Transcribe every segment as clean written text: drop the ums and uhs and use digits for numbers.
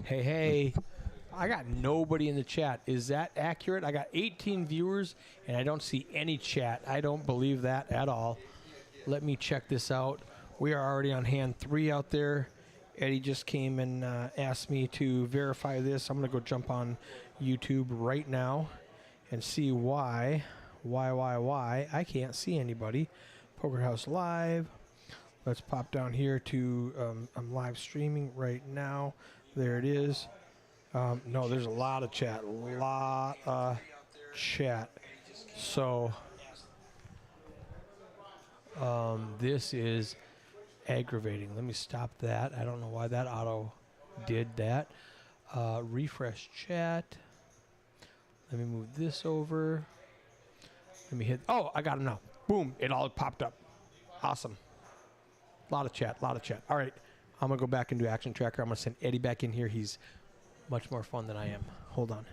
Hey, hey. I got nobody in the chat. Is that accurate? I got 18 viewers and I don't see any chat. I don't believe that at all. Let me check this out. We are already on hand 3 out there. Eddie just came and asked me to verify this. I'm going to go jump on YouTube right now and see why I can't see anybody. Poker House Live. Let's pop down here to, I'm live streaming right now. There it is. No, there's a lot of chat. So, this is aggravating. Let me stop that. I don't know why that auto did that. Refresh chat. Let me move this over. Let me hit. Oh, I got him now. Boom. It all popped up. Awesome. A lot of chat. All right. I'm going to go back into Action Tracker. I'm going to send Eddie back in here. He's much more fun than I am. Hold on.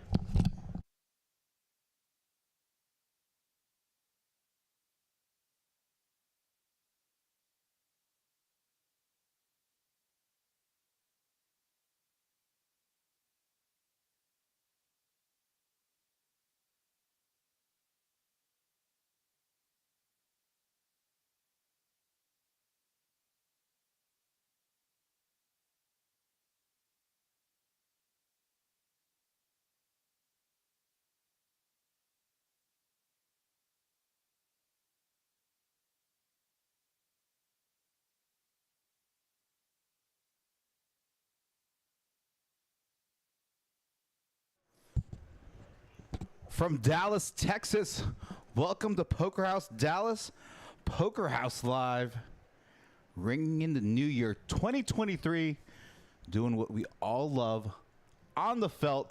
From Dallas, Texas, welcome to Poker House Dallas, Poker House Live, ringing in the new year 2023, doing what we all love, on the felt,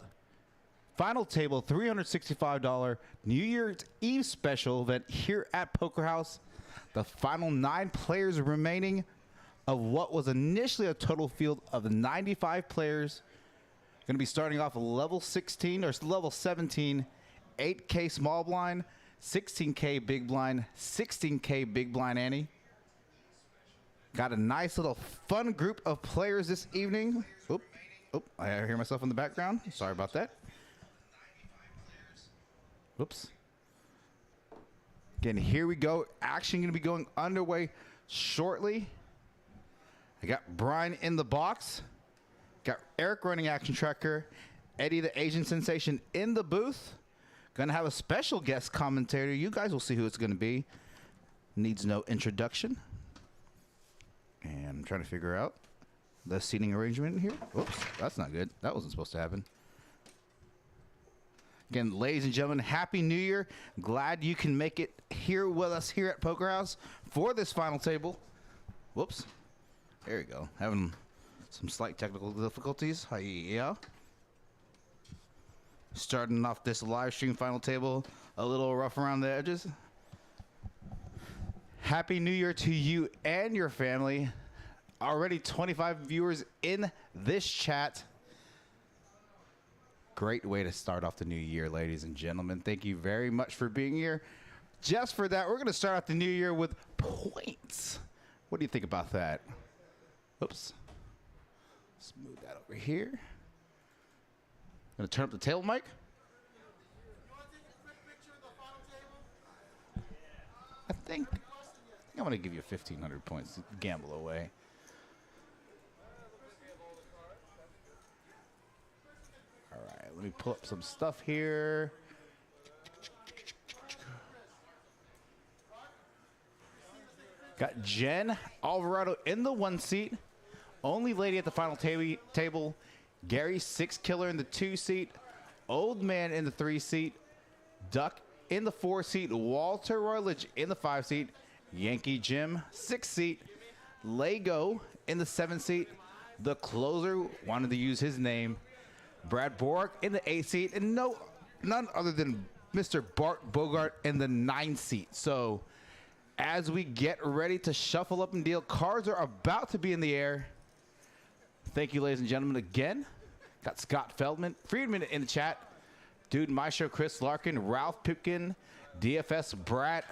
final table, $365 New Year's Eve special event here at Poker House. The final 9 players remaining of what was initially a total field of 95 players. Going to be starting off level 16 or level 17. 8K small blind, 16K big blind, 16K big blind ante. Got a nice little fun group of players this evening. Oop, I hear myself in the background. Sorry about that. Whoops. Again, here we go. Action going to be going underway shortly. I got Brian in the box. Got Eric running Action Tracker. Eddie the Asian Sensation in the booth. Gonna have a special guest commentator. You guys will see who it's gonna be. Needs no introduction. And I'm trying to figure out the seating arrangement here. Oops, that's not good. That wasn't supposed to happen. Again, ladies and gentlemen, Happy New Year. Glad you can make it here with us here at Poker House for this final table. Whoops. There you go. Having some slight technical difficulties. Yeah. Starting off this live stream final table, a little rough around the edges. Happy New Year to you and your family. Already 25 viewers in this chat. Great way to start off the new year, ladies and gentlemen. Thank you very much for being here. Just for that, we're going to start off the new year with points. What do you think about that? Oops. Let's move that over here. Gonna turn up the table mic. You want to take a quick picture of the final table? I think I'm gonna give you 1,500 points to gamble away. All right, let me pull up some stuff here. Got Jen Alvarado in the 1 seat. Only lady at the final table. Gary Six Killer in the 2 seat, Old Man in the 3 seat, Duck in the 4 seat, Walter Royledge in the 5 seat, Yankee Jim 6 seat, Lego in the 7 seat, the closer wanted to use his name, Brad Bork in the 8 seat, and none other than Mr. Bart Bogart in the 9 seat. So as we get ready to shuffle up and deal, cards are about to be in the air. Thank you, ladies and gentlemen, again. Got Scott Feldman, Friedman in the chat. Dude Maestro, Chris Larkin, Ralph Pipkin, DFS Brat,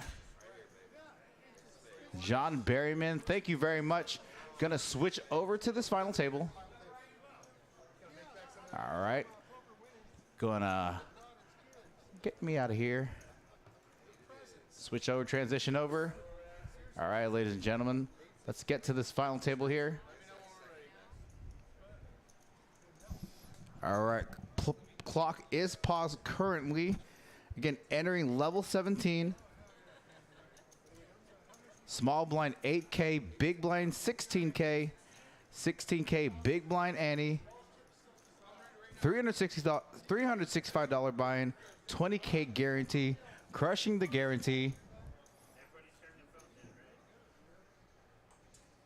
John Berryman. Thank you very much. Gonna switch over to this final table. All right. Gonna get me out of here. Switch over, transition over. All right, ladies and gentlemen, let's get to this final table here. All right, clock is paused currently. Again, entering level 17. Small blind 8K, big blind 16K, 16K big blind Annie, $365 buy-in, 20K guarantee, crushing the guarantee. It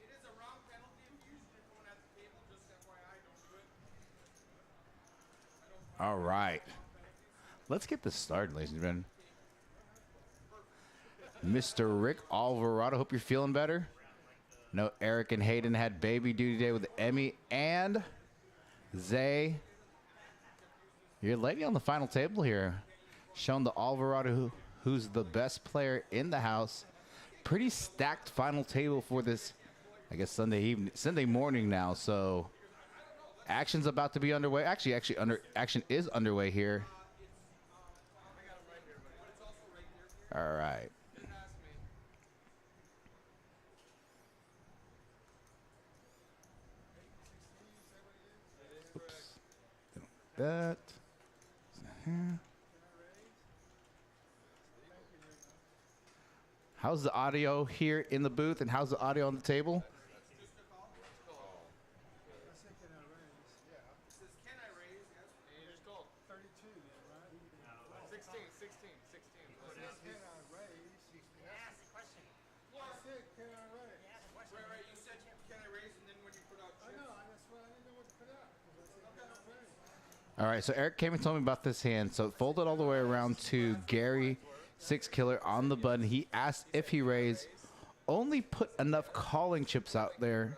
is a wrong penalty if you use your phone at the table. Just FYI, don't do it. All right. Let's get this started, ladies and gentlemen. Mr. Rick Alvarado, hope you're feeling better. No, Eric and Hayden had baby duty today with Emmy and Zay. Your lady on the final table here, showing the Alvarado who's the best player in the house. Pretty stacked final table for this, I guess, Sunday morning now. So action's about to be underway. Actually, action is underway here. All right. Oops. That. How's the audio here in the booth, and how's the audio on the table? All right, so Eric came and told me about this hand. So it folded all the way around to Gary, 6 Killer on the button. He asked if he raised, only put enough calling chips out there.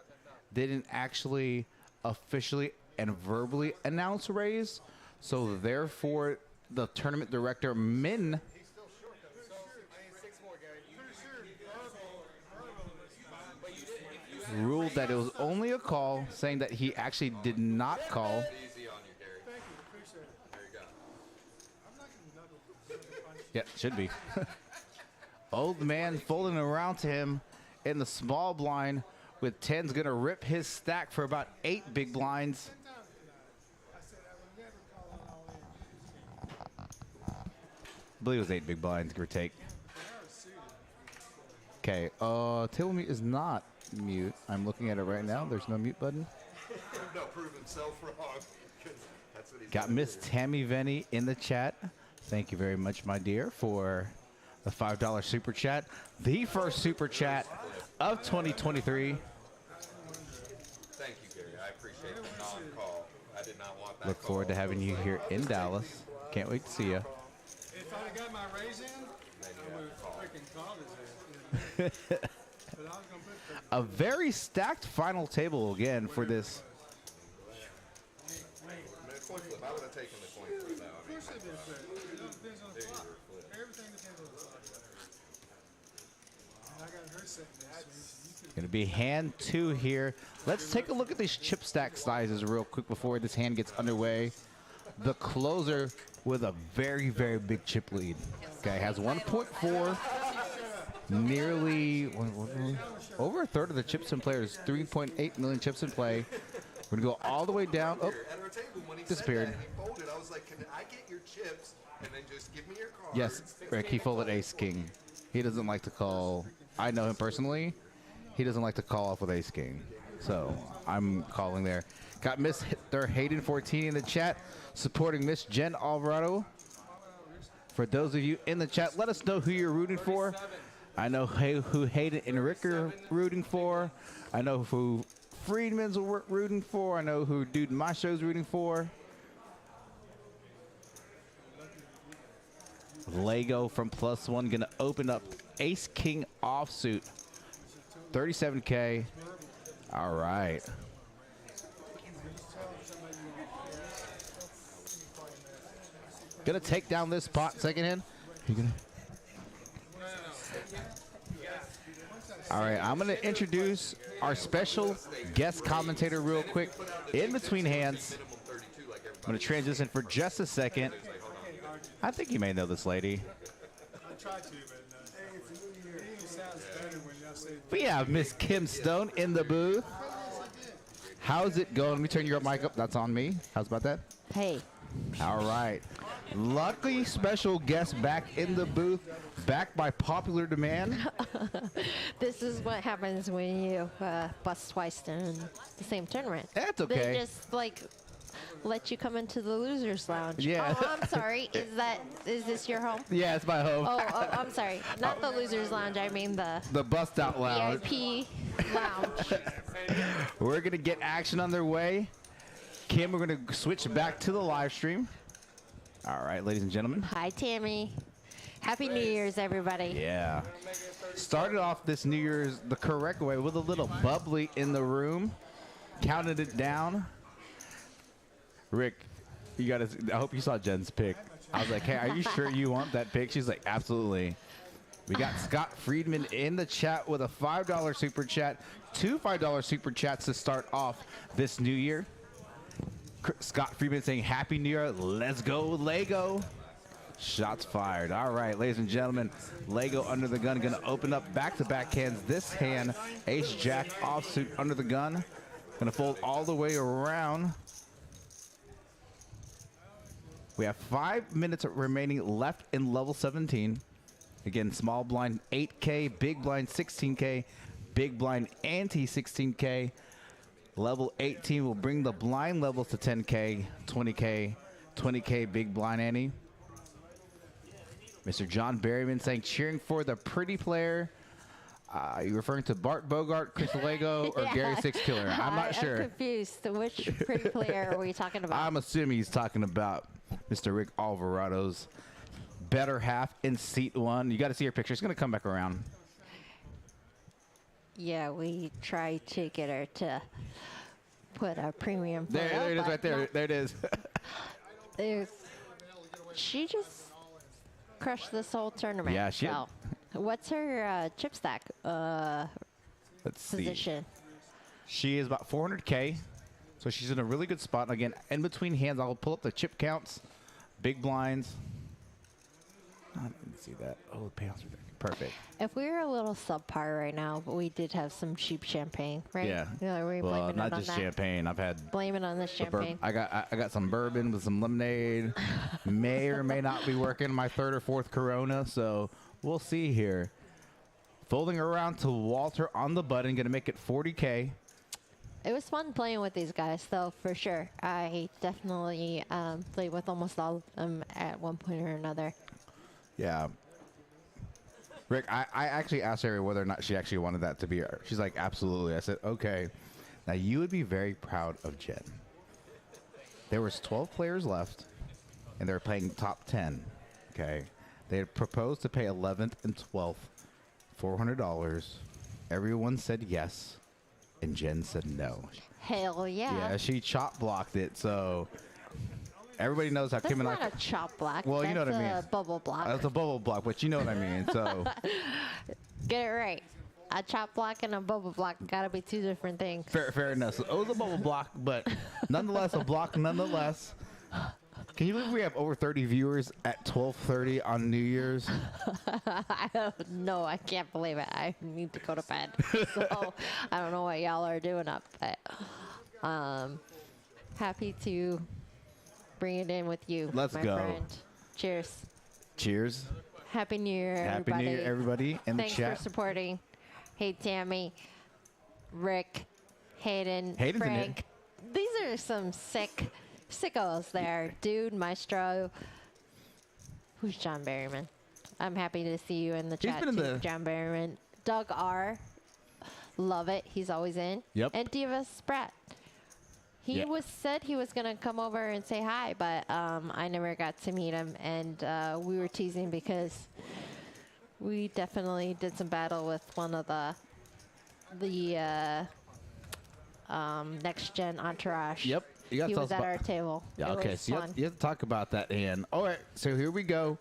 Didn't actually officially and verbally announce raise. So therefore, the tournament director, Min, ruled that it was only a call, saying that he actually did not call. Yeah, should be. Old man folding around to him in the small blind with 10's going to rip his stack for about 8 big blinds. I believe it was 8 big blinds, give or take. Okay, table mute is not mute. I'm looking at it right now. There's no mute button. No, prove himself wrong. That's what he's Got Miss Tammy Venny in the chat. Thank you very much, my dear, for the $5 super chat. The first super chat of 2023. Thank you, Gary. I appreciate the non-call. I did not want that. Look forward to having you here in Dallas. Can't wait to see you. If I'd have got my raise in, I would have freaking called his ass. But I was gonna put the A very stacked final table again for this. Coin flip. I would have taken the coin flip now. I mean, should be fair. It all depends on the clock. Everything depends on the clock. And I got her setting there, so you could Gonna be hand 2 here. Let's take a look at these chip stack sizes real quick before this hand gets underway. The closer with a very, very big chip lead. Okay, has 1.4. Nearly over a third of the chips in play. There's 3.8 million chips in play. We're gonna go all the way down. Oh, at our table, when he disappeared. said that, he folded. I was like, can I get your chips and then just give me your cards? yes, Rick, he folded ace king. He doesn't like to call. I know him personally. He doesn't like to call off with ace king. So I'm calling there. Got Miss Hayden 14 in the chat, supporting Miss Jen Alvarado. For those of you in the chat, let us know who you're rooting for. I know who Hayden and Rick are rooting for. I know who Friedman's rooting for. I know who Dude Macho's rooting for. Lego from +1 gonna open up Ace King offsuit. 37K. All right. Gonna take down this pot. Second hand. You gonna? All right, I'm going to introduce our special guest commentator real quick in between hands. Minimum 32 like everybody I'm going to transition for just a second. I think you may know this lady. I try to, but it even sounds better when y'all say We have Miss Kim Stone in the booth. How's it going? Let me turn your mic up. That's on me. How's about that? Hey. All right. Luckily, special guest back in the booth, back by popular demand. This is what happens when you bust twice in the same tournament. That's okay. They just like let you come into the losers lounge. Yeah. Oh, I'm sorry. Is this your home? Yeah, it's my home. Oh, I'm sorry. Not the losers lounge. I mean the Bust out lounge. VIP lounge. We're going to get action underway. Kim, we're going to switch back to the live stream. All right, ladies and gentlemen. Hi, Tammy. Happy New Year's, everybody. Yeah. Started off this New Year's the correct way with a little bubbly in the room. Counted it down. Rick, you got to. I hope you saw Jen's pick. I was like, hey, are you sure you want that pick? She's like, absolutely. We got Scott Friedman in the chat with a $5 super chat. 2 $5 super chats to start off this new year. Scott Friedman saying, Happy New Year. Let's go, Lego. Shots fired. All right, ladies and gentlemen, Lego under the gun. Going to open up back-to-back hands. This hand, Ace-Jack offsuit under the gun. Going to fold all the way around. We have 5 minutes remaining left in level 17. Again, small blind 8K, big blind 16K, big blind ante 16K. Level 18 will bring the blind levels to 10K, 20K, 20K big blind ante. Mr. John Berryman saying, cheering for the pretty player. Are you referring to Bart Bogart, Chris Lego, or Gary Six Killer? I'm not sure. I'm confused. Which pretty player are we talking about? I'm assuming he's talking about Mr. Rick Alvarado's better half in seat 1. You got to see your picture. It's going to come back around. Yeah, we tried to get her to put a premium. There it is right there. There it is. She just crushed this whole tournament. Yeah, she. So, what's her chip stack Let's see. position? She is about 400K, so she's in a really good spot. Again, in between hands, I'll pull up the chip counts, big blinds. I didn't see that. Oh, the payouts are there. Perfect. If we were a little subpar right now, but we did have some cheap champagne, right? Yeah. Are we Well, blaming not it on just that? champagne. I've had Blame it on the champagne. I got some bourbon with some lemonade. May or may not be working my 3rd or 4th Corona, so we'll see here. Folding around to Walter on the button, gonna make it 40K. It was fun playing with these guys, though, for sure. I definitely played with almost all of them at one point or another. Yeah. Rick, I actually asked her whether or not she actually wanted that to be her. She's like, absolutely. I said, okay. Now, you would be very proud of Jen. There was 12 players left, and they were playing top 10, okay? They had proposed to pay 11th and 12th, $400. Everyone said yes, and Jen said no. Hell yeah. Yeah, she chop blocked it, so everybody knows how That's Kim and I... not a chop block. Well, you know what I mean. That's a bubble block. That's a bubble block, but you know what I mean, so... Get it right. A chop block and a bubble block gotta be 2 different things. Fair enough. So it was a bubble block, but nonetheless, a block nonetheless. Can you believe we have over 30 viewers at 12:30 on New Year's? I don't know. I can't believe it. I need to go to bed. So I don't know what y'all are doing up, but happy to bring it in with you. Let's my go. friend. Cheers. Cheers. Happy New Year, everybody. Happy New Year, everybody in Thanks the chat. for supporting. Hey, Tammy, Rick, Hayden, Hayden's in Frank. These are some sickos there. Dude, Maestro. Who's John Berryman? I'm happy to see you in the chat, been in too, the- John Berryman. Doug R. Love it. He's always in. Yep. And Diva Spratt. He Yeah. said he was going to come over and say hi, but I never got to meet him. And we were teasing because we definitely did some battle with one of the next gen entourage. Yep. You gotta He tell was us at about- our table. Yeah, It okay, was so fun. you have to talk about that hand. All right, so here we go.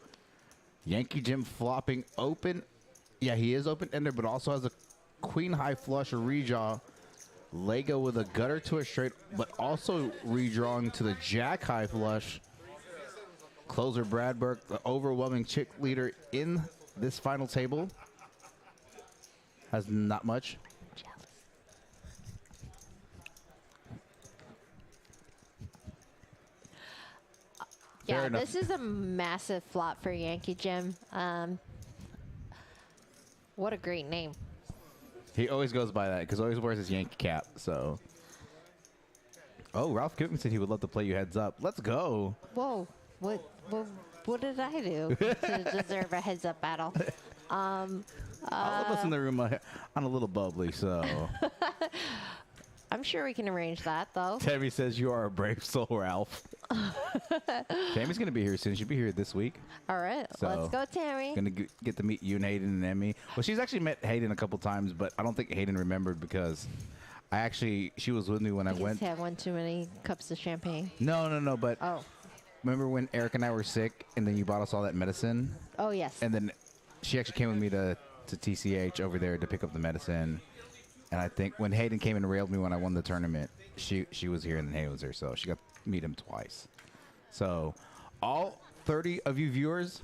Yankee Jim flopping open. Yeah, he is open-ended, but also has a queen high flush or redraw Lego with a gutter to a straight, but also redrawing to the jack high flush. Closer Brad Burke, the overwhelming chick leader in this final table, has not much. Fair Yeah, enough. this is a massive flop for Yankee Jim. What a great name. He always goes by that because always wears his Yankee cap. So, oh, Ralph Goodman said he would love to play you heads up. Let's go. Whoa, what did I do to deserve a heads up battle? All of us in the room are on a little bubbly. So, I'm sure we can arrange that, though. Tammy says you are a brave soul, Ralph. Tammy's gonna be here soon. She'll be here this week. All right, So, let's go, Tammy. Gonna get to meet you and Hayden and Emmy. Well, she's actually met Hayden a couple times, but I don't think Hayden remembered because she was with me when I You went. just had one too many cups of champagne. No. But Oh, remember when Eric and I were sick, and then you bought us all that medicine, oh yes. and then she actually came with me to TCH over there to pick up the medicine. And I think when Hayden came and railed me when I won the tournament, she was here and then Hayden was there, so she got to meet him twice. So all 30 of you viewers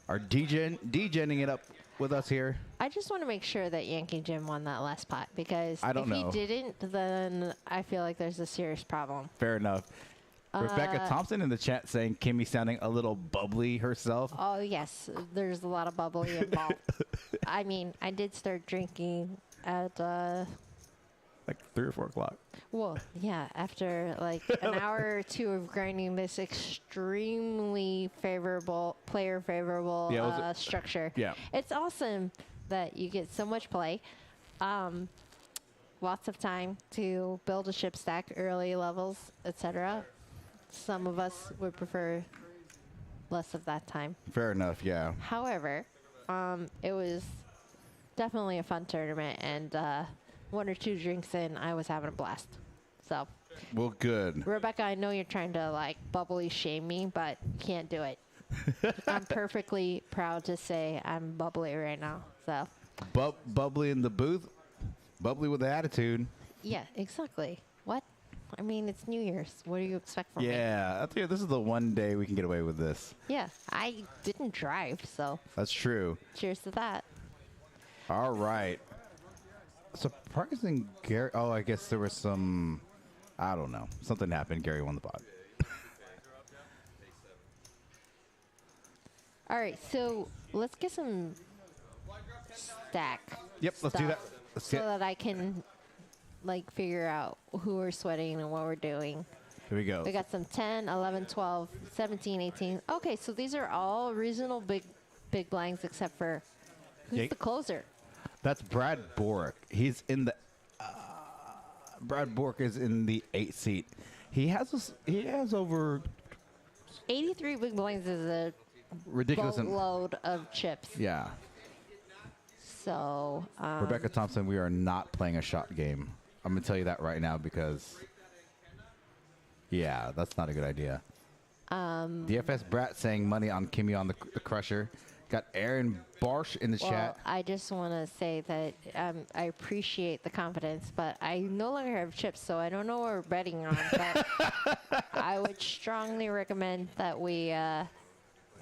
are degenning it up with us here. I just want to make sure that Yankee Jim won that last pot because I don't know. if he didn't, then I feel like there's a serious problem. Fair enough. Rebecca Thompson in the chat saying Kimmy sounding a little bubbly herself. Oh yes, there's a lot of bubbly involved. I mean, I did start drinking at Like 3 or 4 o'clock. well, yeah, after like an hour or two of grinding this extremely player favorable Yeah, was it- structure. Yeah. It's awesome that you get so much play. Lots of time to build a ship stack, early levels, etc. Some of us would prefer less of that time. Fair enough, yeah. However, it was definitely a fun tournament, and 1 or 2 drinks in, I was having a blast. So, Well, good. Rebecca, I know you're trying to like bubbly shame me, but you can't do it. I'm perfectly proud to say I'm bubbly right now. So, Bubbly in the booth, bubbly with the attitude. yeah, exactly. What? I mean, it's New Year's. What do you expect from me? Yeah, I think this is the one day we can get away with this. Yeah, I didn't drive, so That's true. cheers to that. All right. Surprising Gary. Oh, I guess there was some. I don't know. Something happened. Gary won the pot. All right, so let's get some stack. Yep, let's do that. stuff Let's so get. that I can like figure out who we're sweating and what we're doing. Here we go. We got some 10, 11, 12, 17, 18. Okay, so these are all reasonable big blinds except for who's Yeah. the closer? That's Brad Bork. He's in the. Brad Bork is in the 8th seat. He has over 83 big blinds is a ridiculous. boatload of chips. Yeah. So, Rebecca Thompson, we are not playing a shot game. I'm gonna tell you that right now because. Yeah, that's not a good idea. DFS Brat saying money on Kimmy on the Crusher. Got Aaron Barsh in the well, chat. I just want to say that I appreciate the confidence, but I no longer have chips, so I don't know what we're betting on. But I would strongly recommend that we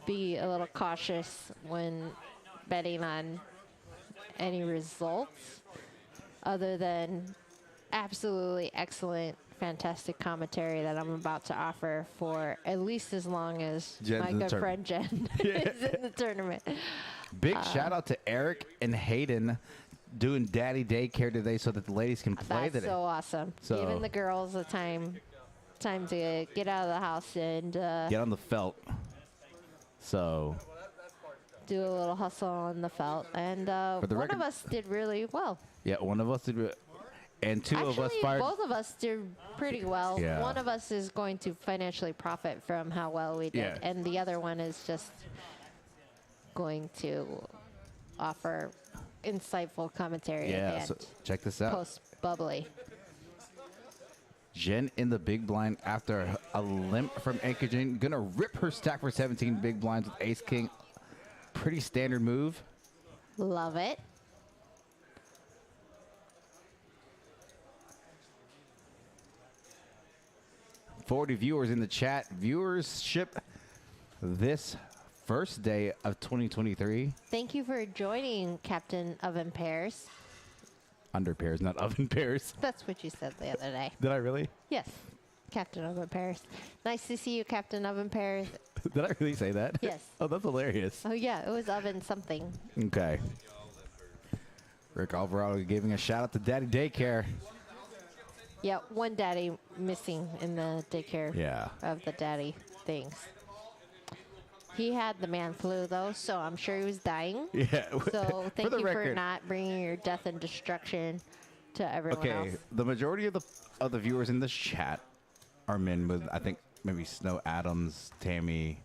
be a little cautious when betting on any results other than absolutely excellent, fantastic commentary that I'm about to offer for at least as long as Jen's my in the good friend Jen is in the tournament. Big shout out to Eric and Hayden doing daddy daycare today so that the ladies can play That's today. so awesome. So- Giving the girls a time to get out of the house and Get on the felt. So do a little hustle on the felt. And For the one record- of us did really well. yeah, one of us did, and two Actually, of us fired. both of us did pretty well. Yeah. One of us is going to financially profit from how well we did, Yeah. and the other one is just going to offer insightful commentary Yeah, at the so end. check this out. Post bubbly. Jen in the big blind after a limp from Anchorage. Gonna rip her stack for 17 big blinds with Ace King. Pretty standard move. Love it. 40 viewers in the chat. Viewership this first day of 2023. Thank you for joining, Captain Oven Pears. Under pairs, not oven pairs. That's what you said the other day. Did I really? Yes, Captain Oven Pears. Nice to see you, Captain Oven Pears. Did I really say that? Yes. Oh, that's hilarious. Oh yeah, it was oven something. Okay. Rick Alvarado giving a shout out to Daddy Daycare. Yeah, one daddy missing in the daycare Yeah. of the daddy things. He had the man flu though, so I'm sure he was dying. Yeah. So thank the you for record. not bringing your death and destruction to everyone Okay, else. the majority of the viewers in this chat are men with, I think, maybe Snow Adams, Tammy.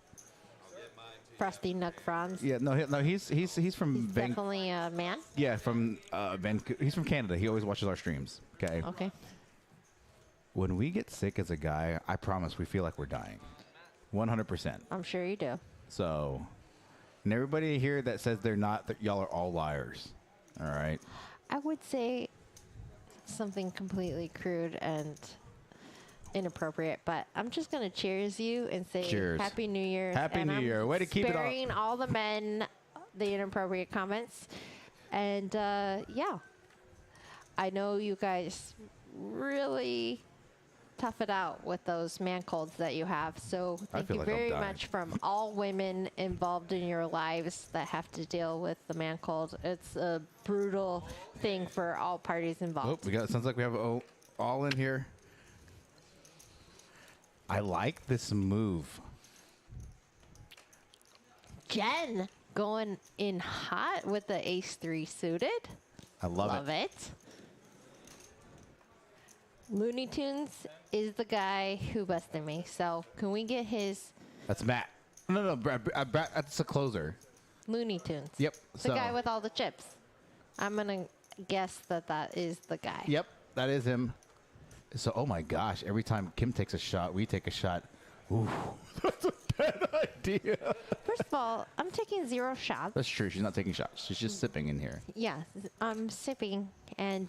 Frosty Nug Franz. Yeah, no, he's from Definitely a man. Yeah, from Vancouver. He's from Canada. He always watches our streams. Okay. Okay. When we get sick as a guy, I promise we feel like we're dying. 100%. I'm sure you do. So, and everybody here that says they're not, y'all are all liars. All right. I would say something completely crude and inappropriate, but I'm just gonna cheers you and say Cheers. Happy New Year. Happy and New I'm Year. Way to keep it all- sparing all the men the inappropriate comments. And yeah, I know you guys really tough it out with those man colds that you have. So I thank feel you like I'm very dying. much from all women involved in your lives that have to deal with the man cold. It's a brutal thing for all parties Oh, involved. we got. Sounds like we have all in here. I like this move. Jen going in hot with the ace-3 suited. I love, Love it. Looney Tunes is the guy who busted me. So can we get his That's Matt. No, Brad, that's a closer. Looney Tunes? Yep. The guy with all the chips. I'm going to guess that that is the guy. Yep, that is him. So, oh my gosh, every time Kim takes a shot, we take a shot. Ooh, that's a bad idea. First of all, I'm taking 0 shots. That's true. She's not taking shots. She's just sipping in here. Yeah, I'm sipping and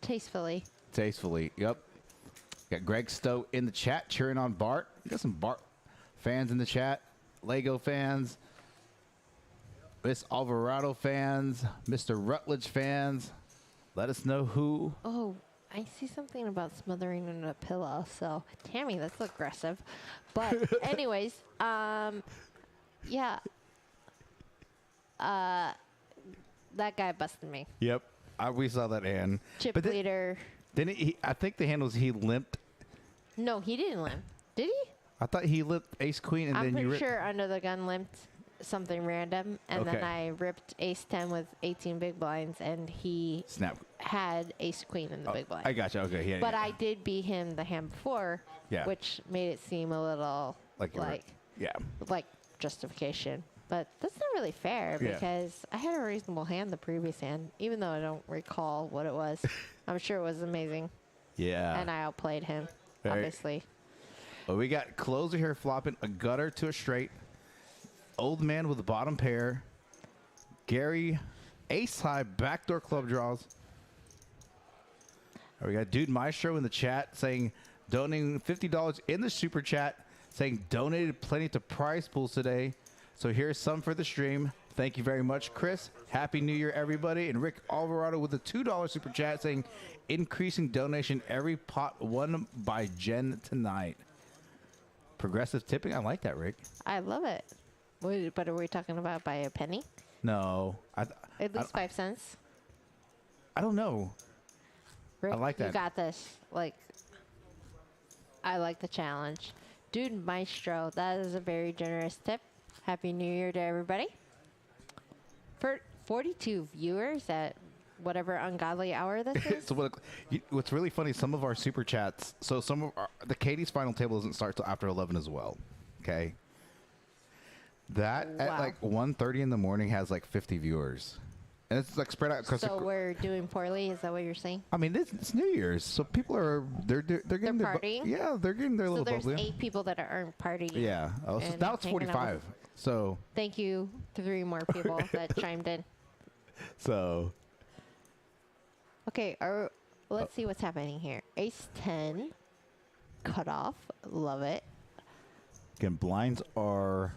tastefully. Tastefully. Yep. Got Greg Stowe in the chat cheering on Bart. You got some Bart fans in the chat. Lego fans. Miss Alvarado fans. Mr. Rutledge fans. Let us know who. Oh, I see something about smothering in a pillow. So, Tammy, that's aggressive. But anyways, yeah. That guy busted me. Yep. We saw that, Ann. Chip But leader. Didn't he? I think the handles he limped. No, he didn't limp. Did he? I thought he limped ace queen and I'm then you pretty ripped. sure under the gun limped something random, and then Okay. I ripped ace 10 with 18 big blinds, and he Snap. had ace queen in the big blind. I got you. Okay. Yeah. But yeah. I did beat him the hand before, Yeah. which made it seem a little Like you were- like Yeah. justification. But that's not really fair Yeah. because I had a reasonable hand the previous hand, even though I don't recall what it was. I'm sure it was amazing, Yeah. and I outplayed him, Very- obviously. Well, we got closer here flopping a gutter to a straight. Old man with the bottom pair. Gary ace high backdoor club draws. We got Dude Maestro in the chat saying donating $50 in the super chat, saying donated plenty to prize pools today. So here's some for the stream. Thank you very much, Chris. Happy New Year, everybody. And Rick Alvarado with a $2 super chat saying increasing donation every pot won by Jen tonight. Progressive tipping. I like that, Rick. I love it. But are we talking about by a penny? No, At least 5 cents. I don't know. Rick, like You that. got this. I like the challenge. Dude Maestro, that is a very generous tip. Happy New Year to everybody. For 42 viewers at whatever ungodly hour this is. So what's really funny? Some of our super chats. So some of the Katie's final table doesn't start till after 11 as well. Okay. That at Wow. like 1:30 in the morning has like 50 viewers, and it's like spread out. So we're doing poorly. Is that what you're saying? I mean, it's New Year's, so people are they're getting their partying? yeah, they're getting their So little there's bubbly. 8 people that aren't partying. Yeah. Oh, so and now it's hanging out 45. So Thank you, 3 more people that chimed in. so Okay, let's see what's happening here. Ace 10. cutoff. Love it. Again, blinds are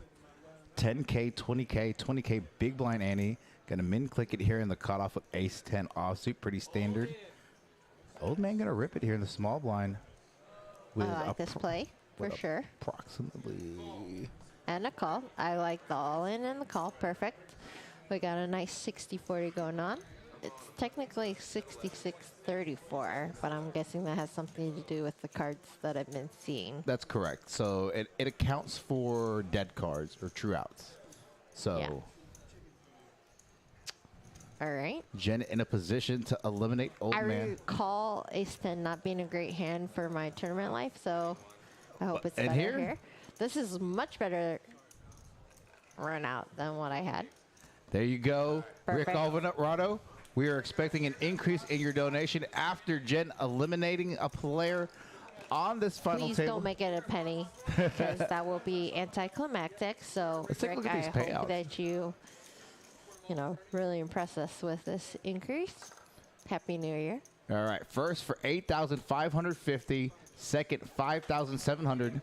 10K, 20K, 20K big blind ante. Gonna min click it here in the cutoff with ace 10 offsuit, pretty standard. Old man gonna rip it here in the small blind. With I like this play for with sure. approximately. And a call. I like the all in and the call. Perfect. We got a nice 60-40 going on. It's technically 66-34, but I'm guessing that has something to do with the cards that I've been seeing. That's correct. So it accounts for dead cards or true outs. So Yeah. All right. Jen in a position to eliminate old I man. recall Ace 10 not being a great hand for my tournament life, so I hope it's And better here? here. This is much better run out than what I had. There you go. Perfect. Rick Alvarado. We are expecting an increase in your donation after Jen eliminating a player on this final Please table. don't make it a penny, because that will be anticlimactic. So, Let's take a Rick, look at I these hope payouts. that you really impress us with this increase. Happy New Year. All right. First for 8,550. Second, 5,700.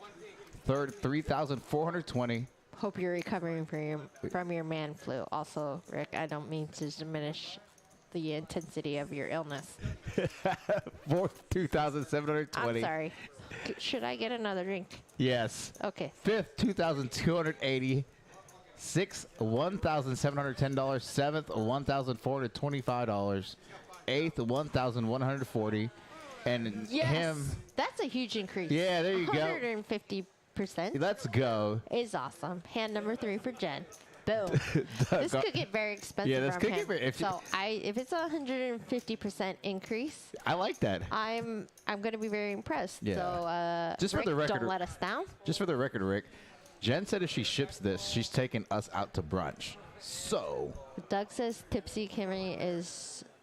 Third, 3,420. Hope you're recovering from your man flu. Also, Rick, I don't mean to diminish the intensity of your illness. Fourth, I'm 2,720. sorry. Should I get another drink? Yes. Okay. Fifth, 2,280. Sixth, $1,710. Seventh, $1,425. Eighth, $1,140. And Yes. him, That's a huge increase. Yeah, there you go. 150% let's go. is awesome. Hand number 3 for Jen. Boom. This could get very expensive. Yeah, this from could him. get very- if you- So if it's a 150% increase, I like that. I'm going to be very impressed. Yeah. So Just for Rick, the record- don't let us down. Just for the record, Rick, Jen said if she ships this, she's taking us out to brunch. So, Doug says Tipsy Kimmy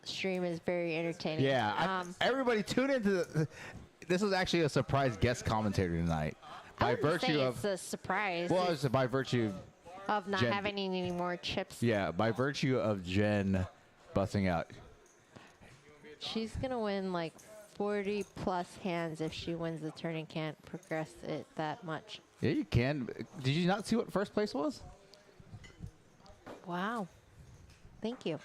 stream is very entertaining. yeah, everybody tune into this was actually a surprise guest commentator tonight. I By wouldn't say virtue of, it's a surprise well, it's by virtue, of not Jen- having any more chips. yeah, by virtue of Jen busting out. She's gonna win like 40 plus hands if she wins the turn and can't progress it that much. Yeah, you can. Did you not see what first place was? Wow. Thank you.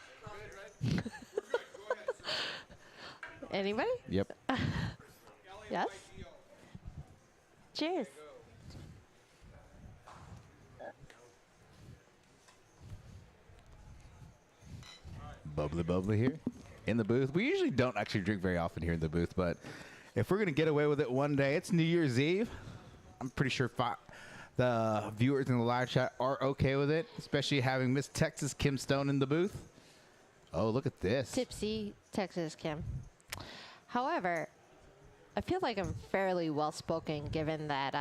Anybody? Yep. Yes? Cheers. Bubbly here in the booth. We usually don't actually drink very often here in the booth, but if we're going to get away with it one day, it's New Year's Eve. I'm pretty sure the viewers in the live chat are okay with it, especially having Miss Texas Kim Stone in the booth. Oh, look at this. Tipsy Texas Kim. However, I feel like I'm fairly well spoken given that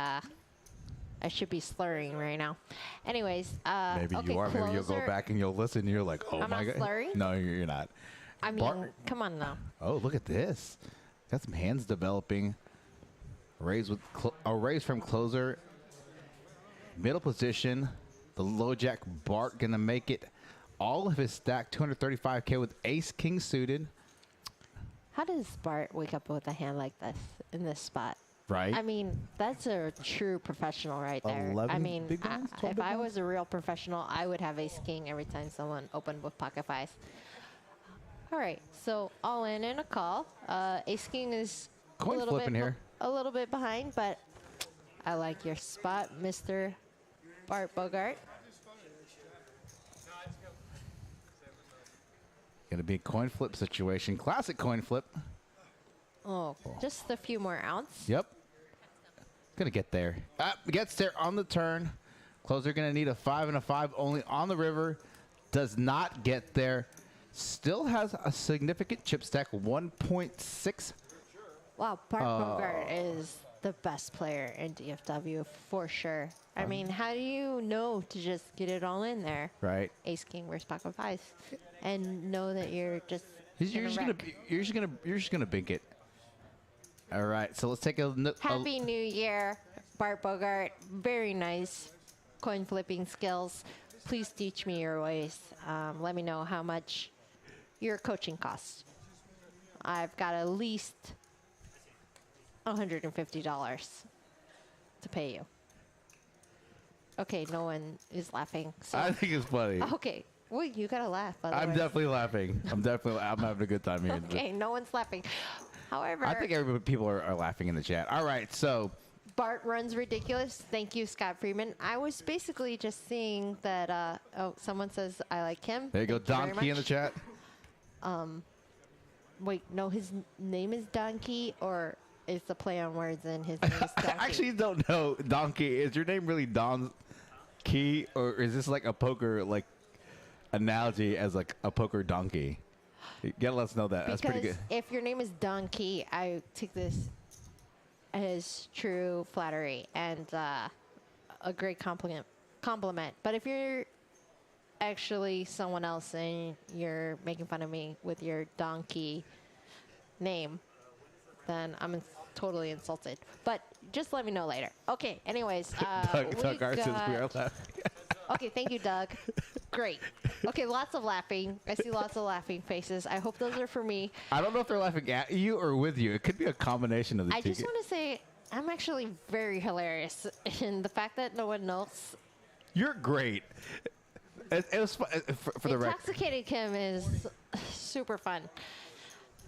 I should be slurring right now. Anyways, Maybe okay, you are. Maybe you'll go closer. back and you'll listen and you're like, oh I'm my not God. slurring? No, you're not. I mean, Bar- come on now. Oh, look at this. Got some hands developing. Raise from closer. Middle position. The low jack Bart gonna make it all of his stack 235K with ace king suited. How does Bart wake up with a hand like this in this spot? Right. I mean, that's a true professional right there. 11 I mean, big blinds, 12 if big I blinds? was a real professional, I would have ace king every time someone opened with pocket fives. All right, so all in and a call. Ace king is Coin flipping here. a little bit behind, but I like your spot, Mr. Bart Bogart. Gonna be a coin flip situation. Classic coin flip. Oh, just a few more ounce. Yep. Gonna get there. Gets there on the turn. Closer gonna need a 5 and a 5 only on the river. Does not get there. Still has a significant chip stack, 1.6. Wow, Bart Bogart is the best player in DFW for sure. I mean, how do you know to just get it all in there? Right. Ace king versus pocket fives, and know that you're just You're just gonna bink it. All right, so let's take a Happy New Year, Bart Bogart. Very nice coin flipping skills. Please teach me your ways. Let me know how much your coaching costs. I've got at least $150 to pay you. Okay, no one is laughing. So. I think it's funny. Okay. Well, you gotta laugh. I'm definitely laughing. I'm having a good time here. Okay, no one's laughing. However, I think people are laughing in the chat. All right, so Bart runs ridiculous. Thank you, Scott Freeman. I was basically just seeing that. Oh, someone says I like him. there you go, Thank very Donkey in the much. chat. Wait, no, his name is Donkey, or it's a play on words, and his name is I Donkey. actually don't know. Donkey, is your name really Don Key, or is this like a poker analogy as like a poker donkey? You gotta let us know that. That's pretty good. If your name is Donkey, I take this as true flattery and a great compliment. But if you're actually someone else and you're making fun of me with your donkey name, then I'm totally insulted. But just let me know later. Okay, anyways. Doug Arce says we are laughing. Okay, thank you, Doug. Great. Okay, lots of laughing. I see lots of laughing faces. I hope those are for me. I don't know if they're laughing at you or with you. It could be a combination of the two. I just want to say I'm actually very hilarious. And the fact that no one else. You're great. It was fun, for the record. Intoxicated Kim is super fun.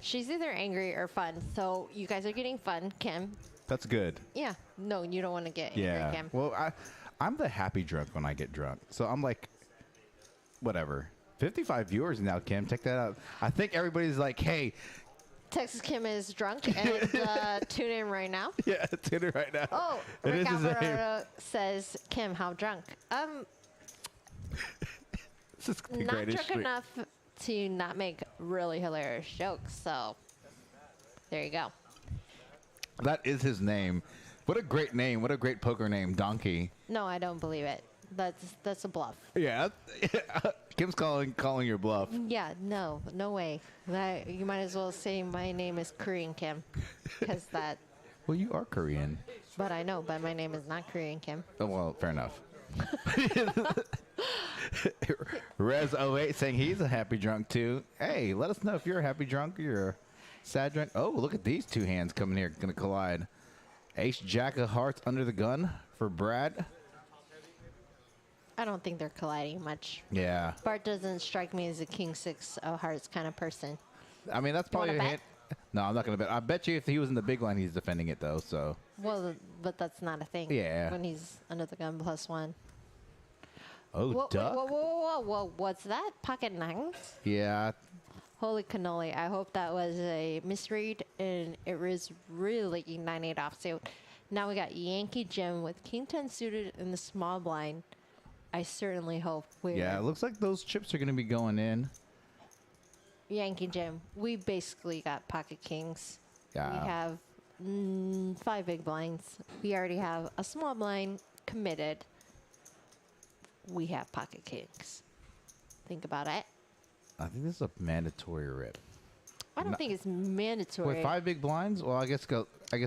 She's either angry or fun. So you guys are getting fun, Kim. That's good. Yeah. No, you don't want to get angry, Yeah. Kim. Well, I'm the happy drunk when I get drunk. So I'm like, whatever. 55 viewers now, Kim. Check that out. I think everybody's like, hey. Texas Kim is drunk and tune in right now. Yeah, tune in right now. Oh, It Rick is his name. Alvarado says, Kim, how drunk? This is the Not greatest drunk streak. enough to not make really hilarious jokes. So there you go. That is his name. What a great name. What a great poker name. Donkey. No, I don't believe it. That's a bluff. Yeah. Kim's calling your bluff. Yeah, no way. You might as well say my name is Korean Kim, because that. Well, you are Korean. But I know, but my name is not Korean Kim. Oh, well, fair enough. Rez08 saying he's a happy drunk too. Hey, let us know if you're a happy drunk or you're a sad drunk. Oh, look at these two hands coming here, gonna collide. Ace Jack of Hearts under the gun for Brad. I don't think they're colliding much. Yeah. Bart doesn't strike me as a King 6 of Hearts kind of person. I mean, that's probably a wanna hint. No, I'm not gonna bet. I bet you if he was in the big line, he's defending it though. So. Well, but that's not a thing. Yeah. When he's under the gun +1. Oh, Whoa, duck. whoa. What's that? Pocket nines? Yeah. Holy cannoli. I hope that was a misread and it was really 9-8 offsuit. Now we got Yankee Jim with King 10 suited in the small blind. I certainly hope we're Yeah, it looks like those chips are gonna be going in. Yankee Jim. We basically got pocket kings. Yeah. We have 5 big blinds. We already have a small blind committed. We have pocket kings. Think about it. I think this is a mandatory rip. I don't think it's mandatory. With 5 big blinds, well, I guess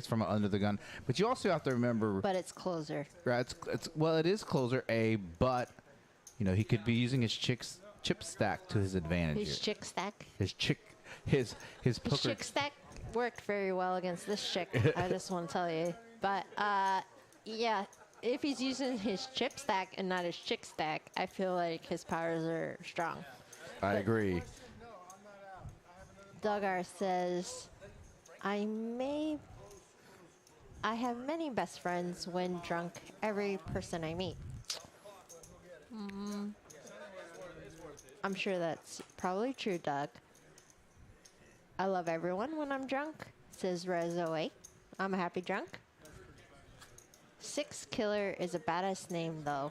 from under the gun. But you also have to remember, But it's closer. right? It is closer A, but he could be using his chip stack to his advantage. His here. chick stack. His His poker. chick stack worked very well against this chick. I just want to tell you. But yeah, if he's using his chip stack and not his chick stack, I feel like his powers are strong. I agree. Dogar says, I have many best friends when drunk, every person I meet. I'm sure that's probably true, Doug. I love everyone when I'm drunk, says Rezo8. I'm a happy drunk. 6 Killer is a badass name, though.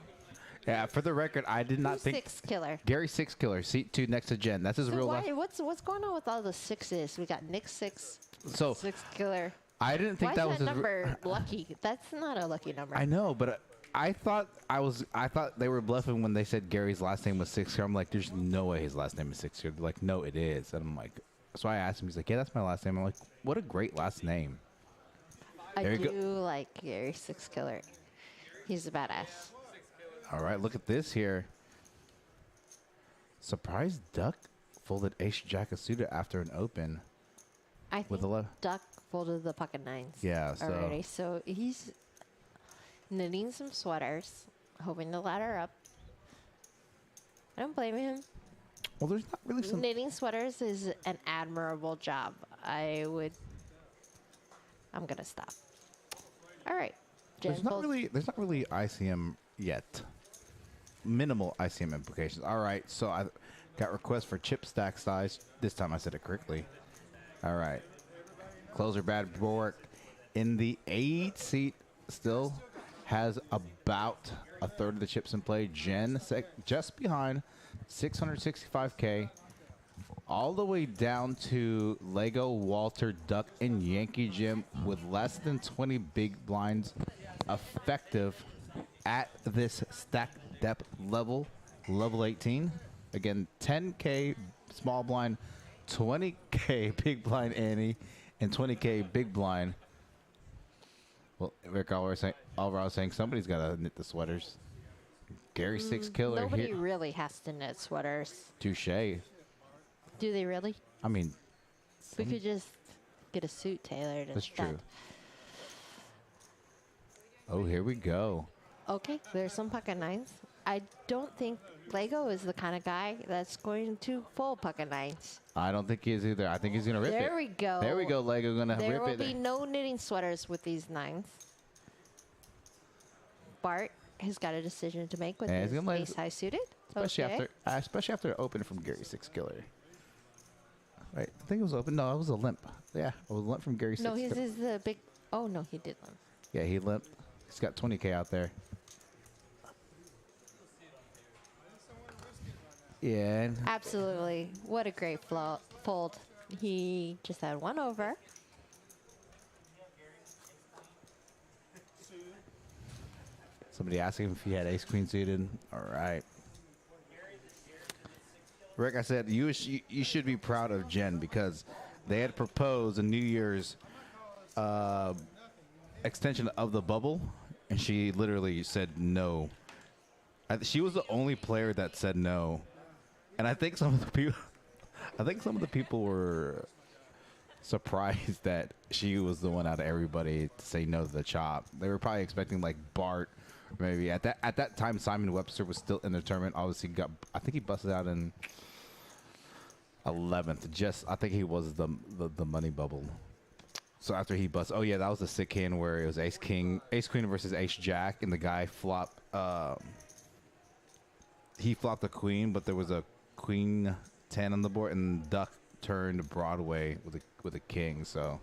Yeah, for the record, I did not Who's think 6 Killer? Gary 6 Killer, seat 2 next to Jen. That's his So real why, life. what's going on with all the 6s? We got Nick 6, So 6 Killer. I didn't think Why that is was that his. number lucky? That's not a lucky number. I know, but I thought they were bluffing when they said Gary's last name was 6 Killer. I'm like, there's no way his last name is 6 Killer. They're like, no, it is. And I'm like, so I asked him. He's like, yeah, that's my last name. I'm like, what a great last name. I There you do go. like Gary 6 Killer. He's a badass. All right, look at this here. Surprise duck folded ace jack of suited after an open. I With think 11. Duck folded the pocket nines. Yeah, so- already. So he's knitting some sweaters, hoping to ladder up. I don't blame him. Well, there's not really some. Knitting sweaters is an admirable job. I'm gonna stop. All right. Jen There's not fold- really ICM yet. Minimal ICM implications. All right, so I got requests for chip stack size. This time I said it correctly. All right. Closer bad Bork in the 8 seat still has about a third of the chips in play. Jen just behind 665K. All the way down to Lego, Walter, Duck, and Yankee Jim with less than 20 big blinds effective at this stack depth level 18. Again, 10K small blind, 20K big blind Annie, and 20K big blind. Well, Rick Alvaro saying somebody's got to knit the sweaters. Gary Six Killer Nobody here. really has to knit sweaters. Touche. Do they really? I mean, We could just get a suit tailored that's instead. true. Oh, here we go. Okay, there's some pocket nines. I don't think Lego is the kind of guy that's going to fold pocket nines. I don't think he is either. I think he's going to rip it. There we go. There we go, Lego. Going to There rip will it. be no knitting sweaters with these nines. Bart has got a decision to make with Yeah, he's his gonna let- ace high suited. Especially after opening from Gary Six Killer. Right. I think it was open. No, it was a limp. Yeah, it was a limp from Gary Six No, his Killer. is the big. Oh no, he did one. Yeah, he limped. He's got 20K out there. Yeah. And Absolutely, what a great fold. He just had one over. somebody asking if he had ace queen suited. All right. Rick, I said you should be proud of Jen because they had proposed a New Year's extension of the bubble, and she literally said no. She was the only player that said no, and I think some of the people were surprised that she was the one out of everybody to say no to the chop. They were probably expecting like Bart, maybe at that time Simon Webster was still in the tournament. Obviously, I think he busted out in 11th. I think he was the money bubble. So after he bust, oh yeah, that was the sick hand where it was ace queen versus ace jack, and the guy flopped. He flopped a queen, but there was a queen 10 on the board, and Duck turned Broadway with a king. So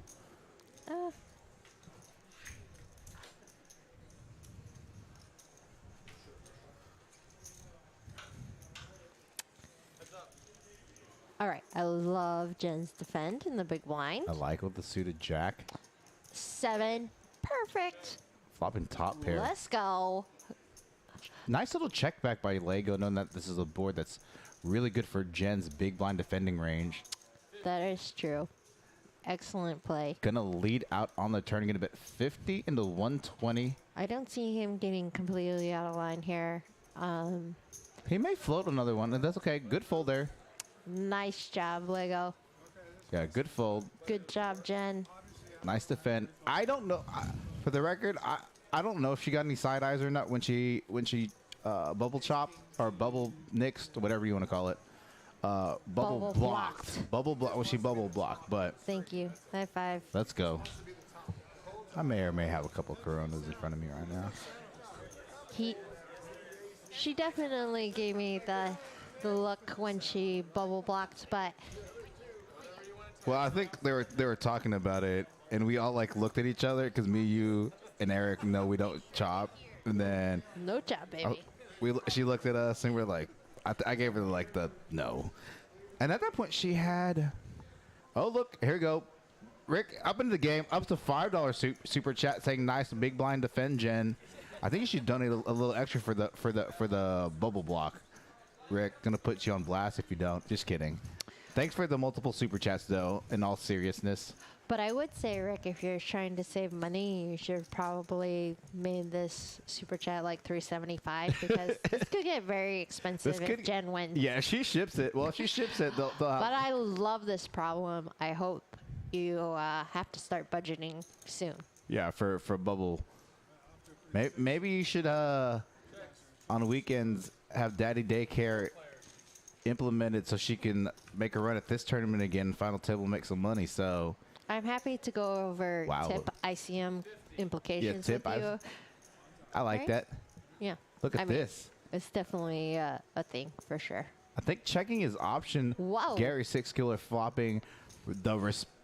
All right, I love Jen's defend in the big blind. I like with the suited jack, 7, perfect. flopping top pair. Let's go. Nice little check back by Lego, knowing that this is a board that's really good for Jen's big blind defending range. That is true. Excellent play. Gonna lead out on the turn, gonna bet 50 into 120. I don't see him getting completely out of line here. He may float another one, and that's okay. Good fold there. Nice job, Lego. Yeah, good fold. Good job, Jen. Nice defend. I don't know. For the record, I don't know if she got any side eyes or not when she bubble chopped or bubble nixed, whatever you want to call it. Bubble blocked. Bubble block. Well, she bubble blocked, but Thank you. High five. let's go. I may or may have a couple Coronas in front of me right now. She definitely gave me the look when she bubble blocked, but Well, I think they were talking about it, and we all like looked at each other because me, you, and Eric know we don't chop, and then no job, baby. she looked at us and we're like, I gave her like the no, and at that point she had, oh look, here we go, Rick up into the game, up to $5 super chat saying nice big blind defend Jen. I think you should donate a little extra for the bubble block. Rick, gonna put you on blast if you don't. Just kidding. Thanks for the multiple super chats, though, in all seriousness. But I would say, Rick, if you're trying to save money, you should probably made this super chat like $375 because this could get very expensive if Jen wins. Yeah, she ships it. Well, if she ships it, they'll have. But I love this problem. I hope you have to start budgeting soon. Yeah, for bubble. Maybe you should on weekends have daddy daycare implemented so she can make a run at this tournament again. Final table, make some money. So I'm happy to go over Wow. tip ICM implications tip, with you. I like Right? that. Yeah. Look at I mean, this. It's definitely a thing for sure. I think checking is option. Wow. Gary 6 killer flopping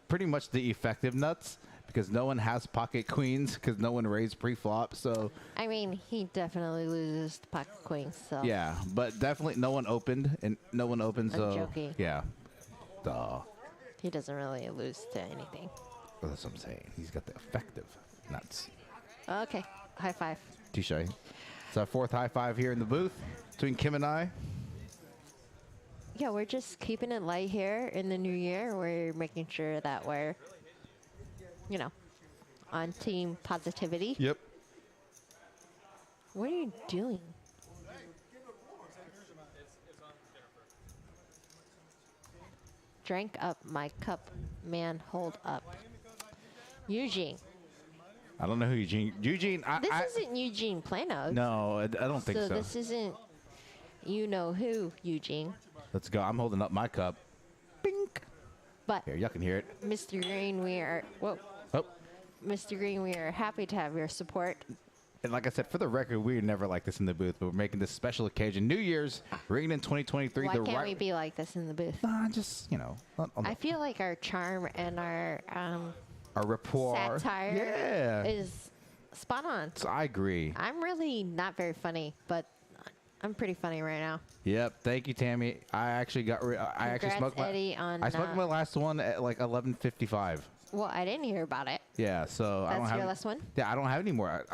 pretty much the effective nuts because no one has pocket queens because no one raised pre-flop. So I mean, he definitely loses the pocket queen. So yeah, but definitely no one opened and no one opened. I'm So joking. yeah, duh. he doesn't really lose to anything. That's what I'm saying. He's got the effective nuts. Okay, high five. Touche. It's our fourth high five here in the booth between Kim and I. Yeah, we're just keeping it light here in the new year. We're making sure that we're, on team positivity. Yep. What are you doing? Drank up my cup, man, hold up. Eugene. I don't know who Eugene. This isn't Eugene Plano. No, I don't think so. This isn't you know who, Eugene. Let's go. I'm holding up my cup. Bink. But Here, y'all can hear it. Mr. Green, Oh. Mr. Green, we are happy to have your support. And like I said, for the record, we're never like this in the booth, but we're making this special occasion. New Year's, ringing in 2023. Why can't we be like this in the booth? Just, not on I feel like our charm and our our rapport. satire Yeah. is spot on. So I agree. I'm really not very funny, but I'm pretty funny right now. Yep. Thank you, Tammy. I actually got. I actually Congrats, smoked Eddie, on, I smoked my last one at like 11:55. Well, I didn't hear about it. Yeah. So I don't That's have. your last one? Yeah, I don't have any more.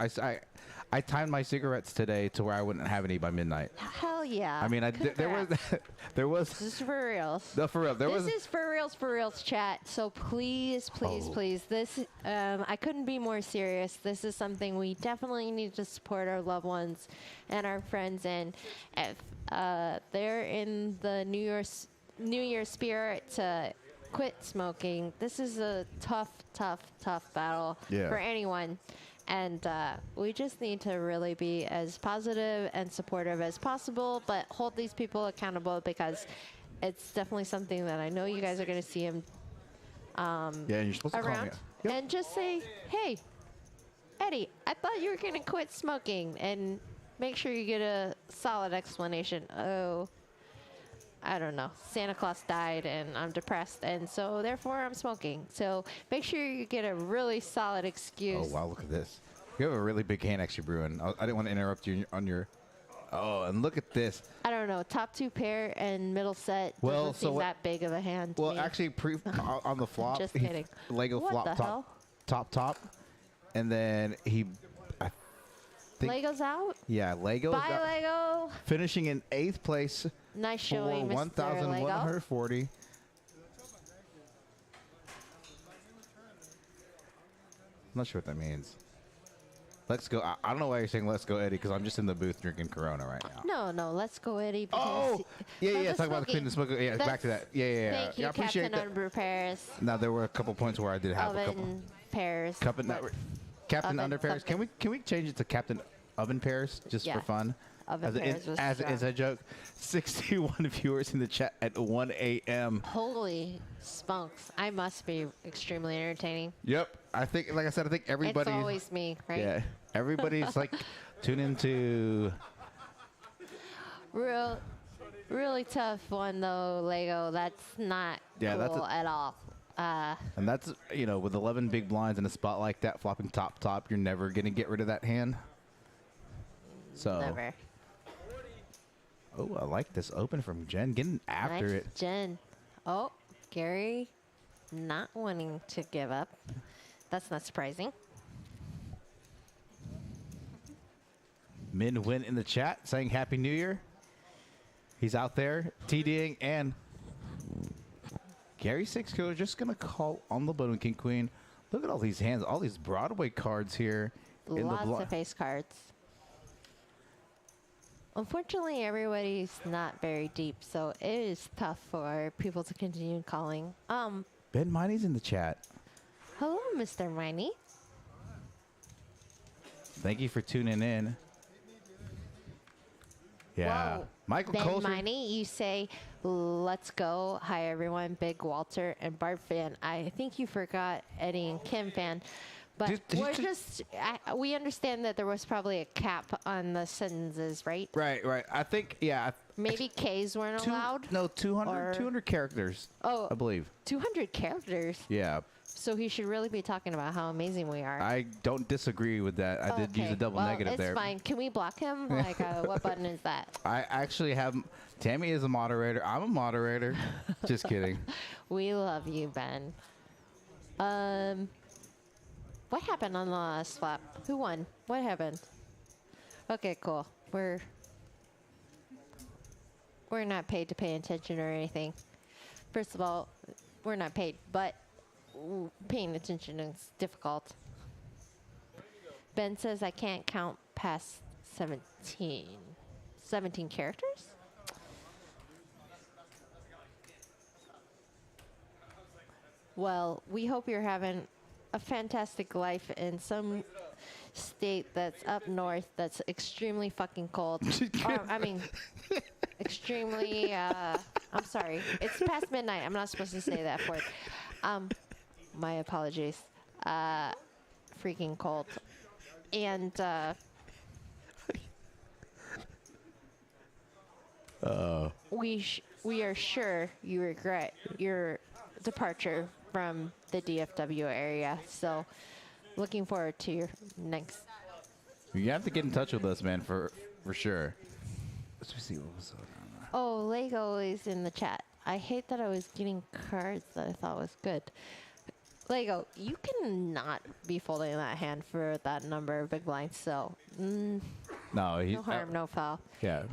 I timed my cigarettes today to where I wouldn't have any by midnight. Hell yeah. I mean, there was. This is for reals. No, for real. This is for reals, chat. So please, Oh. please, this, I couldn't be more serious. This is something we definitely need to support our loved ones and our friends in. If they're in the New Year spirit to quit smoking, this is a tough battle Yeah. for anyone. And we just need to really be as positive and supportive as possible, but hold these people accountable because it's definitely something that I know you guys are going to see him Yeah, and you're supposed to call me. around. Yep. And just say, hey, Eddie, I thought you were going to quit smoking, and make sure you get a solid explanation. Oh, I don't know, Santa Claus died and I'm depressed and so therefore I'm smoking. So make sure you get a really solid excuse. Oh, wow, look at this. You have a really big hand actually brewing. I didn't want to interrupt you on your... Oh, and look at this. I don't know, top two pair and middle set Well, doesn't so seem what- that big of a hand to Well, me. actually, on the flop, Just he- kidding. Lego What flop the hell? top, and then he... I think, Lego's out. yeah, Lego. Bye, Lego. Finishing in 8th place Nice for showing, Mr. Lego. 1,140. I'm not sure what that means. Let's go. I don't know why you're saying let's go, Eddie, because I'm just in the booth drinking Corona right now. No, let's go, Eddie. Oh, because yeah. the Talk about the clean and smoke. Yeah, back to that. Yeah. Thank you, Yeah, I appreciate Captain that. Under Pairs. Now there were a couple points where I did have a couple. Oven Pairs. Captain Oven Under Pairs. something. Can we change it to Captain Oven Pairs just Yeah. for fun? Oven Pairs was as a joke. 61 viewers in the chat at 1 a.m. Holy smokes. I must be extremely entertaining. Yep. I think, like I said, I think everybody. It's always me, right? Yeah. Everybody's like tuning into. Really tough one though, Lego. That's not Yeah, that's cool at all. And that's, with 11 big blinds in a spot like that, flopping top, you're never going to get rid of that hand. So. Never. Oh, I like this open from Jen. Getting after Nice, it. Jen. Oh, Gary not wanting to give up. That's not surprising. Min Win in the chat saying Happy New Year. He's out there TDing, and Gary 6 killer just going to call on the button, King Queen. Look at all these hands, all these Broadway cards here. Lots of face cards. Unfortunately, everybody's not very deep, so it is tough for people to continue calling. Ben Miney's in the chat. Hello, Mr. Miney. Thank you for tuning in. Yeah. Whoa. Michael Ben Coulter. Miney, you say, let's go. Hi, everyone. Big Walter and Bart fan. I think you forgot Eddie and Kim fan. But we understand that there was probably a cap on the sentences, right? Right. I think, yeah. Maybe K's weren't allowed? No, 200 characters. Oh, I believe. 200 characters. Yeah. So he should really be talking about how amazing we are. I don't disagree with that. I did use a double negative there. It's fine. Can we block him? Like, what button is that? I actually have Tammy is a moderator. I'm a moderator. Just kidding. We love you, Ben. What happened on the last flap? Who won? What happened? Okay, cool. We're not paid to pay attention or anything. First of all, we're not paid, but paying attention is difficult. Ben says I can't count past 17. 17 characters? Well, we hope you're having a fantastic life in some state that's up north that's extremely fucking cold. Extremely, I'm sorry. It's past midnight. I'm not supposed to say that word. My apologies. Freaking cold. And, we are sure you regret your departure from the DFW area. So, looking forward to your next. You have to get in touch with us, man, for sure. Let's see what was on. Oh, Lego is in the chat. I hate that I was getting cards that I thought was good. Lego, you cannot be folding that hand for that number of big blinds. So, No, no harm, no foul. Yeah.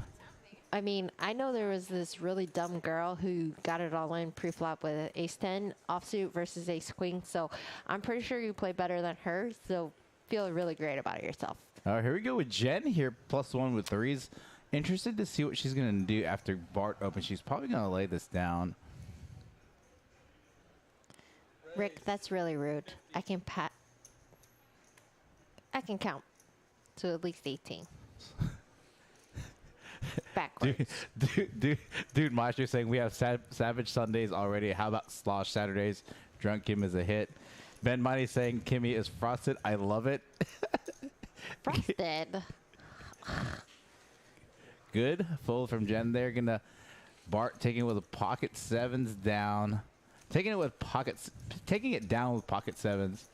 I mean, I know there was this really dumb girl who got it all in pre-flop with ace 10 offsuit versus ace queen. So I'm pretty sure you play better than her. So feel really great about yourself. All right, here we go with Jen here, +1 with threes. Interested to see what she's going to do after Bart opens. She's probably going to lay this down. Rick, that's really rude. I can count to at least 18. Backwards. Dude, Maestro saying we have Savage Sundays already. How about Slosh Saturdays? Drunk Kim is a hit. Ben Mighty saying Kimmy is frosted. I love it. Frosted. Good. Fold from Jen there. Bart taking it with a pocket sevens down. Taking it down with pocket sevens.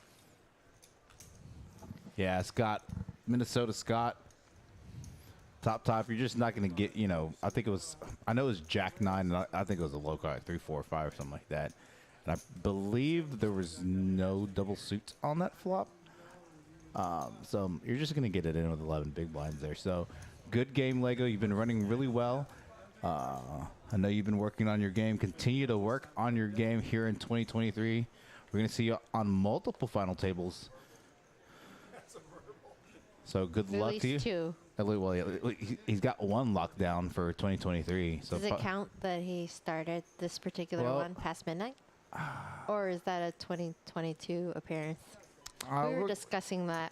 Yeah, Scott. Minnesota Scott. Top. You're just not going to get, I know it was Jack 9, and I think it was a low card, 3, 4, 5, or something like that. And I believe there was no double suits on that flop. So you're just going to get it in with 11 big blinds there. So good game, Lego. You've been running really well. I know you've been working on your game. Continue to work on your game here in 2023. We're going to see you on multiple final tables. So good luck to you. At least 2. Well, yeah, he's got 1 lockdown for 2023. So Does it count that he started this particular one past midnight? Or is that a 2022 appearance? We were discussing that.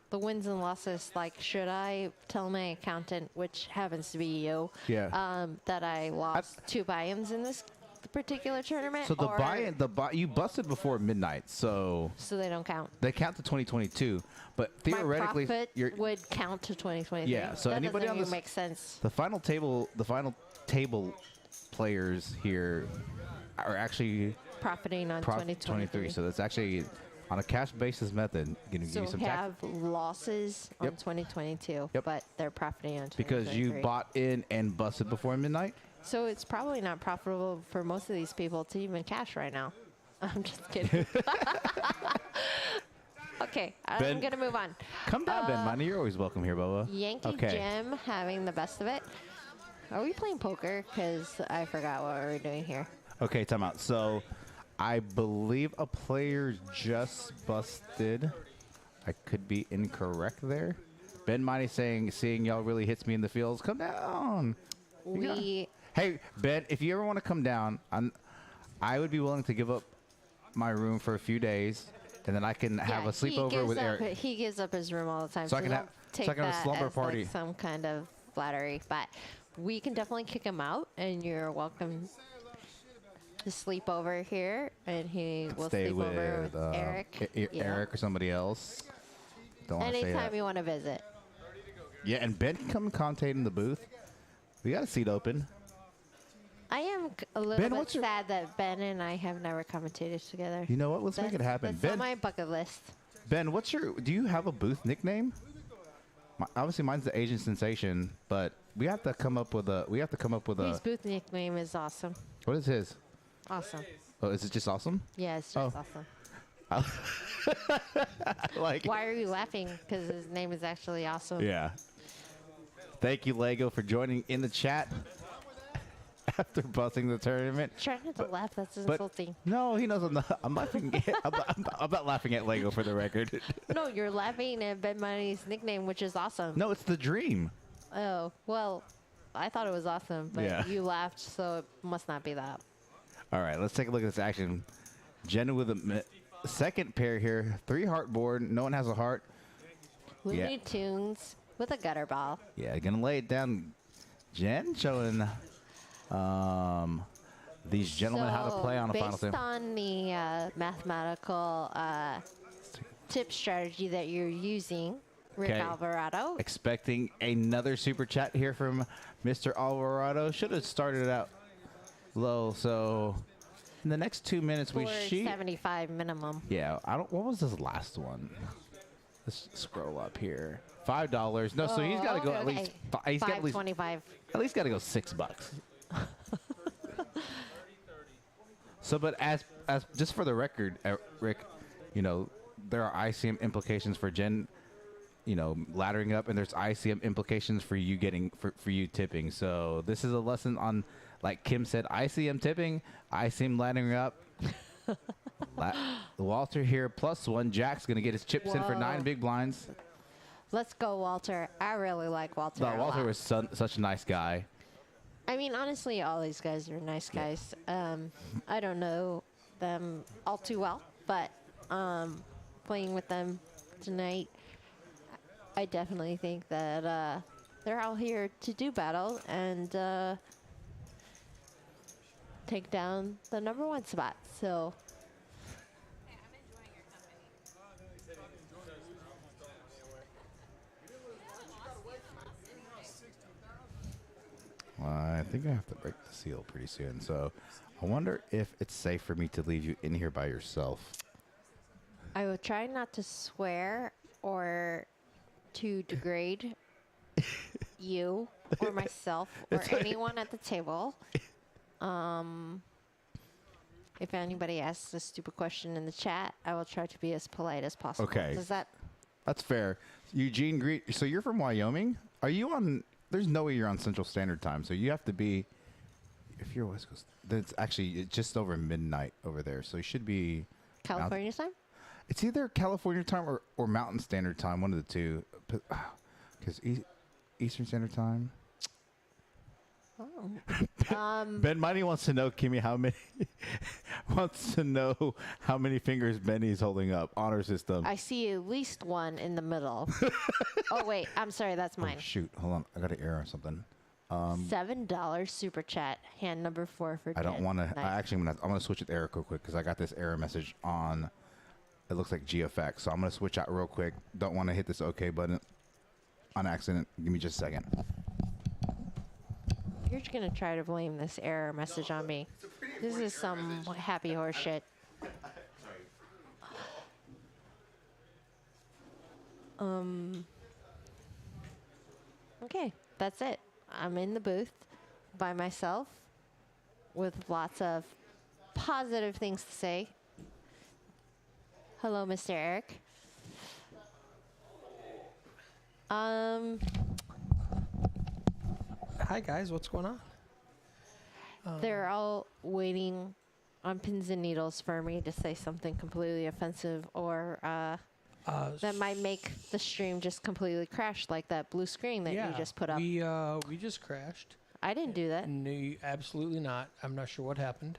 The wins and losses, like, should I tell my accountant, which happens to be you, that I lost 2 buy-ins in this particular tournament? So the buy-in, you busted before midnight, so they don't count. They count to 2022, but theoretically, my profit would count to 2023. Yeah. So that anybody on this makes sense. The final table players here are actually profiting on 2023. So that's actually on a cash basis method. Going to give you some have losses on 2022, but they're profiting on 2023. Because you bought in and busted before midnight. So it's probably not profitable for most of these people to even cash right now. I'm just kidding. Okay, I'm going to move on. Come down, Ben Money. You're always welcome here, Bubba. Yankee Jim having the best of it. Are we playing poker? Because I forgot what we were doing here. Okay, time out. So I believe a player just busted. I could be incorrect there. Ben Mighty saying, seeing y'all really hits me in the fields. Come down. Hey, Ben, if you ever want to come down, I would be willing to give up my room for a few days, and then I can have a sleepover with Eric. He gives up his room all the time, So I can don't have- so take I can have a that slumber as party. like some kind of flattery. But we can definitely kick him out, and you're welcome to sleep over here, and he will Stay sleep over with Eric. Yeah. Eric or somebody else. Don't want to say Anytime that. you want to visit. Yeah, and Ben can come commentate in the booth. We got a seat open. I am a little Ben, bit what's your- sad that Ben and I have never commentated together. You know what? Let's make it happen. That's on my bucket list. Ben, do you have a booth nickname? Obviously, mine's the Asian Sensation, but we have to come up with His booth nickname is awesome. What is his? Awesome. Oh, is it just awesome? Yeah, it's just Oh. awesome. Like, Why are you laughing? Because his name is actually awesome. yeah. Thank you, Lego, for joining in the chat after busting the tournament. Try not to laugh. That's But insulting. no, he knows I'm laughing. I'm not laughing at Lego for the record. No, you're laughing at Ben Money's nickname, which is awesome. No, it's the dream. Oh, well, I thought it was awesome, but Yeah. you laughed, so it must not be that. All right, let's take a look at this action. Jen with a second pair here. 3 heart board. No one has a heart. Looney Tunes with a gutter ball. Yeah, gonna lay it down. Jen showing these gentlemen how to play on a final based table. on the mathematical tip strategy that you're using, Rick Okay. Alvarado, Expecting another super chat here from Mr. Alvarado. Should have started out low. So in the next 2 minutes, we 475 minimum. Yeah, I don't. What was this last one? Let's scroll up here. $5. No, so he's got to go at least. He's got at least $5.25. got to go $6. So, but as just for the record, Rick, you know, there are ICM implications for Jen, you know, laddering up, and there's ICM implications for you getting for you tipping. So this is a lesson on, like Kim said, ICM tipping, ICM laddering up. Walter here +1. Jack's gonna get his chips in for Whoa. 9 big blinds. Let's go, Walter. I really like Walter. No, a Walter lot. was such a nice guy. I mean, honestly, all these guys are nice guys. I don't know them all too well, but playing with them tonight, I definitely think that they're all here to do battle and take down the #1 spot. So I think I have to break the seal pretty soon. So I wonder if it's safe for me to leave you in here by yourself. I will try not to swear or to degrade you or myself or anyone at the table. If anybody asks a stupid question in the chat, I will try to be as polite as possible. Okay. Does that? That's fair. Eugene Greet. So you're from Wyoming? Are you on? There's no way you're on Central Standard Time. So you have to be. If you're West Coast, then it's just over midnight over there. So you should be. California time? It's either California time or Mountain Standard Time, one of the two. Because Eastern Standard Time. Oh. Ben Mighty wants to know, Kimmy, how many fingers Benny's holding up. Honor system. I see at least one in the middle. Oh, wait. I'm sorry. That's mine. Oh, shoot, hold on. I got an error or something. $7 super chat. Hand number 4 for I don't Jen. want to. Nice. I'm gonna switch with Eric real quick because I got this error message on. It looks like GFX, so I'm gonna switch out real quick. Don't want to hit this OK button on accident. Give me just a second. You're just going to try to blame this error message on me. This is some happy horse shit. Okay, that's it. I'm in the booth by myself with lots of positive things to say. Hello, Mr. Eric. Hi guys, what's going on? They're all waiting on pins and needles for me to say something completely offensive or that might make the stream just completely crash like that blue screen that you just put up. We just crashed. I didn't do that. No, absolutely not. I'm not sure what happened.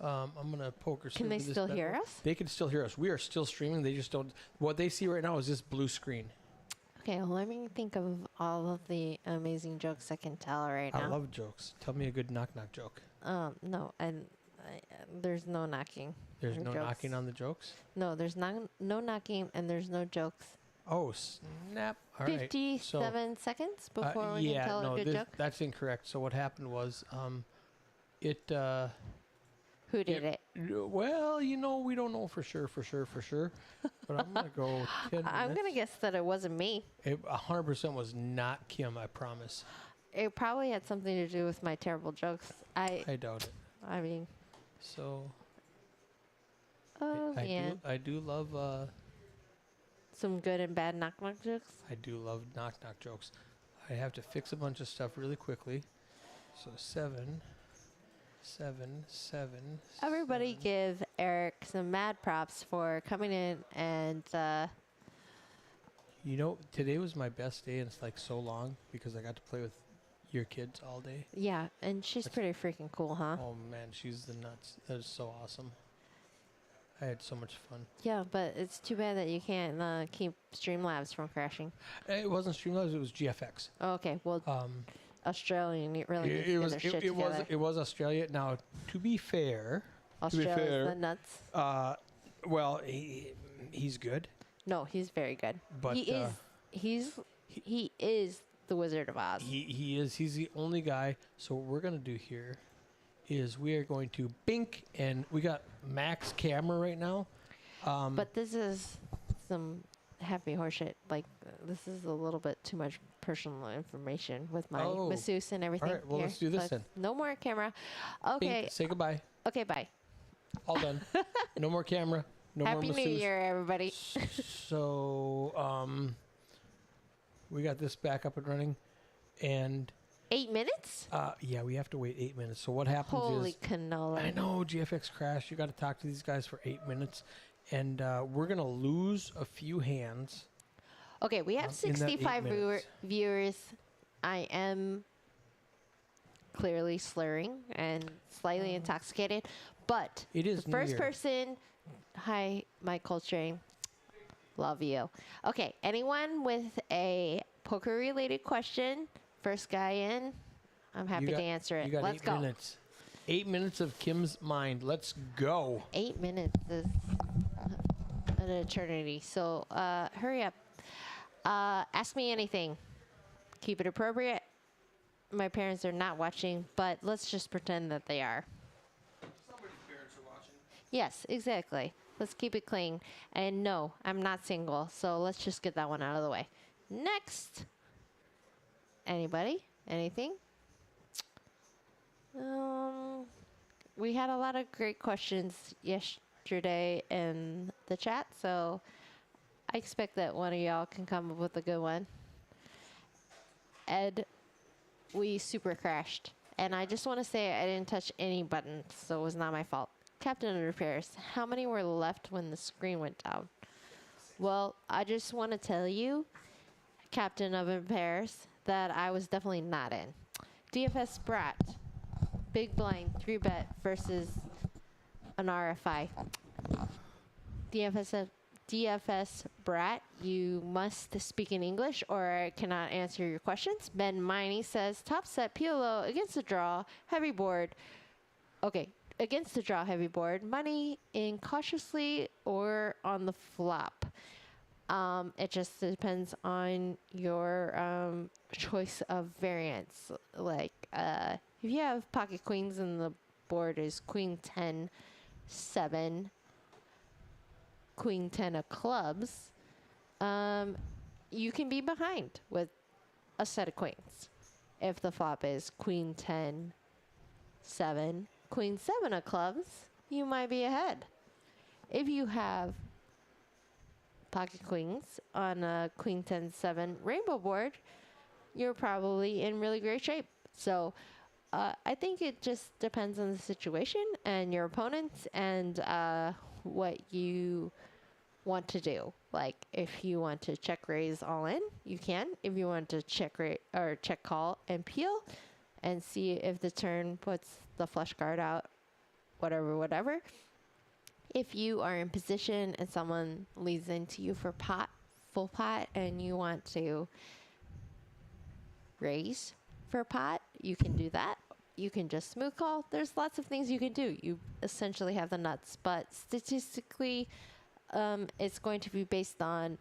I'm gonna poker. Can they still hear us? They can still hear us. We are still streaming. They just don't. What they see right now is this blue screen. Okay, well, let me think of all of the amazing jokes I can tell right now. I love jokes. Tell me a good knock knock joke. No, there's no knocking. There's or no jokes. knocking on the jokes. No, there's no knocking and there's no jokes. Oh snap! All right. 57 seconds before we can tell a good joke. That's incorrect. So what happened was, it. Who did it? Well, we don't know for sure. But I'm gonna go 10 minutes. I'm gonna guess that it wasn't me. It 100% was not Kim. I promise. It probably had something to do with my terrible jokes. I doubt it. I mean, So. oh I man, do. I do love. some good and bad knock knock jokes. I do love knock knock jokes. I have to fix a bunch of stuff really quickly. So 7. Everybody give Eric some mad props for coming in and Today was my best day, and it's like so long because I got to play with your kids all day. yeah, and she's pretty freaking cool, huh? Oh man, she's the nuts. That is so awesome. I had so much fun. Yeah, but it's too bad that you can't keep Streamlabs from crashing. It wasn't Streamlabs; it was GFX. Oh, okay, well, Australian, you really need to It get was their shit it was together. it was Australia. Now, to be fair, Australia's the nuts. well, he's good. No, he's very good. But, he is the Wizard of Oz. He is. He's the only guy. So what we're gonna do here is we are going to bink, and we got Max camera right now. But this is some happy horseshit. Like, this is a little bit too much personal information with my masseuse and everything. All right, well, here. let's do this then. No more camera. Okay. Bink, say goodbye. Okay, bye. All done. No more camera. No Happy more New masseuse. Year, everybody. So, we got this back up and running, and 8 minutes? yeah, we have to wait 8 minutes. So what happens Holy is, canola. I know GFX crashed. You got to talk to these guys for 8 minutes, and we're gonna lose a few hands. Okay, we have in that 65 8 minutes. viewers. I am clearly slurring and slightly intoxicated, but It is the New first Year. person. Hi, my Coltrane. Love you. Okay, anyone with a poker-related question? First guy in. I'm happy to answer it. You got Let's 8 go. minutes. 8 minutes of Kim's mind. Let's go. 8 minutes is an eternity. So hurry up. Ask me anything. Keep it appropriate. My parents are not watching, but let's just pretend that they are. Somebody's parents are watching. Yes, exactly. Let's keep it clean. And no, I'm not single, so let's just get that one out of the way. Next. Anybody? Anything? We had a lot of great questions yesterday in the chat, so I expect that one of y'all can come up with a good one. Ed, we super crashed. And I just want to say I didn't touch any buttons, so it was not my fault. Captain of Repairs, how many were left when the screen went down? Well, I just want to tell you, Captain of Repairs, that I was definitely not in. DFS Brat, big blind, 3-bet versus an RFI. DFS Brat, you must speak in English or I cannot answer your questions. Ben Miney says, top set, PLO, against the draw, heavy board. Okay, against the draw, heavy board. Money in cautiously or on the flop. It just depends on your choice of variants. Like, if you have pocket queens and the board is queen 10, 7, queen 10 of clubs, you can be behind with a set of queens. If the flop is queen 10, 7, queen 7 of clubs, you might be ahead. If you have pocket queens on a queen 10, 7 rainbow board, you're probably in really great shape. So I think it just depends on the situation and your opponents and what you want to do. Like, if you want to check raise all in, you can. If you want to check call and peel and see if the turn puts the flush card out whatever, whatever. If you are in position and someone leads into you for full pot, and you want to raise for a pot, you can do that. You can just smooth call. There's lots of things you can do. You essentially have the nuts, but statistically, it's going to be based on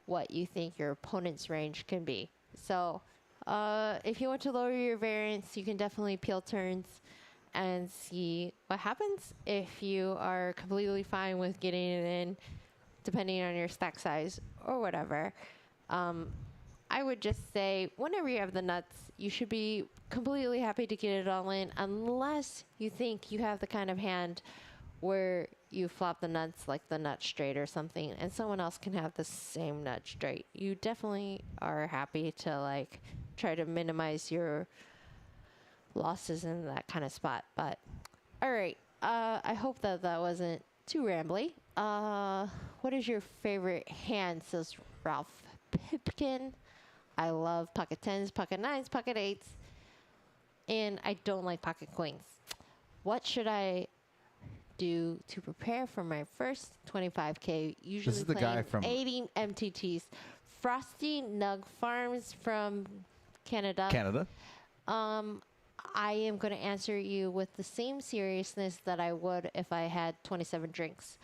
what you think your opponent's range can be. So if you want to lower your variance, you can definitely peel turns and see what happens. If you are completely fine with getting it in, depending on your stack size or whatever, I would just say whenever you have the nuts, you should be completely happy to get it all in, unless you think you have the kind of hand where you flop the nuts like the nut straight or something, and someone else can have the same nut straight. You definitely are happy to like try to minimize your losses in that kind of spot. But all right, I hope that wasn't too rambly. What is your favorite hand, says Ralph Pipkin. I love pocket 10s, pocket 9s, pocket 8s, and I don't like pocket queens. What should I do to prepare for my first 25K? Usually This is the guy from 80 MTTs. Frosty Nug Farms from Canada. Canada. I am going to answer you with the same seriousness that I would if I had 27 drinks.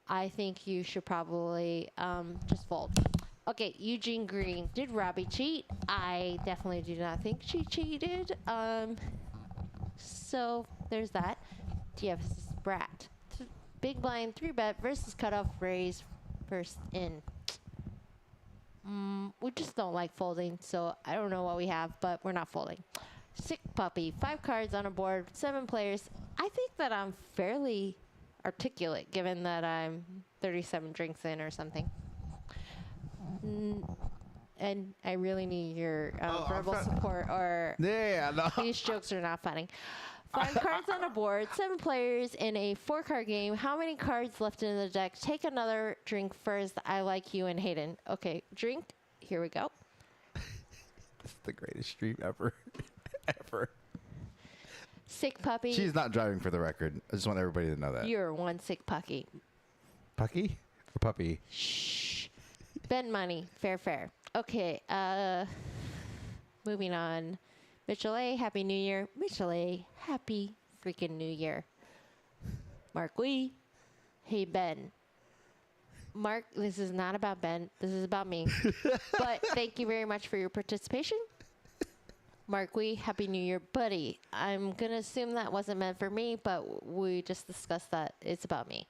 I think you should probably just fold. Okay, Eugene Green. Did Robbie cheat? I definitely do not think she cheated. So there's that. DFS Brat. Big blind 3-bet versus cutoff raise first in. We just don't like folding, so I don't know what we have, but we're not folding. Sick Puppy. 5 cards on a board, 7 players. I think that I'm fairly articulate, given that I'm 37 drinks in or something. And I really need your verbal support, or No. these jokes are not funny. 5 cards on a board, 7 players in a 4-card game. How many cards left in the deck? Take another drink first. I like you and Hayden. Okay, drink. Here we go. This is the greatest stream ever. Ever. Sick Puppy. She's not driving, for the record. I just want everybody to know that. You're one sick puppy. Pucky or puppy? Shh. Ben Money. Fair. Okay, moving on. Mitchell A, Happy New Year. Mitchell A, Happy freaking New Year. Mark Wee. Hey, Ben. Mark, this is not about Ben. This is about me. But thank you very much for your participation. Mark Wee, Happy New Year, buddy. I'm going to assume that wasn't meant for me, but we just discussed that it's about me.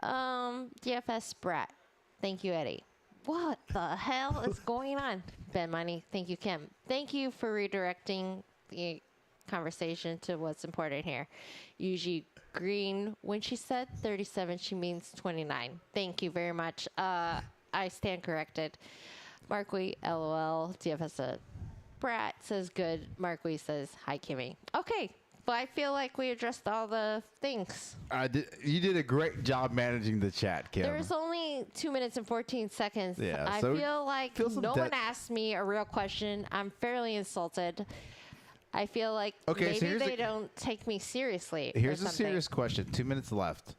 DFS Brat. Thank you, Eddie. What the hell is going on? Ben Money. Thank you, Kim. Thank you for redirecting the conversation to what's important here. Usually Green, when she said 37, she means 29. Thank you very much. I stand corrected. Mark Wee, LOL. DFS Brat says good. Mark Wee says hi, Kimmy. Okay. But I feel like we addressed all the things. You did a great job managing the chat, Kim. There's only 2 minutes and 14 seconds. Yeah, I so feel like no one asked me a real question. I'm fairly insulted. I feel like maybe they don't take me seriously. Here's a serious question. 2 minutes left.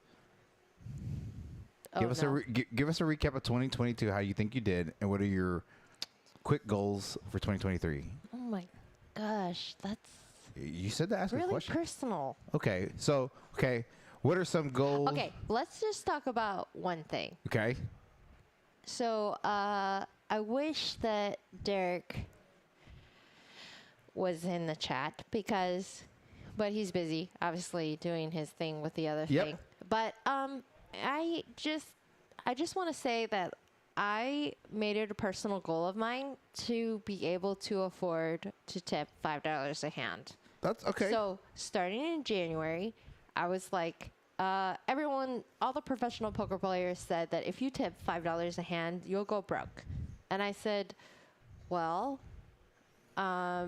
Oh, give us a recap of 2022, how you think you did, and what are your quick goals for 2023? Oh my gosh, that's You said to ask a really question. personal. Okay, so what are some goals? Okay, let's just talk about one thing. Okay. So I wish that Derek was in the chat but he's busy, obviously doing his thing with the other thing. But I just want to say that I made it a personal goal of mine to be able to afford to tip $5 a hand. That's okay. So starting in January, I was like, all the professional poker players said that if you tip $5 a hand, you'll go broke. And I said, well, I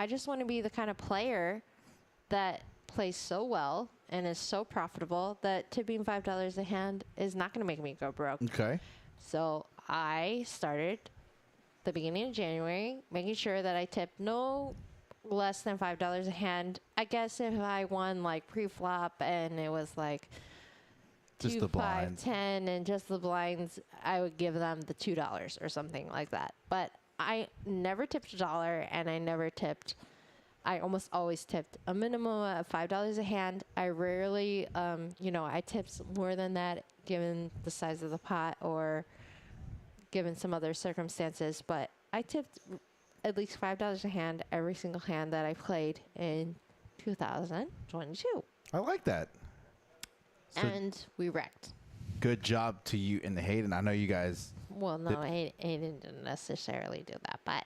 just want to be the kind of player that plays so well and is so profitable that tipping $5 a hand is not going to make me go broke. Okay. So I started the beginning of January making sure that I tipped no less than $5 a hand. I guess if I won like pre-flop and it was like Just 2, the 5, blinds. 10, and just the blinds, I would give them the $2 or something like that. But I never tipped $1, and I never tipped. I almost always tipped a minimum of $5 a hand. I rarely, I tipped more than that given the size of the pot or given some other circumstances. But I tipped at least $5 a hand every single hand that I played in 2022. I like that. So And we wrecked. good job to you and the Hayden. I know you guys. Well, no, Aiden didn't necessarily do that, but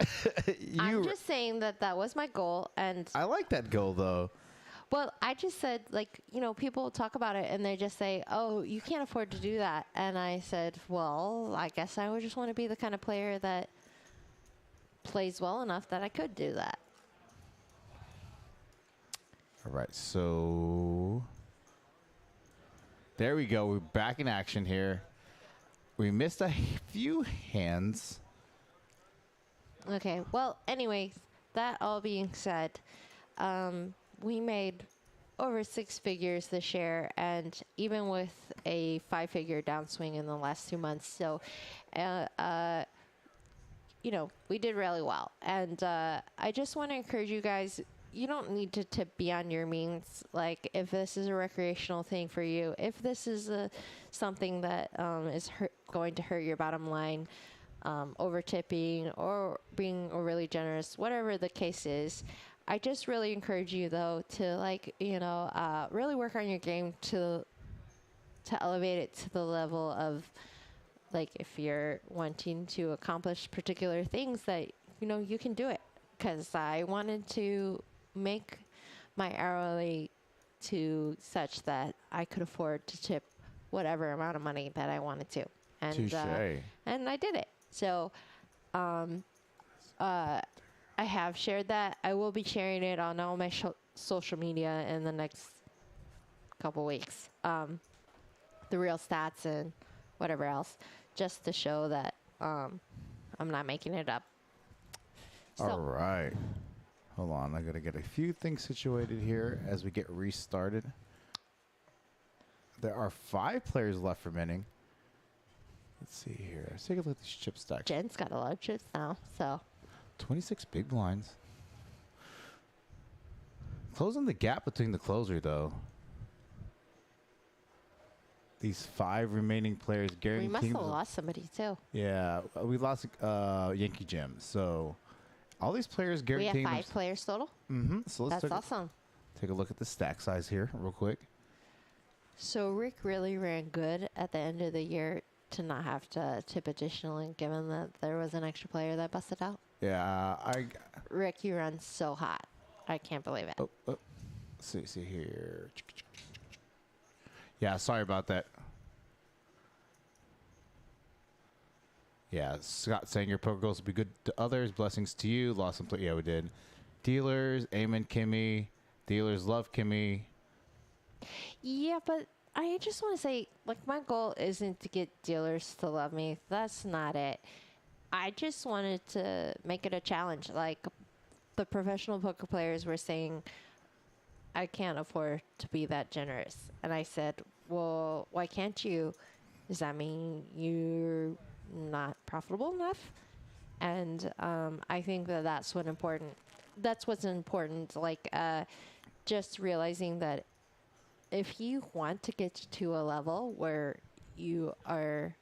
I'm You. just saying that was my goal. And I like that goal though. well, I just said, like, people talk about it and they just say, oh, you can't afford to do that. And I said, well, I guess I would just want to be the kind of player that plays well enough that I could do that. All right, so there we go. We're back in action here. We missed a few hands. Okay. Well, anyways, that all being said, we made over 6 figures this year, and even with a 5-figure downswing in the last 2 months. So, we did really well. And I just want to encourage you guys. You don't need to tip beyond your means. Like, if this is a recreational thing for you, if this is something that is going to hurt your bottom line, over tipping or being overly generous, whatever the case is, I just really encourage you, though, to really work on your game to elevate it to the level of, like, if you're wanting to accomplish particular things that you can do it. Because I wanted to make my hourly to such that I could afford to tip whatever amount of money that I wanted to, and Touché. and I did it. So, I have shared that. I will be sharing it on all my social media in the next couple weeks. The real stats and whatever else, just to show that I'm not making it up. All right. Hold on. I got to get a few things situated here as we get restarted. There are 5 players left remaining. Let's see here. Let's take a look at these chip stacks. Jen's got a lot of chips now, so 26 big blinds. Closing the gap between the closer, though. These 5 remaining players we guaranteeing. must have lost somebody too. Yeah, we lost Yankee Jim. So all these players We have guaranteeing. 5 players total. Mm-hmm. So let's That's awesome. take a look at the stack size here real quick. So Rick really ran good at the end of the year to not have to tip additionally, given that there was an extra player that busted out. Yeah, Rick, you run so hot. I can't believe it. Oh, see here. Yeah, sorry about that. Yeah, Scott saying your poker goals will be good to others. Blessings to you. Lost some play. Yeah, we did. Dealers, amen, Kimmy. Dealers love Kimmy. Yeah, but I just want to say, like, my goal isn't to get dealers to love me. That's not it. I just wanted to make it a challenge. Like, the professional poker players were saying, I can't afford to be that generous. And I said, well, why can't you? Does that mean you're not profitable enough? And I think that's what's important. Like, just realizing that if you want to get to a level where you are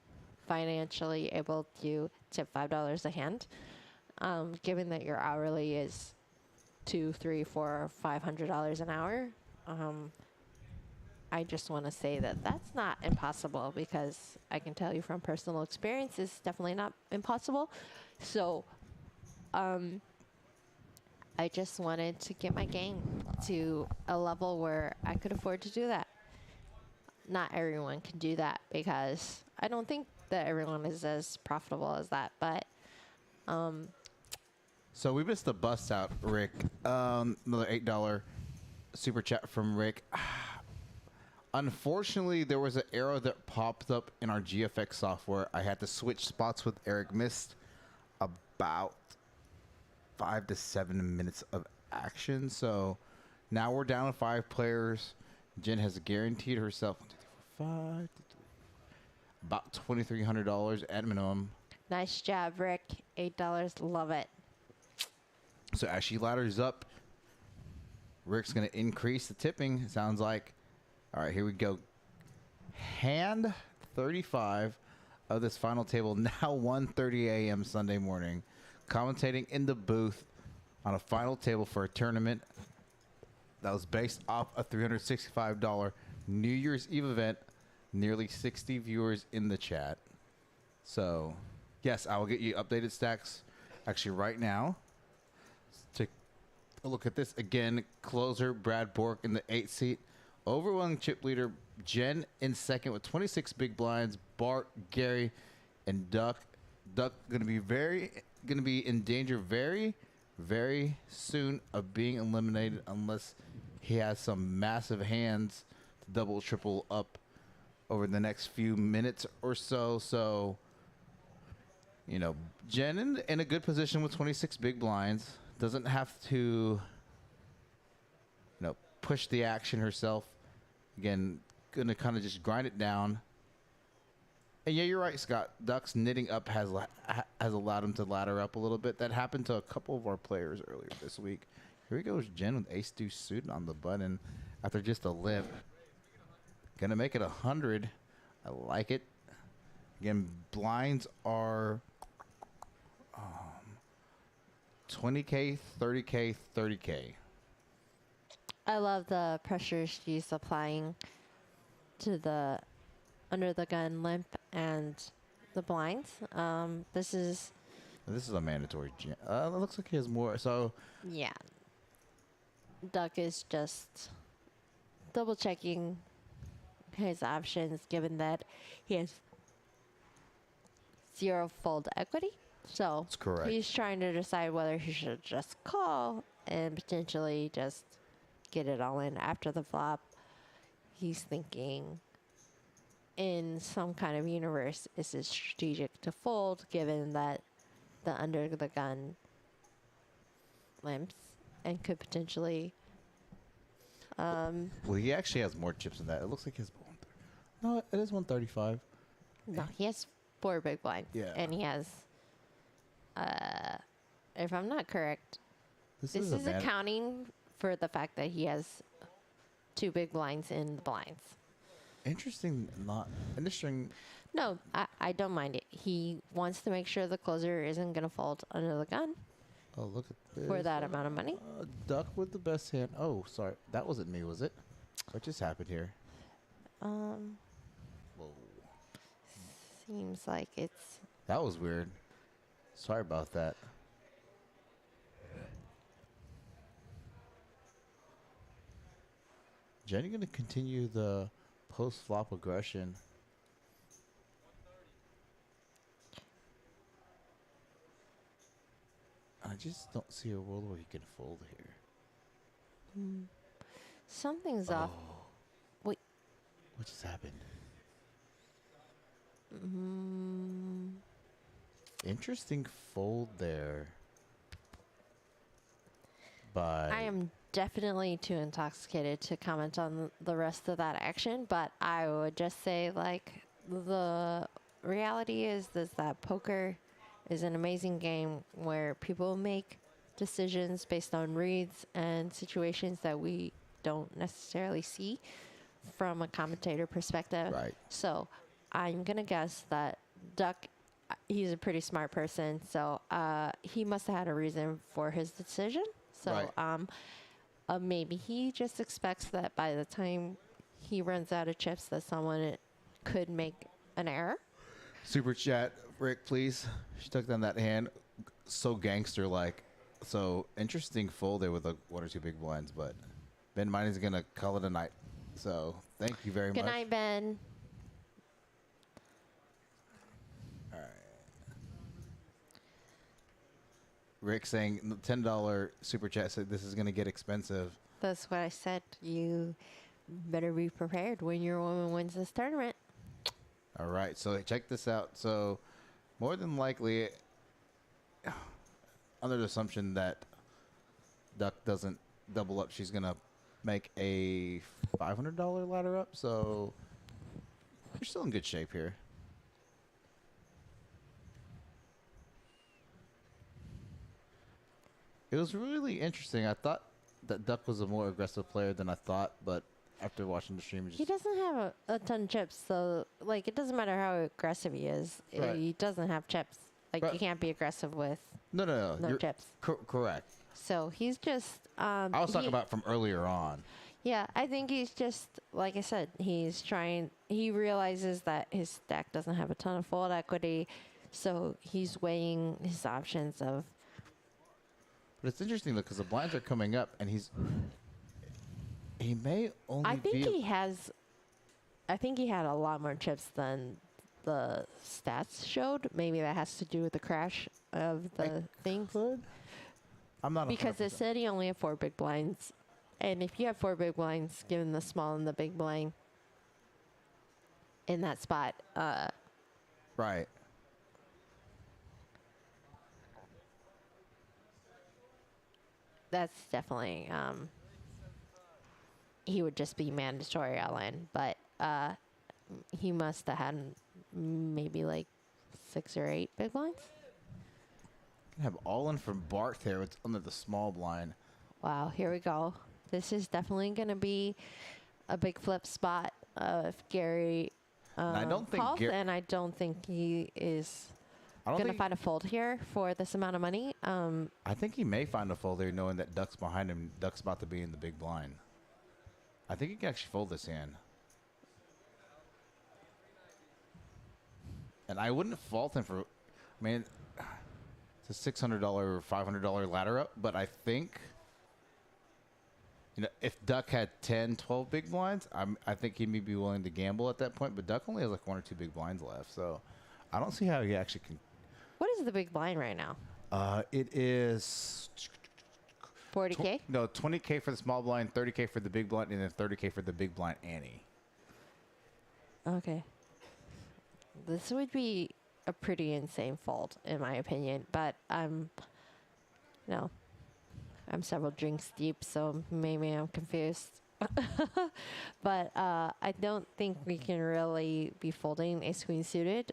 financially able to tip $5 a hand, given that your hourly is $200, $300, $400, $500 an hour, I just want to say that that's not impossible, because I can tell you from personal experience, it's definitely not impossible. So, I just wanted to get my game to a level where I could afford to do that. Not everyone can do that, because I don't think that everyone is as profitable as that, but So we missed the bust out, Rick. Another $8 super chat from Rick. Unfortunately, there was an error that popped up in our GFX software. I had to switch spots with Eric. Missed about 5 to 7 minutes of action. So now we're down to 5 players. Jen has guaranteed herself 5, about $2,300 at minimum. Nice job, Rick. $8. Love it. So as she ladders up, Rick's going to increase the tipping. It sounds like. All right, here we go. Hand 35 of this final table, now 1:30 a.m. Sunday morning. Commentating in the booth on a final table for a tournament that was based off a $365 New Year's Eve event. Nearly 60 viewers in the chat. So, yes, I will get you updated stacks actually right now. Let's take a look at this again. Closer Brad Bork in the 8th seat. Overwhelming chip leader Jen in second with 26 big blinds. Bart, Gary, and Duck. Duck going to be in danger very soon of being eliminated unless he has some massive hands to double, triple up over the next few minutes or so. So, you know, Jen in a good position with 26 big blinds. Doesn't have to, you know, push the action herself. Again, going to kind of just grind it down. And yeah, you're right, Scott. Duck's knitting up has allowed him to ladder up a little bit. That happened to a couple of our players earlier this week. Here we go, Jen with ace deuce suited on the button after just a limp. Gonna make it 100. I like it. Again, blinds are 20K, 30K, 30K. I love the pressure she's applying to the under the gun limp and the blinds. This is a mandatory jam. It looks like he has more. So yeah. Duck is just double checking his options, given that he has 0 fold equity. So that's correct. he's trying to decide whether he should just call and potentially just get it all in after the flop. He's thinking in some kind of universe, is it strategic to fold given that the under the gun limps and could potentially well, he actually has more chips than that. It looks like his no, it is 135. no, he has 4 big blinds. Yeah. And he has if I'm not correct, this is accounting for the fact that he has 2 big blinds in the blinds. Interesting. No, I don't mind it. He wants to make sure the closer isn't going to fold under the gun Oh, look at this. for that amount of money. Duck with the best hand. Oh, sorry. That wasn't me, was it? What just happened here? Whoa. Seems like it's That was weird. Sorry about that. Jenny going to continue the post-flop aggression. I just don't see a world where he can fold here. something's off. Wait. What just happened? Interesting fold there. But I am definitely too intoxicated to comment on the rest of that action, but I would just say, like, the reality is that poker is an amazing game where people make decisions based on reads and situations that we don't necessarily see from a commentator perspective. Right. So I'm going to guess that Duck, he's a pretty smart person, so he must have had a reason for his decision. So maybe he just expects that by the time he runs out of chips that someone could make an error. Super chat, Rick, please. She took down that hand. So gangster-like. So interesting fold there with the 1 or 2 big blinds, but Ben Mining's going to call it a night. So thank you very much. Good night, Ben. All right. Rick saying $10 super chat said this is going to get expensive. That's what I said. You better be prepared when your woman wins this tournament. All right, so check this out. So more than likely, under the assumption that Duck doesn't double up, she's gonna make a $500 ladder up. So you're still in good shape here. It was really interesting. I thought that Duck was a more aggressive player than I thought, but after watching the stream, He doesn't have a ton of chips, so like it doesn't matter how aggressive he is. Right. He doesn't have chips. Like Right. you can't be aggressive with no, no you're chips. correct. So he's just. I was talking about from earlier on. Yeah, I think he's just like I said. He's trying. He realizes that his stack doesn't have a ton of fold equity, so he's weighing his options of. But it's interesting though, because the blinds are coming up, and he may only. I think be he has. I think he had a lot more chips than the stats showed. Maybe that has to do with the crash of the thing. I'm not Because it 100%. said he only had 4 big blinds. And if you have 4 big blinds, given the small and the big blind in that spot, Right. that's definitely, he would just be mandatory all in. But he must have had maybe like 6 or 8 big blinds. Have all in from Bart there. It's under the small blind. Wow, here we go. This is definitely going to be a big flip spot if Gary And I don't think calls, Gar- and I don't think he is I don't going to think. find a fold here for this amount of money. I think he may find a fold there, knowing that Duck's behind him. Duck's about to be in the big blind. I think he can actually fold this hand. And I wouldn't fault him for. I mean, it's a $600 or $500 ladder up, but I think. You know, if Duck had 10, 12 big blinds, I think he may be willing to gamble at that point. But Duck only has like 1 or 2 big blinds left, so I don't see how he actually can. What is the big blind right now? It is 40K? no 20K for the small blind, 30K for the big blind, and then 30K for the big blind Annie. Okay. This would be a pretty insane fold, in my opinion. But I'm several drinks deep, so maybe I'm confused. But I don't think we can really be folding ace queen suited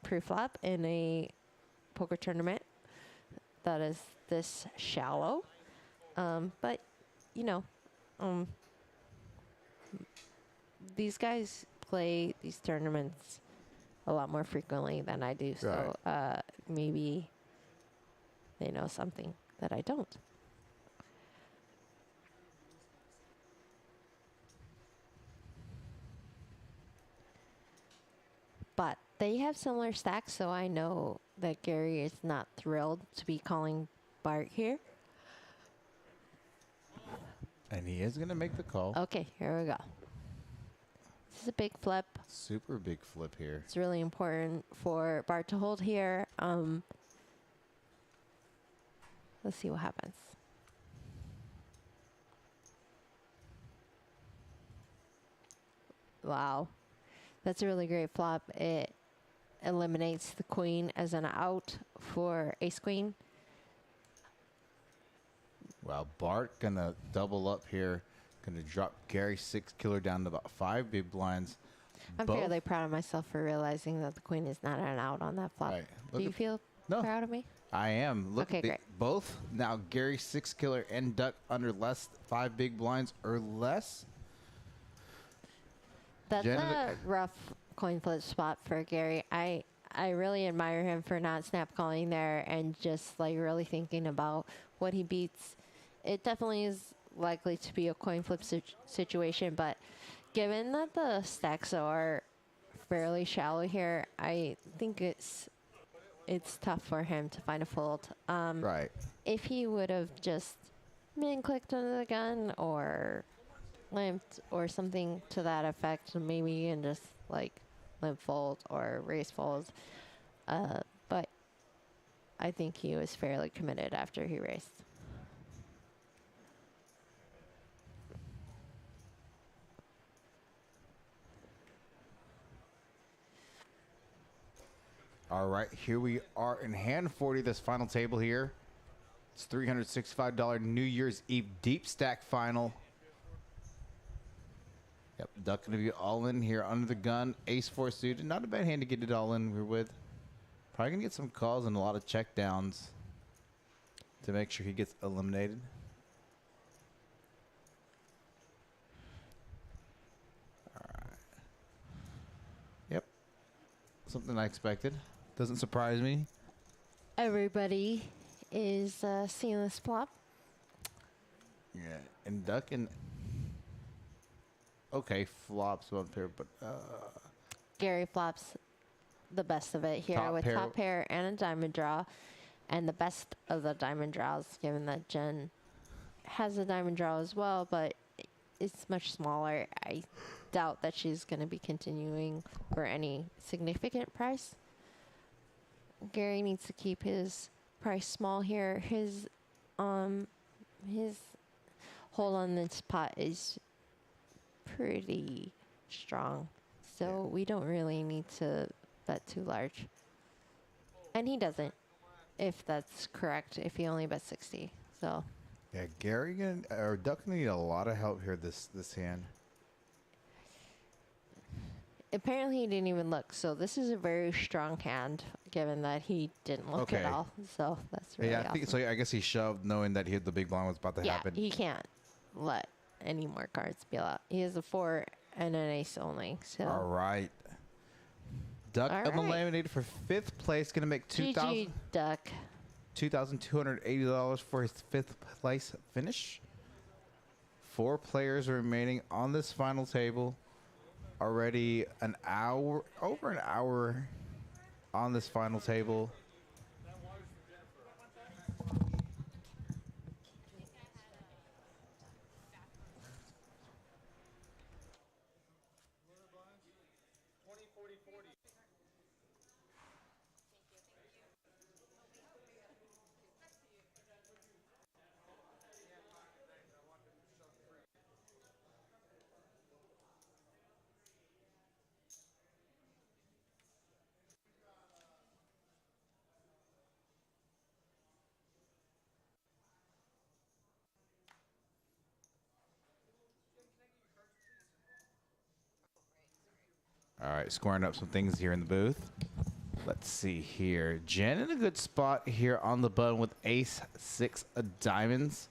pre-flop in a poker tournament that is this shallow. But these guys play these tournaments a lot more frequently than I do, so maybe they know something that I don't. But they have similar stacks, so I know that Gary is not thrilled to be calling Bart here. And he is going to make the call. Okay, here we go. This is a big flip. Super big flip here. It's really important for Bart to hold here. Let's see what happens. Wow. That's a really great flop. It eliminates the queen as an out for ace queen. Wow, Bart going to double up here. Going to drop Gary 6 killer down to about 5 big blinds. I'm Both- fairly proud of myself for realizing that the queen is not an out on that flop. Right. Do Look you at- feel No. proud of me? I am. Look Okay, at the, great. both now Gary 6 killer and Duck under less 5 big blinds or less. That's Janet- a rough coin flip spot for Gary. I really admire him for not snap calling there and just like really thinking about what he beats. It definitely is likely to be a coin flip situation, but given that the stacks are fairly shallow here, I think it's tough for him to find a fold. Right. If he would have just min clicked under the gun or limped or something to that effect, maybe you can just like limp fold or raise fold. But I think he was fairly committed after he raised. All right, here we are in hand 40, this final table here. It's $365 New Year's Eve deep stack final. Yep, Duck going to be all in here under the gun. Ace 4 suited. Not a bad hand to get it all in here with. Probably going to get some calls and a lot of check downs to make sure he gets eliminated. All right. Yep. Something I expected. Doesn't surprise me. Everybody is seeing this flop. Yeah, and Duck and okay flops up here, but Gary flops the best of it here Top with pair. top pair and a diamond draw, and the best of the diamond draws, given that Jen has a diamond draw as well, but it's much smaller. I doubt that she's going to be continuing for any significant price. Gary needs to keep his price small here. His hold on this pot is pretty strong, so we don't really need to bet too large. And he doesn't, if that's correct, if he only bets 60. So yeah, Duck gonna need a lot of help here this hand. apparently he didn't even look, so this is a very strong hand, given that he didn't look at Okay. all. So that's really Yeah, I awesome. think so. I guess he shoved knowing that the big blind was about to Yeah, happen. he can't let any more cards be out. He has a 4 and an ace only. So All right. Duck All right. eliminated for 5th place. Gonna make GG Duck. $2,280 for his 5th place finish. 4 players remaining on this final table. Already over an hour on this final table. All right, squaring up some things here in the booth. Let's see here. Jen in a good spot here on the button with ace 6 of diamonds.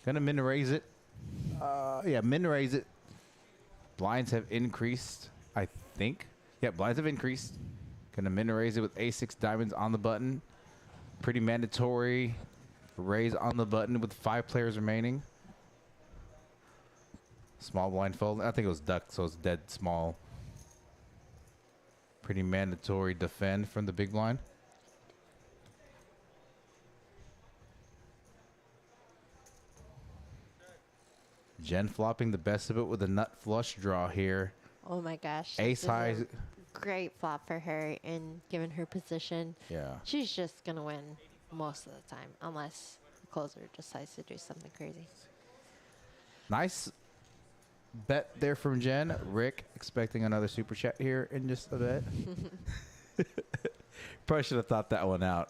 Gonna min raise it. Yeah, min raise it. Blinds have increased, I think. Yeah, blinds have increased. Gonna min raise it with ace 6 diamonds on the button. Pretty mandatory raise on the button with 5 players remaining. Small blind fold. I think it was Duck, so it's dead small. Pretty mandatory defend from the big blind. Jen flopping the best of it with a nut flush draw here. Oh my gosh. Ace this is high. a great flop for her, and given her position, Yeah. she's just going to win most of the time, unless the closer decides to do something crazy. Nice bet there from Jen. Rick expecting another super chat here in just a bit. Probably should have thought that one out.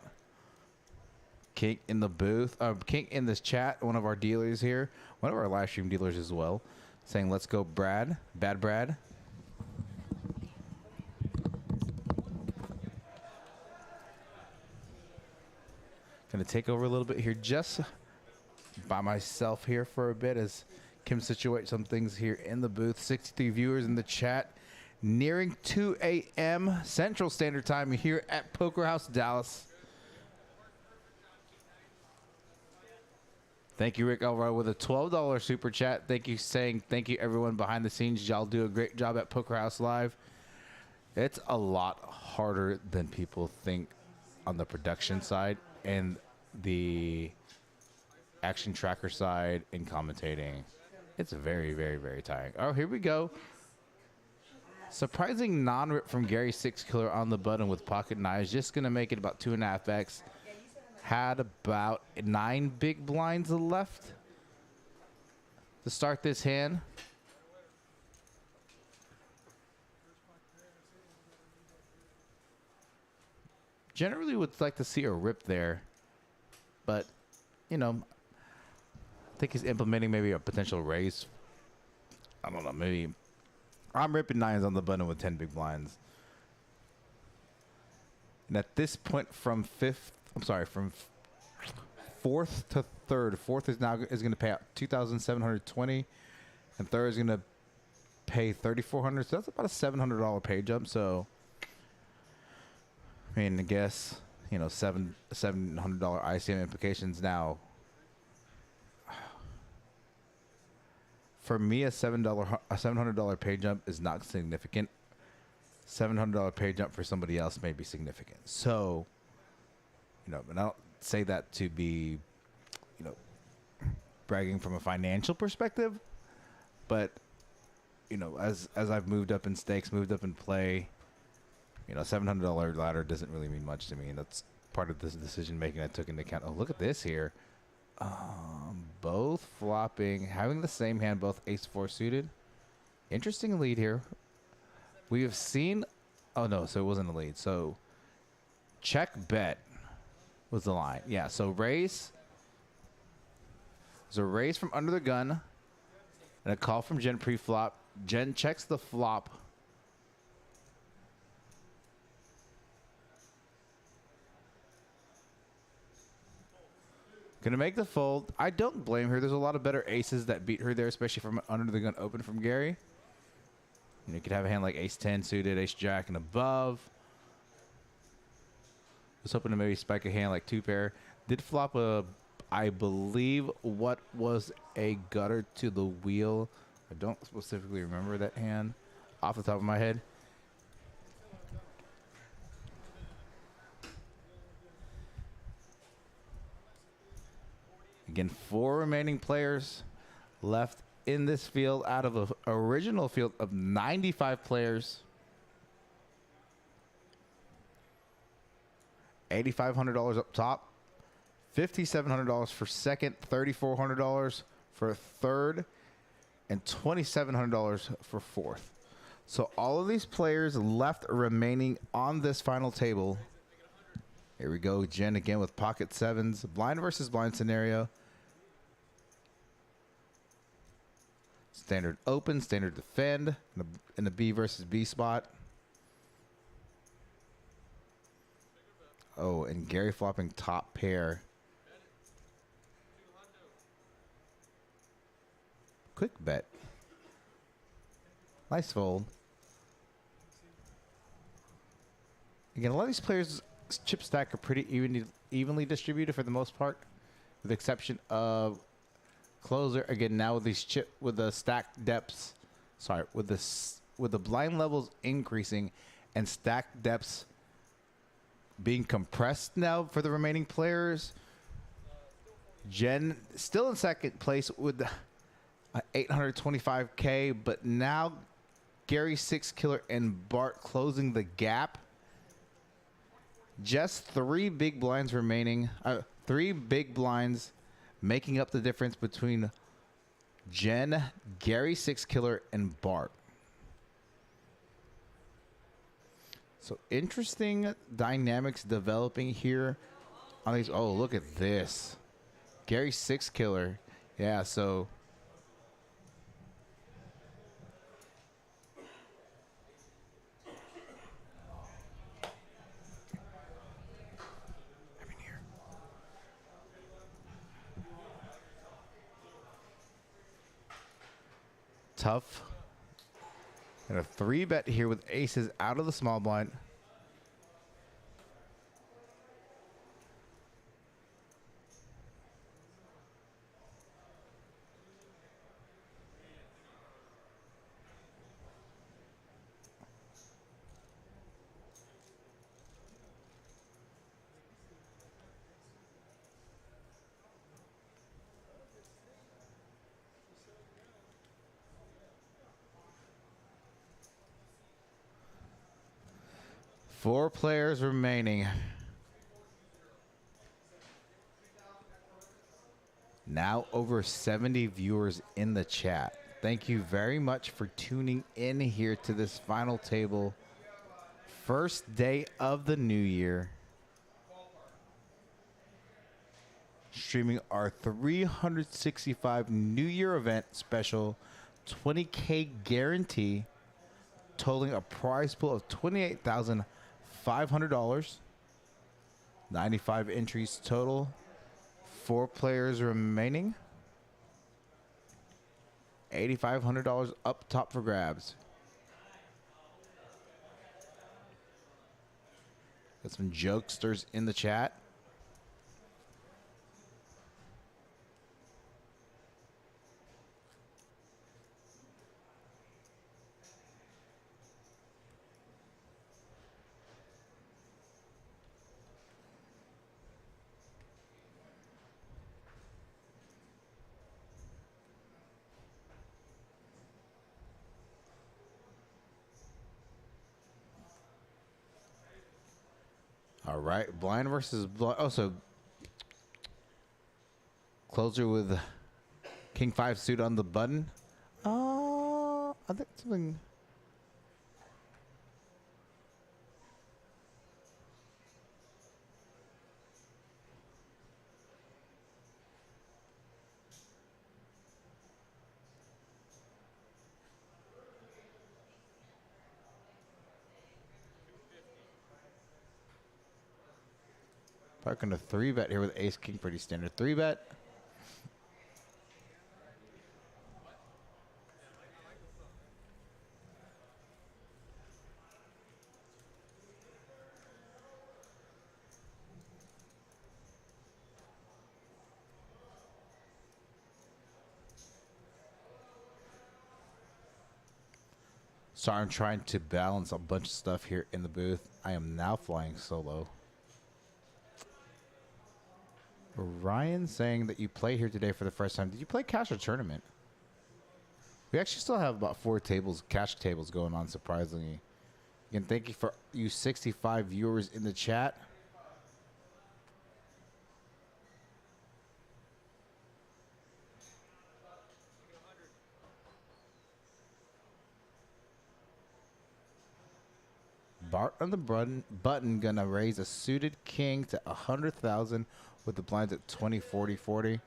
Kink in the booth. Kink in this chat. One of our dealers here. One of our live stream dealers as well. Saying, let's go, Brad. Bad Brad. Going to take over a little bit here just by myself here for a bit as Kim situates some things here in the booth. 63 viewers in the chat. Nearing 2 a.m. Central Standard Time here at Poker House Dallas. Thank you, Rick Alvarado, with a $12 super chat. Thank you, saying thank you, everyone behind the scenes. Y'all do a great job at Poker House Live. It's a lot harder than people think on the production side and the action tracker side and commentating. It's very, very, very tiring. Oh, here we go. Surprising non-rip from Gary 6 Killer on the button with pocket knives. Just going to make it about 2.5x. Had about 9 big blinds left to start this hand. Generally would like to see a rip there, but, you know, I think he's implementing maybe a potential raise. I don't know, maybe. I'm ripping 9s on the button with 10 big blinds. And at this point, from fourth to third, fourth is going to pay out 2,720, and third is going to pay 3,400. So that's about a $700 pay jump. So, I mean, I guess, you know, $700 ICM implications now. For me, a $700 pay jump is not significant. $700 pay jump for somebody else may be significant. So, you know, and I don't say that to be, you know, bragging from a financial perspective, but, you know, as I've moved up in stakes, moved up in play, you know, $700 ladder doesn't really mean much to me, and that's part of this decision making I took into account. Oh, look at this here. Both flopping, having the same hand, both ace-4 suited. Interesting lead here. We have seen, oh no, so it wasn't a lead. So check bet was the line. Yeah, so raise. There's a raise from under the gun and a call from Jen pre-flop. Jen checks the flop. Gonna make the fold. I don't blame her. There's a lot of better aces that beat her there, especially from under the gun open from Gary. And you could have a hand like ace-10 suited, ace-jack and above. Was hoping to maybe spike a hand like 2-pair. Did flop a, I believe, what was a gutter to the wheel. I don't specifically remember that hand off the top of my head. Again, 4 remaining players left in this field out of an original field of 95 players. $8,500 up top, $5,700 for second, $3,400 for third, and $2,700 for fourth. So all of these players left remaining on this final table. Here we go, Jen again with pocket sevens, blind versus blind scenario. Standard open, standard defend in the B versus B spot. Oh, and Gary flopping top pair. Quick bet. Nice fold. Again, a lot of these players' chip stack are pretty evenly distributed for the most part, with the exception of closer. Again, now with these with the stack depths, with the blind levels increasing and stack depths being compressed now for the remaining players. Jen still in second place with 825K, but now Gary 6-Killer and Bart closing the gap. Just 3 big blinds remaining. 3 big blinds making up the difference between Jen, Gary 6-Killer, and Bart. So interesting dynamics developing here on these. Oh, look at this. Gary 6-Killer. Yeah, so tough. And a 3-bet here with aces out of the small blind. Four players remaining. Now over 70 viewers in the chat. Thank you very much for tuning in here to this final table. First day of the new year. streaming our 365 New Year event special 20K guarantee, totaling a prize pool of $28,500. 95 entries total. 4 players remaining. $8,500 up top for grabs. Got some jokesters in the chat. All right, blind versus blind. Oh, so closer with King 5 suit on the button. I think something. Parking a 3-bet here with Ace King, pretty standard 3-bet. Sorry, I'm trying to balance a bunch of stuff here in the booth. I am now flying solo. Ryan saying that you played here today for the first time. Did you play cash or tournament? We actually still have about 4 tables, cash tables going on, surprisingly. Again, thank you for you 65 viewers in the chat. Bart on the button gonna raise a suited king to 100,000 with the blinds at 20, 40, 40.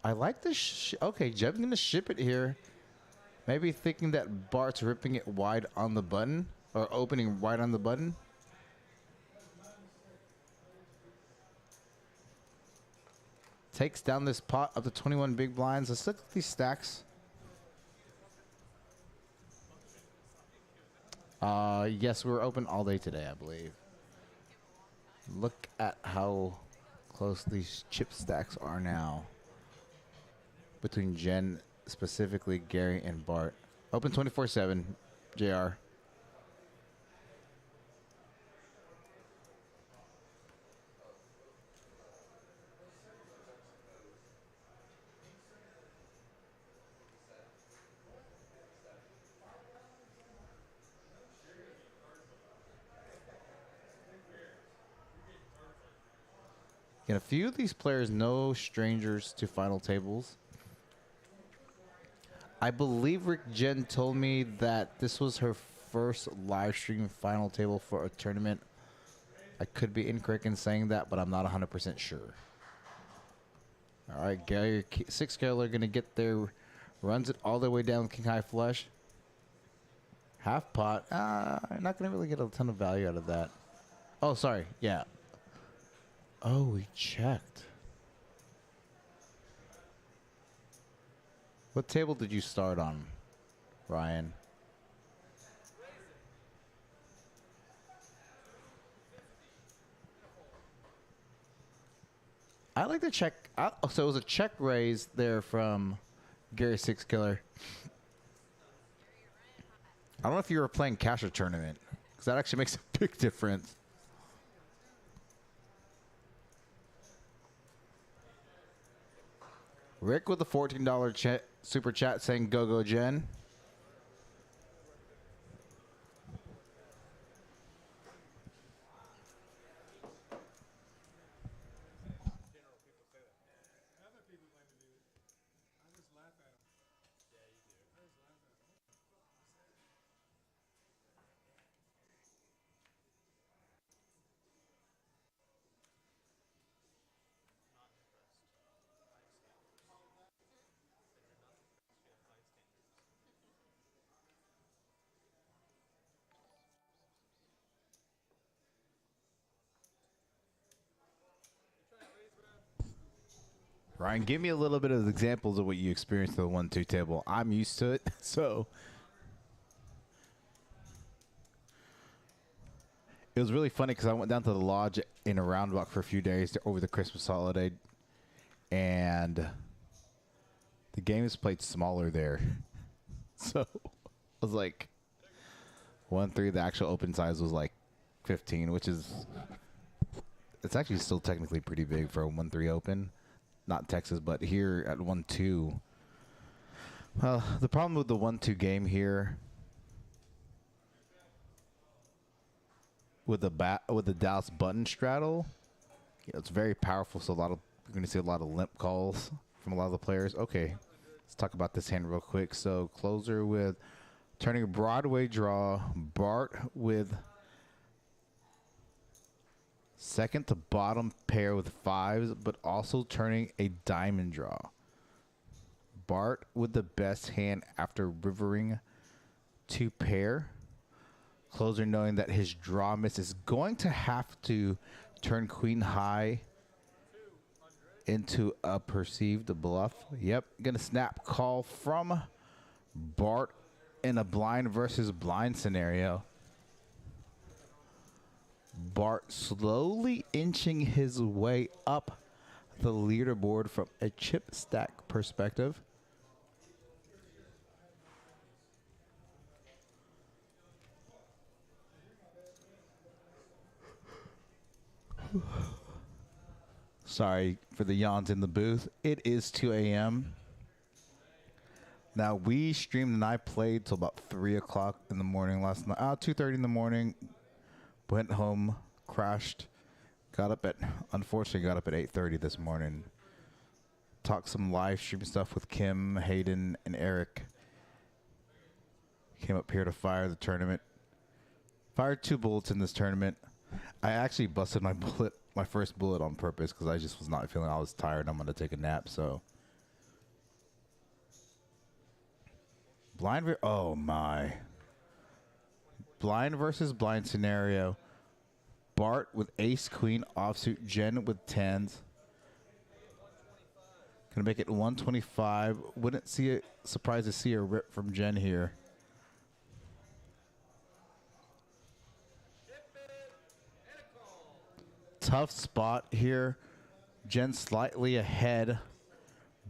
I like this. Okay, Jeb's gonna ship it here. Maybe thinking that Bart's ripping it wide on the button or opening wide on the button. Takes down this pot up to 21 big blinds. Let's look at these stacks. Yes, we're open all day today, I believe. Look at how close these chip stacks are now. Between Jen, specifically Gary and Bart. Open 24/7, JR. And a few of these players, no strangers to final tables. I believe Rick Jen told me that this was her first live stream final table for a tournament. I could be incorrect in saying that, but I'm not 100% sure. All right, Gary, 6 killer going to get there. Runs it all the way down with King High Flush. Half pot. Not going to really get a ton of value out of that. Oh, sorry. Yeah. Oh, we checked. What table did you start on, Ryan? I like to check. So it was a check raise there from Gary 6 Killer. I don't know if you were playing cash or tournament, because that actually makes a big difference. Rick with the $14 super chat saying go go Jen. Ryan, give me a little bit of examples of what you experienced at the 1-2 table. I'm used to it, so. It was really funny because I went down to the lodge in a roundabout for a few days over the Christmas holiday, and the game is played smaller there. So I was like 1-3. The actual open size was like 15, which is it's actually still technically pretty big for a 1-3 open. Not Texas, but here at 1-2. The problem with the 1-2 game here with the Dallas button straddle, it's very powerful. So you're going to see a lot of limp calls from a lot of the players. Okay, let's talk about this hand real quick. So closer with turning a Broadway draw, Bart with second to bottom pair with fives, but also turning a diamond draw. Bart with the best hand after rivering to pair. Closer knowing that his draw miss is going to have to turn queen high into a perceived bluff. Yep, gonna snap call from Bart in a blind versus blind scenario. Bart slowly inching his way up the leaderboard from a chip stack perspective. Sorry for the yawns in the booth. It is 2 a.m. Now, we streamed and I played till about 3 o'clock in the morning last night. 2:30 in the morning. Went home, crashed, unfortunately got up at 8:30 this morning. Talked some live stream stuff with Kim, Hayden, and Eric. Came up here to fire the tournament. Fired 2 bullets in this tournament. I actually busted my first bullet on purpose because I just was not feeling. I was tired. I'm gonna take a nap. So oh my. Blind versus blind scenario. Bart with ace queen offsuit. Jen with tens. Gonna make it 125. Wouldn't see it. Surprised to see a rip from Jen here. Tough spot here. Jen slightly ahead.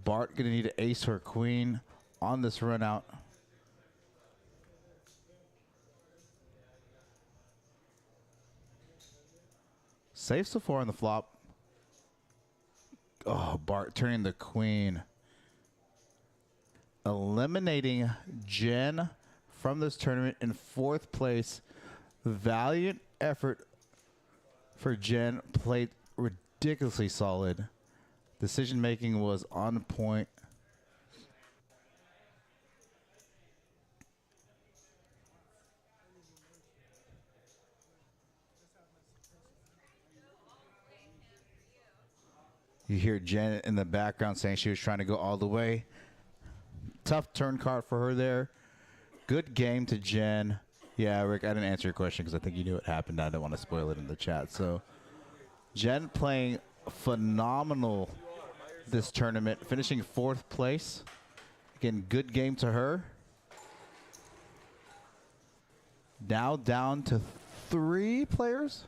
Bart gonna need to ace her queen on this run out. Safe so far on the flop. Oh, Bart turning the queen. Eliminating Jen from this tournament in 4th place. Valiant effort for Jen. Played ridiculously solid. Decision making was on point. You hear Jen in the background saying she was trying to go all the way. Tough turn card for her there. Good game to Jen. Yeah, Rick, I didn't answer your question because I think you knew it happened. I didn't want to spoil it in the chat. So, Jen playing phenomenal this tournament, finishing 4th place. Again, good game to her. Now down to 3 players.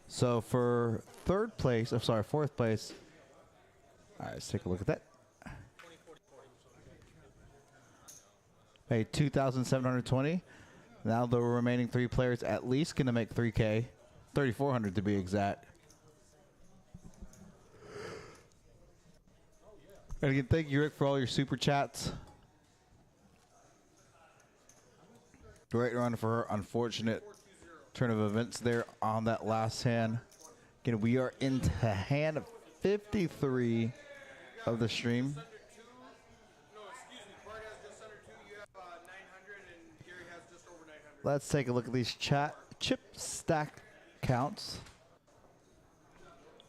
So for 4th place. All right, let's take a look at that. Paid 2,720. Now the remaining 3 players at least going to make 3K, 3,400 to be exact. And again, thank you, Rick, for all your super chats. Great run for her. Unfortunate turn of events there on that last hand. Again, we are into hand 53 of the stream. Let's take a look at these chip stack counts.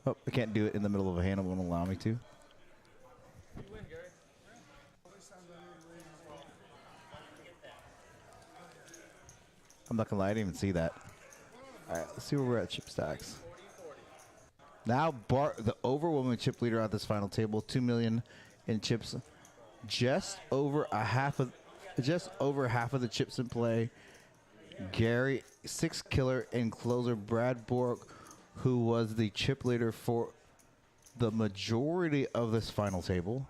Oh, I can't do it in the middle of a hand. It won't allow me to. I'm not gonna lie, I didn't even see that. All right, let's see where we're at chip stacks. Now Bart, the overwhelming chip leader at this final table, 2 million in chips, just over half of the chips in play. Gary, 6 killer, and closer Brad Bork, who was the chip leader for the majority of this final table.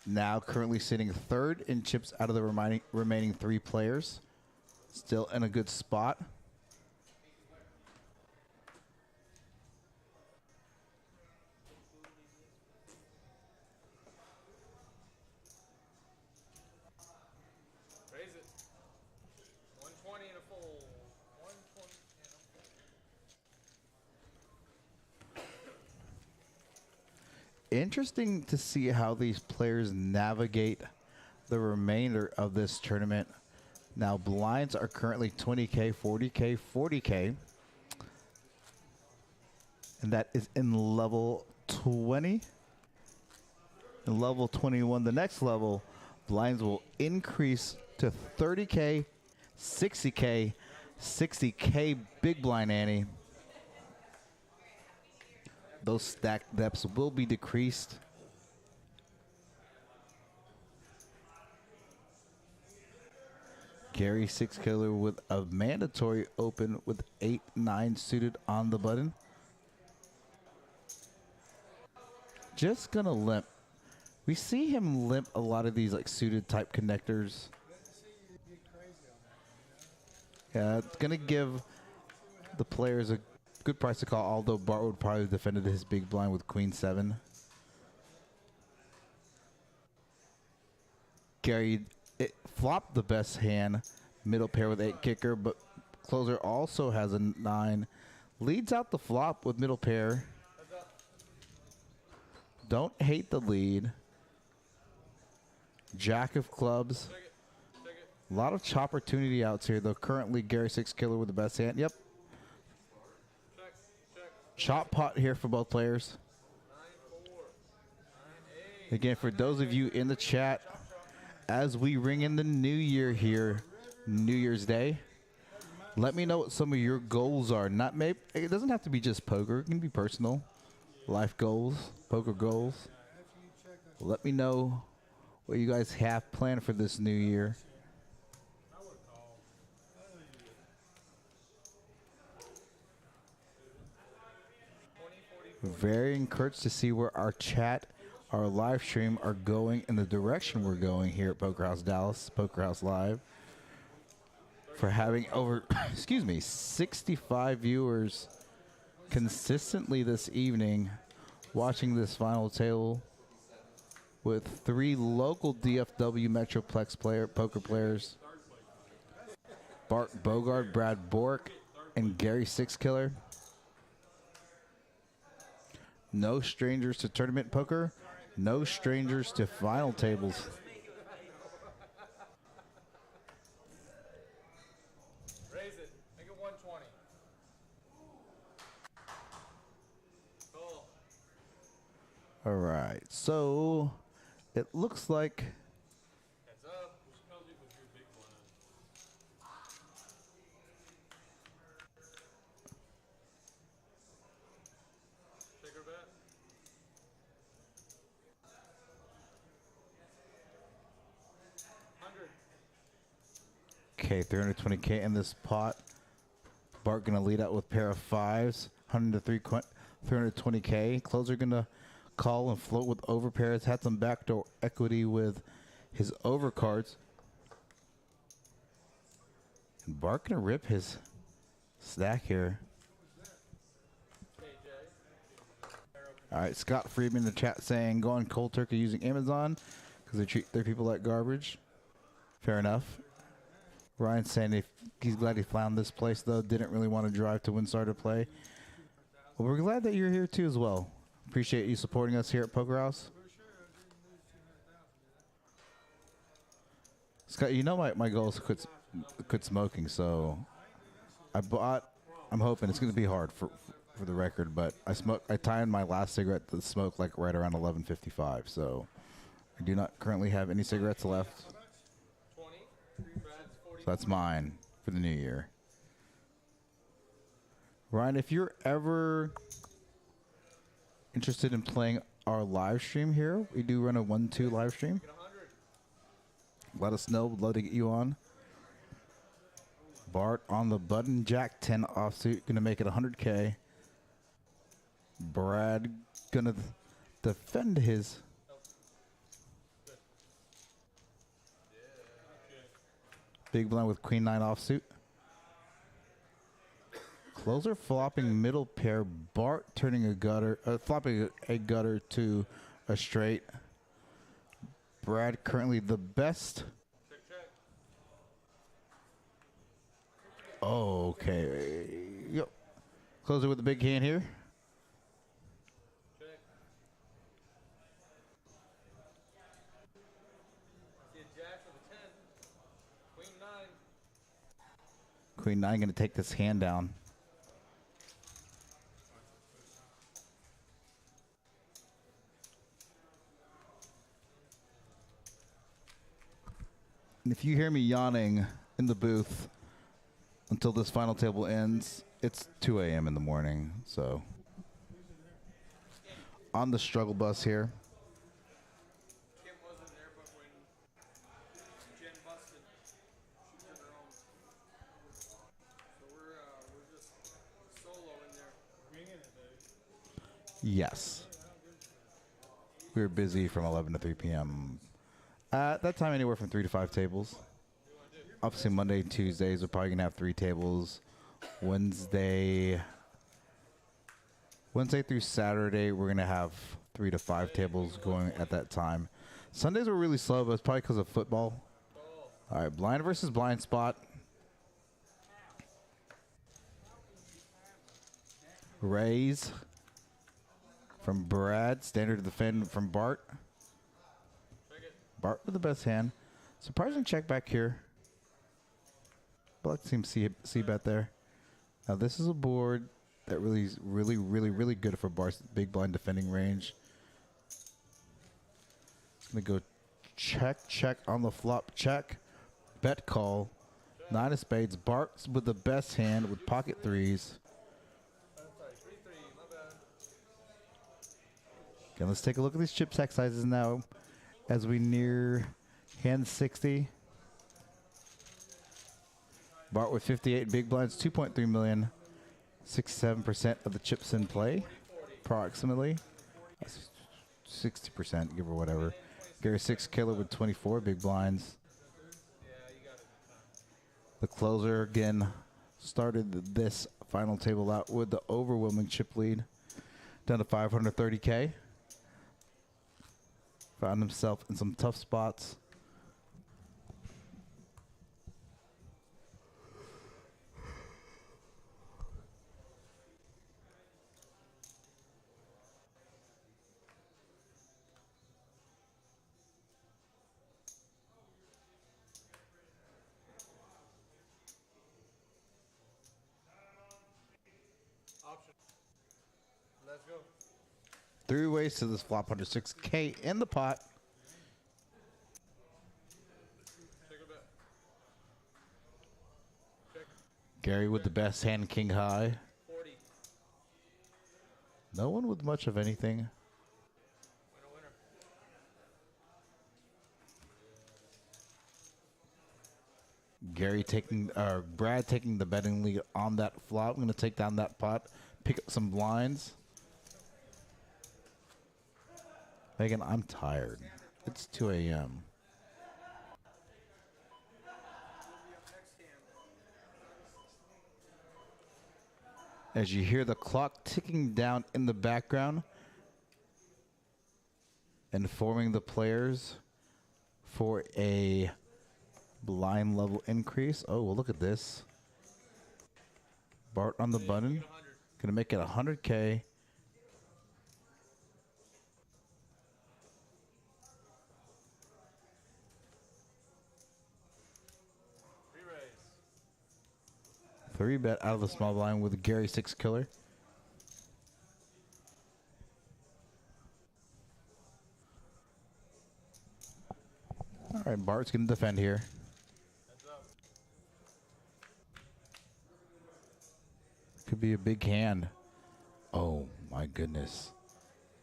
Now currently sitting third in chips out of the remaining 3 players. Still in a good spot. Raise it. 120 and a full. 120 and a full. Interesting to see how these players navigate the remainder of this tournament. Now blinds are currently 20K, 40K, 40K. And that is in level 20. In level 21, the next level, blinds will increase to 30K, 60K, 60K big blind ante. Those stack depths will be decreased. Gary 6 killer with a mandatory open with 8-9 suited on the button. Just gonna limp. We see him limp a lot of these like suited type connectors. Yeah, it's gonna give the players a good price to call, although Bart would probably have defended his big blind with Queen 7. Gary, it flopped the best hand, middle pair with 8 kicker, but closer also has a 9. Leads out the flop with middle pair. Don't hate the lead. Jack of clubs. A lot of opportunity outs here, though. Currently, Gary 6 killer with the best hand. Yep. Chop pot here for both players. Again, for those of you in the chat, as we ring in the new year here, New Year's Day, let me know what some of your goals are. Not maybe it doesn't have to be just poker. It can be personal, life goals, poker goals. Let me know what you guys have planned for this new year. Very encouraged to see where our chat, our live stream are going in the direction we're going here at Poker House Dallas, Poker House Live. For having over, 65 viewers consistently this evening watching this final table with 3 local DFW Metroplex poker players. Bart Bogard, Brad Bork, and Gary 6 killer. No strangers to tournament poker. No strangers to final tables. Raise it. Make it 120. Full. All right, so it looks like Heads up. Take her bet. okay, 320K in this pot. Bart gonna lead out with pair of 5s, 320K. Closer gonna call and float with over pairs. Had some backdoor equity with his over cards. And Bart gonna rip his stack here. All right, Scott Friedman in the chat saying going cold turkey using Amazon because they treat their people like garbage. Fair enough. Ryan saying if he's glad he found this place, though. Didn't really want to drive to WinStar to play. Well, we're glad that you're here, too, as well. Appreciate you supporting us here at Poker House. Scott, you know my goal is to quit smoking, so I'm hoping it's going to be hard for the record, but I timed my last cigarette to smoke like right around 11:55, so I do not currently have any cigarettes left. So that's mine for the new year. Ryan, if you're ever interested in playing our live stream here, we do run a 1-2 live stream. Let us know. We'd love to get you on. Bart on the button. Jack 10 offsuit. Going to make it 100K. Brad going to defend his. Big blind with queen 9 offsuit. Closer flopping middle pair. Bart turning a gutter, flopping a gutter to a straight. Brad currently the best. Oh, okay. Yep. Closer with the big hand here. Queen 9 going to take this hand down. And if you hear me yawning in the booth until this final table ends, it's 2 a.m. in the morning. So on the struggle bus here. Kim wasn't there, but when Jen busted, she took her own. So we're just solo in there. Winging it, baby. Yes. We were busy from 11 to 3 p.m. At that time, anywhere from 3 to 5 tables. Obviously, Monday and Tuesdays, we're probably going to have 3 tables. Wednesday through Saturday, we're going to have 3 to 5 tables going at that time. Sundays were really slow, but it's probably because of football. All right, blind versus blind spot. Raise from Brad. Standard to defend from Bart. Bart with the best hand. Surprising check back here. But like to see bet there. Now this is a board that really is really good for Bart's big blind defending range. It's gonna go check on the flop. Check. Bet call. 9 of spades. Bart's with the best hand with pocket threes. Okay, let's take a look at these chip stack sizes now as we near hand 60. Bart with 58 big blinds, 2.3 million, 67% of the chips in play, approximately. 60%, give or whatever. Gary 6 killer with 24 big blinds. The closer again started this final table out with the overwhelming chip lead, down to 530K. Found himself in some tough spots. Let's go. 3 ways to this flop, 106K in the pot. Take a bet. Check. Gary with the best hand, king high. 40. No one with much of anything. Winner, winner. Brad taking the betting lead on that flop. I'm going to take down that pot, pick up some blinds. Megan, I'm tired. It's 2 a.m. As you hear the clock ticking down in the background, informing the players for a blind level increase. Oh, well, look at this. Bart on the button. Gonna make it 100K. Three bet out of the small blind with Gary 6 killer. All right, Bart's gonna defend here. be a big hand. Oh, my goodness.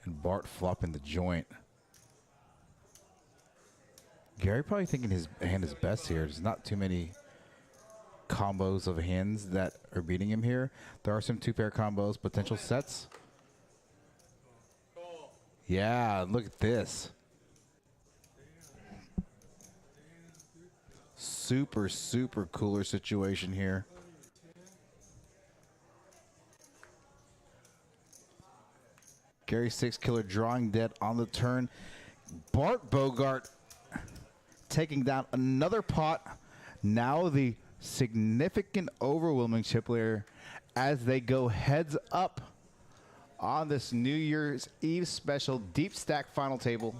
And Bart flopping the joint. Gary probably thinking his hand is best here. There's not too many combos of hands that are beating him here. There are some two-pair combos, potential sets. Yeah, look at this. Super, super cooler situation here. Gary Six Killer drawing dead on the turn. Bart Bogart taking down another pot. Now the significant overwhelming chip layer as they go heads up on this New Year's Eve special deep stack final table.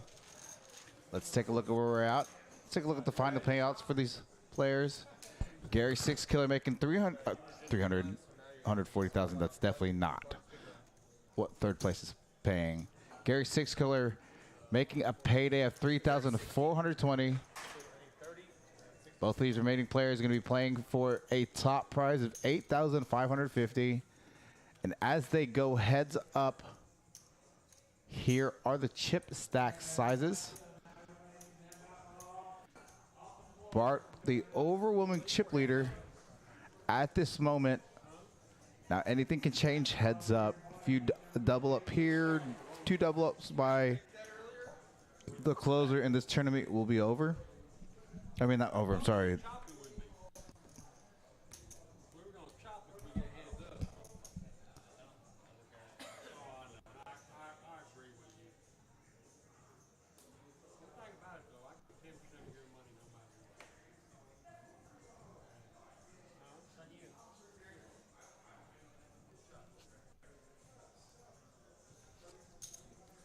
Let's take a look at where we're at. Let's take a look at the final payouts for these players. Gary Six Killer making 140,000. That's definitely not what third place is paying. Gary Six Killer making a payday of 3,420. Both of these remaining players are going to be playing for a top prize of 8,550. And as they go heads up, here are the chip stack sizes. Bart, the overwhelming chip leader at this moment. Now anything can change heads up. If you double up here, 2 double ups by the closer in this tournament will be over. I mean, not over, I'm sorry.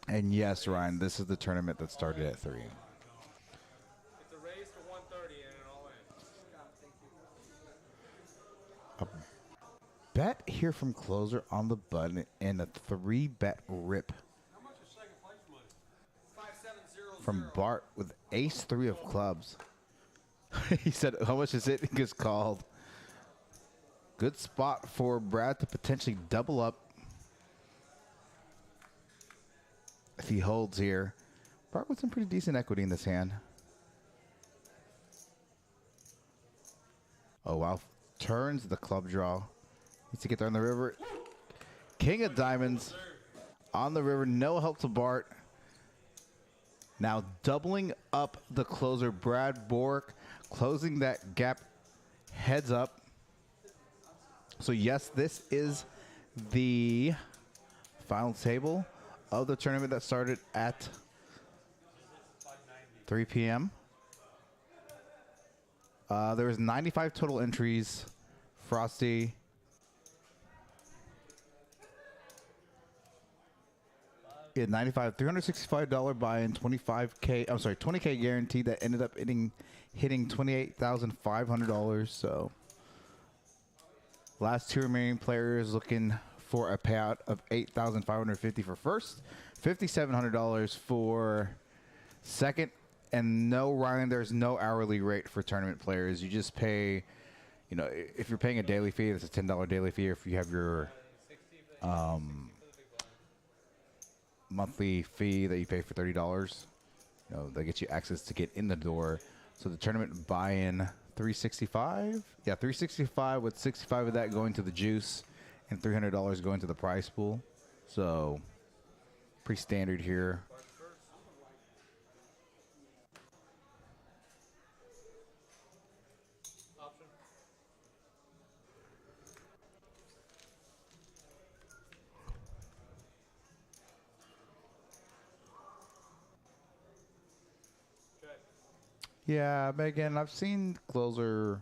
And yes, Ryan, this is the tournament that started at 3. It's a raise to 130 and it all ends. A bet here from closer on the button and a 3-bet rip How much is second place money? 5700. from Bart with ace 3 of clubs. He said, how much is it? He gets called. Good spot for Brad to potentially double up if he holds here. Bart with some pretty decent equity in this hand. Oh, wow. Turns the club draw. Needs to get there on the river. King of diamonds on the river. No help to Bart. Now doubling up the closer, Brad Bork, closing that gap heads up. So yes, this is the final table of the tournament that started at 3 p.m. There was 95 total entries. Frosty. Yeah, 95, $365 buy-in, 25K, I'm sorry, 20K guarantee that ended up hitting $28,500. So last 2 remaining players looking for a payout of $8,550 for first, $5,700 for second, and no, Ryan, there's no hourly rate for tournament players. You just pay, you know, if you're paying a daily fee, it's a $10 daily fee. Or if you have your monthly fee that you pay for $30, you know, that gets you access to get in the door. So the tournament buy-in, $365. Yeah, $365 with $65 of that going to the juice and $300 going to the prize pool. So pretty standard here. Yeah, Megan, I've seen closer.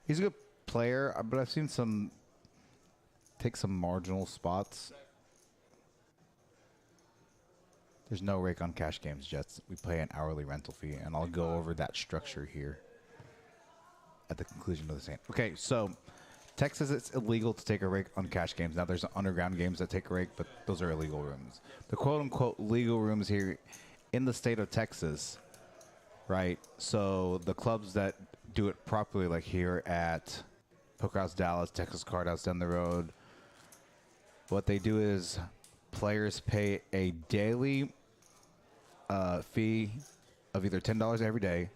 He's a good player, but I've seen some take some marginal spots. There's no rake on cash games, Jets. We pay an hourly rental fee, and I'll go over that structure here at the conclusion of the same. Okay, so Texas, it's illegal to take a rake on cash games. Now, there's underground games that take a rake, but those are illegal rooms. The quote-unquote legal rooms here in the state of Texas, right? So the clubs that do it properly, like here at Poker House Dallas, Texas Card House down the road. What they do is players pay a daily fee of either $10 every day,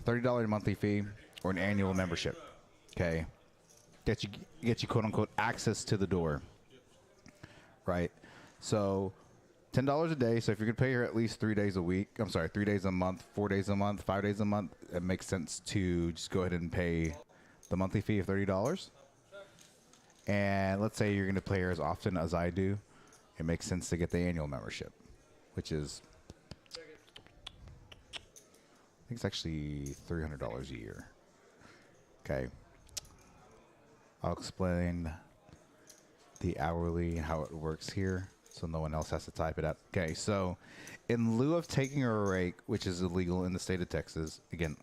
a $30 monthly fee, or an annual membership. Okay, get you quote unquote access to the door. Right, so $10 a day. So if you're gonna pay here at least 3 days a week, 3 days a month, 4 days a month, 5 days a month, it makes sense to just go ahead and pay the monthly fee of $30. And let's say you're gonna play here as often as I do, it makes sense to get the annual membership, which is, I think it's actually $300 a year. Okay, I'll explain the hourly and how it works here, so no one else has to type it out. Okay, so in lieu of taking a rake, which is illegal in the state of Texas, again,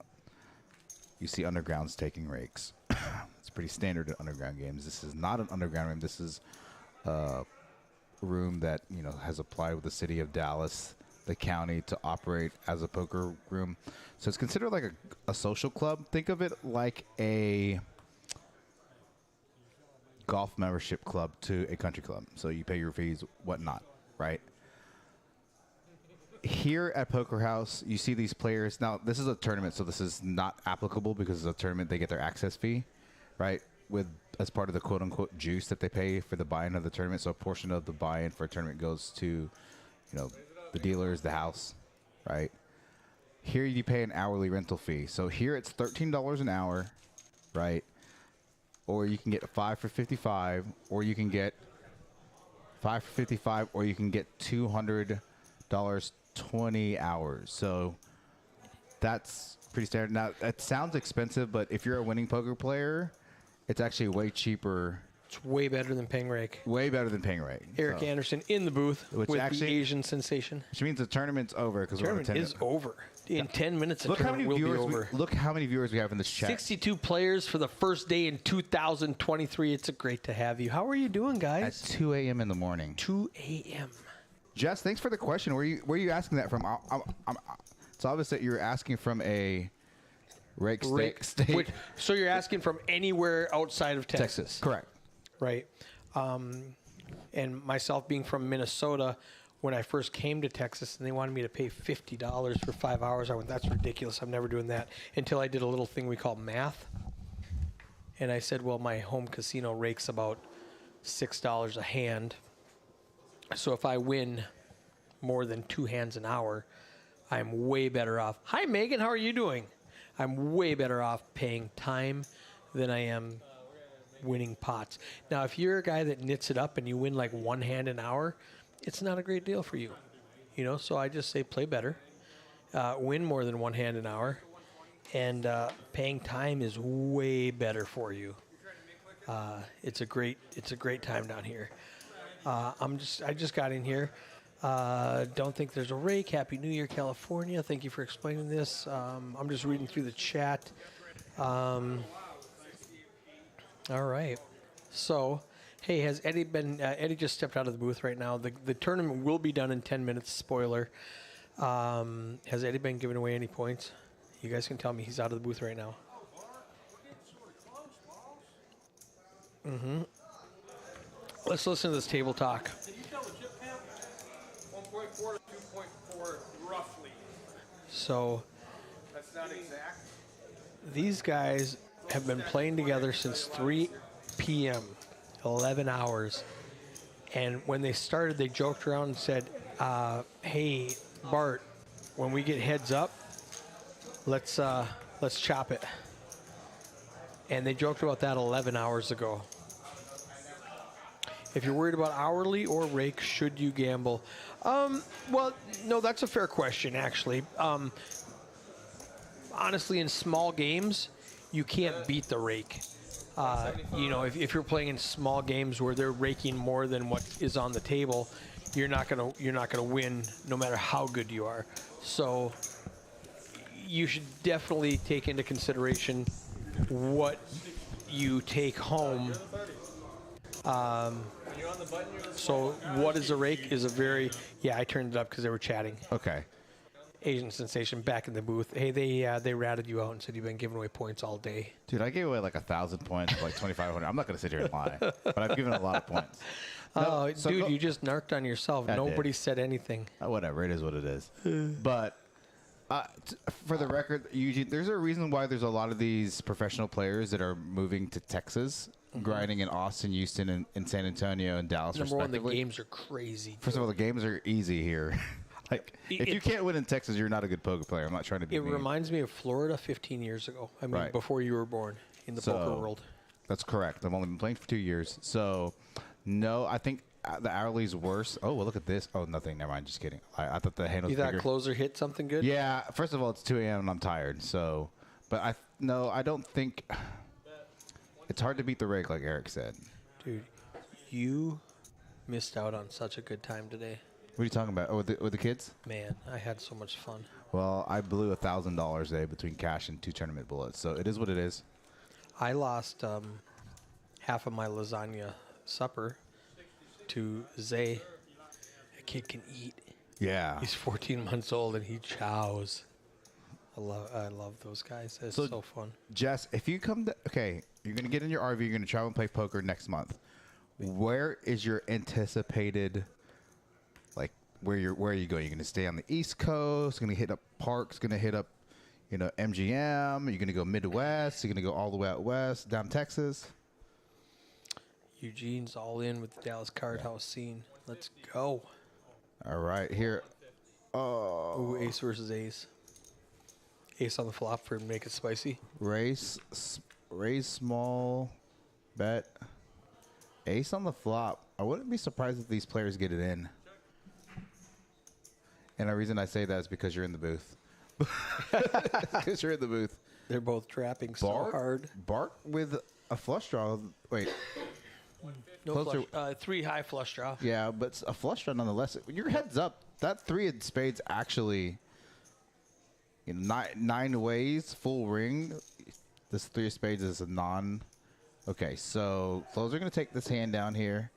you see undergrounds taking rakes. It's pretty standard in underground games. This is not an underground room. This is a room that, you know, has applied with the city of Dallas, the county, to operate as a poker room. So it's considered like a social club. Think of it like a golf membership club to a country club. So you pay your fees, whatnot, right? Here at Poker House, you see these players. Now, this is a tournament, so this is not applicable because it's a tournament. They get their access fee, right, with as part of the quote-unquote juice that they pay for the buy-in of the tournament. So a portion of the buy-in for a tournament goes to, you know, the dealers, the house, right? Here you pay an hourly rental fee. So here it's $13 an hour, right? Or you can get 5 for $55, or you can get 5 for $55, or you can get $200 20 hours. So that's pretty standard. Now, that sounds expensive, but if you're a winning poker player, it's actually way cheaper. It's way better than paying rake. Way better than paying rake. Eric Anderson in the booth with actually, the Asian sensation. Which means the tournament's over. The tournament is over. In 10 minutes, the tournament will be over. Look how many viewers we have in this chat. 62 players for the first day in 2023. It's great to have you. How are you doing, guys? At 2 a.m. in the morning. 2 a.m. Jess, thanks for the question. Where are you asking that from? It's obvious that you're asking from a rake state. So you're asking from anywhere outside of Texas. Correct. Right. And myself being from Minnesota, when I first came to Texas and they wanted me to pay $50 for 5 hours, I went, that's ridiculous. I'm never doing that, until I did a little thing we call math. And I said, well, my home casino rakes about $6 a hand. So if I win more than 2 hands an hour, I'm way better off. Hi, Megan. How are you doing? I'm way better off paying time than I am winning pots. Now, if you're a guy that knits it up and you win like 1 hand an hour, it's not a great deal for you. You know, so I just say play better, win more than 1 hand an hour, and paying time is way better for you. It's a great time down here. I just got in here. Don't think there's a rake. Happy New Year, California. Thank you for explaining this. I'm just reading through the chat. All right. So, hey, has Eddie been? Eddie just stepped out of the booth right now. The tournament will be done in 10 minutes. Spoiler. Has Eddie been giving away any points? You guys can tell me. He's out of the booth right now. Let's listen to this table talk. Can you tell the chip count? 1.4 to 2.4, roughly. So, That's not exact. these guys have been playing together since 3 p.m., 11 hours. And when they started, they joked around and said, hey, Bart, when we get heads up, let's chop it. And they joked about that 11 hours ago. If you're worried about hourly or rake, should you gamble? Well, no, that's a fair question, actually. Honestly, in small games, you can't beat the rake. You know, if you're playing in small games where they're raking more than what is on the table, you're not gonna win no matter how good you are. So you should definitely take into consideration what you take home. So what is a rake is a very, yeah, I turned it up because they were chatting. Okay. Asian sensation back in the booth. Hey, they ratted you out and said you've been giving away points all day. Dude, I gave away like 1,000 points, like 2,500. I'm not going to sit here and lie, but I've given a lot of points. Oh, dude, you just narked on yourself. I did. Nobody said anything. Whatever, it is what it is. But for the record, Eugene, there's a reason why there's a lot of these professional players that are moving to Texas, grinding in Austin, Houston, and San Antonio, and Dallas, Number one, respectively. the games are crazy. First of all, the games are easy here. Like, if you can't win in Texas, you're not a good poker player. I'm not trying to be It mean. reminds me of Florida 15 years ago. I mean, Right. before you were born in the poker world. That's correct. I've only been playing for 2 years. So, no, I think the hourly's worse. Oh, well, look at this. Oh, nothing. Never mind. Just kidding. I thought the hand was You thought bigger. closer hit something good? Yeah. First of all, it's 2 a.m. and I'm tired. So, but I don't think it's hard to beat the rake, like Eric said. Dude, you missed out on such a good time today. What are you talking about? Oh, with the kids? Man, I had so much fun. Well, I blew $1,000 today between cash and 2 tournament bullets. So it is what it is. I lost half of my lasagna supper to Zay. That kid can eat. Yeah. He's 14 months old and he chows. I love those guys. It's so fun. Jess, if you come to, okay, you're going to get in your RV, you're going to travel and play poker next month. Where is your anticipated, like, where are you going? You're going to stay on the East Coast, going to hit up parks, going to hit up, MGM, you're going to go Midwest, you're going to go all the way out west, down Texas. Eugene's all in with the Dallas Card House scene. Let's go. All right, here. Ooh, ace versus ace. Ace on the flop for make it spicy. Raise small, bet. Ace on the flop. I wouldn't be surprised if these players get it in. And the reason I say that is because you're in the booth. Because you're in the booth. They're both trapping so hard. Bark with a flush draw. Wait. No Closer. flush. 3 high flush draw. Yeah, but a flush draw nonetheless. Your head's up. That 3 of spades actually, 9 ways, full ring. This 3 of spades is a non. Okay, so closer going to take this hand down here.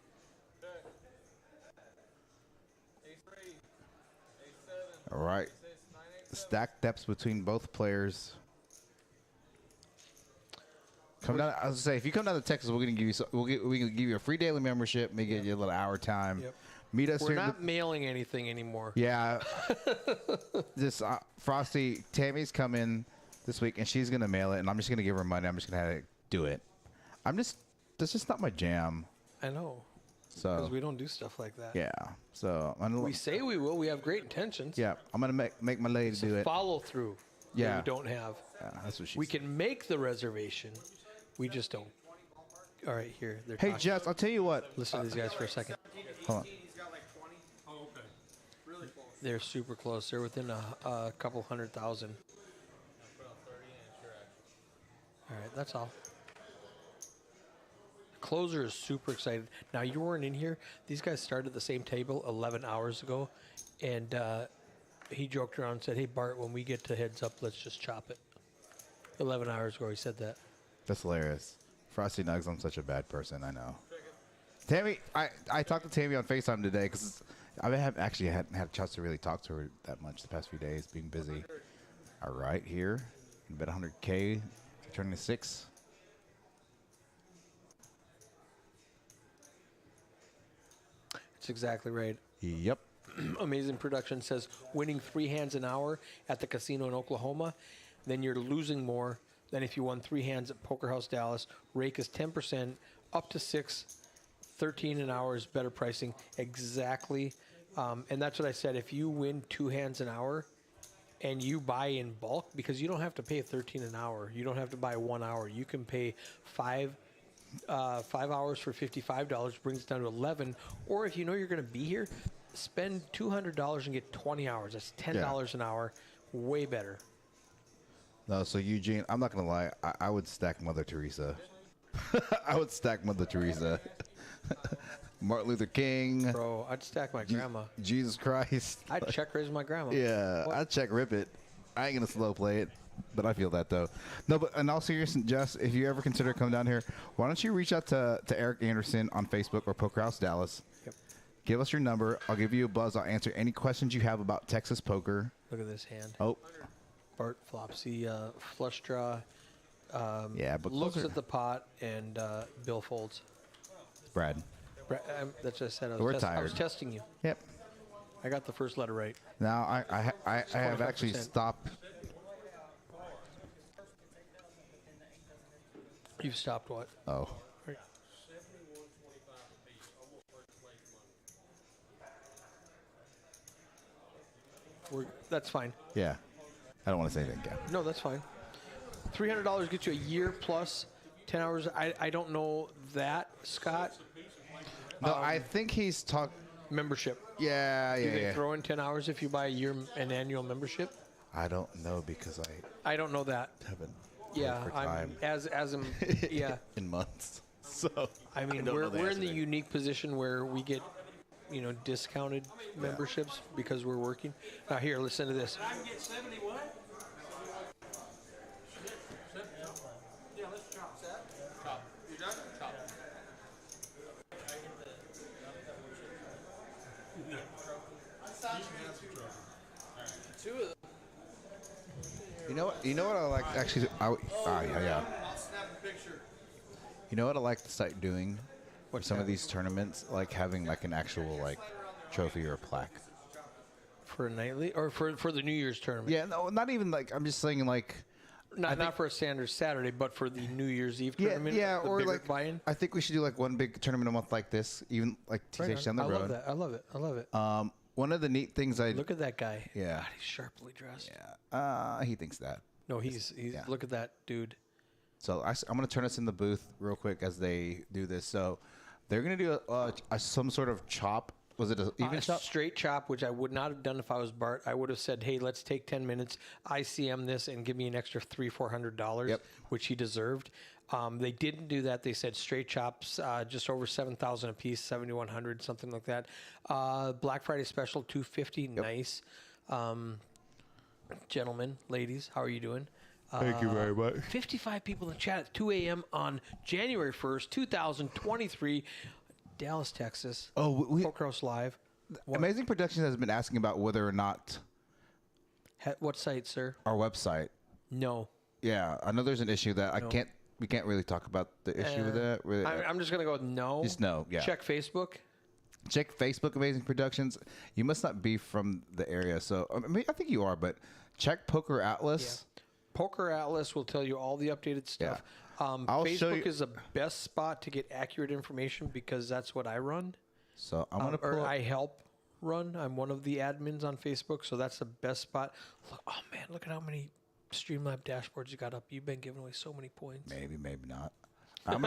All right. Stack depths between both players. Come down. I was gonna say, if you come down to Texas, we're gonna give you. We can give you a free daily membership. Maybe get you a little hour time. Yep. Meet us We're here. not mailing anything anymore. Yeah. This Frosty Tammy's coming this week, and she's gonna mail it, and I'm just gonna give her money. I'm just gonna have to do it. That's just not my jam. I know. So Because we don't do stuff like that. yeah. So I'm We gonna. say we will. We have great intentions. Yeah, I'm gonna make my lady It's do a it. follow through. Yeah. We don't have. Yeah, that's what she. We can make the reservation. We just don't. All right, here. They're Hey talking. Jess, I'll tell you what. Listen to these guys for a second. Hold on. He's got like 20. Oh, okay. Really close. They're super close. They're within a couple 100,000. All right, that's all. Closer is super excited. Now, you weren't in here. These guys started the same table 11 hours ago, and he joked around and said, hey, Bart, when we get to heads up, let's just chop it. 11 hours ago, he said that. That's hilarious. Frosty Nugs, I'm such a bad person. I know. Tammy, I talked to Tammy on FaceTime today because I hadn't had a chance to really talk to her that much the past few days, being busy. All right, here, bet 100K, turning to 6. That's exactly right. Yep. Amazing Production says winning 3 hands an hour at the casino in Oklahoma, then you're losing more than if you won 3 hands at Poker House Dallas. Rake is 10%, up to 6, 13 an hour is better pricing. Exactly. And that's what I said. If you win 2 hands an hour and you buy in bulk, because you don't have to pay 13 an hour. You don't have to buy 1 hour. You can pay 5 hours for $55, brings it down to 11. Or if you know you're going to be here, spend $200 and get 20 hours. That's $10 an hour. Way better. No, so Eugene, I'm not gonna lie. I would stack Mother Teresa. I would stack Mother Teresa. Martin Luther King. Bro, I'd stack my grandma. Jesus Christ. I'd check raise my grandma. Yeah, What? I'd check rip it. I ain't gonna slow play it, but I feel that though. No, but in all seriousness, Jess, if you ever consider coming down here, why don't you reach out to Eric Anderson on Facebook or Poker House Dallas? Yep. Give us your number. I'll give you a buzz. I'll answer any questions you have about Texas poker. Look at this hand. Oh, Bart flops the flush draw. yeah, but Looks closer- at the pot and Bill folds. Brad. That's what I said. We're I was tired. testing you. Yep. I got the first letter right. Now I have actually 25%. stopped. You've stopped what? Oh, That's fine. yeah. I don't want to say anything again. No, that's fine. $300 gets you a year plus 10 hours. I don't know that, Scott. No, I think he's talked. Membership. Yeah, Do yeah, they yeah. throw in 10 hours if you buy an annual membership? I don't know because I I don't know that. haven't. Yeah, for I'm time as I'm. Yeah, in months. So I mean don't know the we're in answer the there. unique position where we get, discounted memberships because we're working. Now here, listen to this. I can get 70 what? Yeah, let's chop. Chop. You done? Chop. You know what I like actually. Yeah. I'll snap a picture. You know what I like to start doing with some of these tournaments, like having like an actual like trophy or a plaque. For a nightly or for the New Year's tournament? Yeah, no, not even like I'm just saying like. Not for a standard Saturday, but for the New Year's Eve Yeah, tournament. yeah, the or bigger like buy-in. I think we should do like one big tournament a month like this, even like Right TCH on. down the I road. love that. I love it. I love it. One of the neat things I Look at that guy. Yeah. God, he's sharply dressed. he thinks that. No, he's. Yeah. Look at that dude. So I'm going to turn us in the booth real quick as they do this. So they're going to do some sort of chop. Was it an even A chop? straight chop, which I would not have done if I was Bart. I would have said, "Hey, let's take 10 minutes, ICM this, and give me an extra $300-400, Yep. which he deserved." They didn't do that. They said straight chops, just over 7,000 a piece, 7,100, something like that. Black Friday special, $250, nice. Gentlemen, ladies, how are you doing? Thank you very much. 55 people in the chat at 2 a.m. on January 1st, 2023, Dallas, Texas. Oh, we Poker House Live. Amazing Productions has been asking about whether or not What site, sir? our website. No. Yeah, I know there's an issue that we can't really talk about the issue with that. Really, I'm just going to go with no. just no. Yeah. Check Facebook. Check Facebook Amazing Productions. You must not be from the area, so I mean I think you are, but check Poker Atlas. Poker Atlas will tell you all the updated stuff. I'll show Facebook you- is the best spot to get accurate information because that's what I run. So I'm gonna Or pull. I help run. I'm one of the admins on Facebook, so that's the best spot. Look, oh man, look at how many Streamlab dashboards you got up. You've been giving away so many points. Maybe not. I'm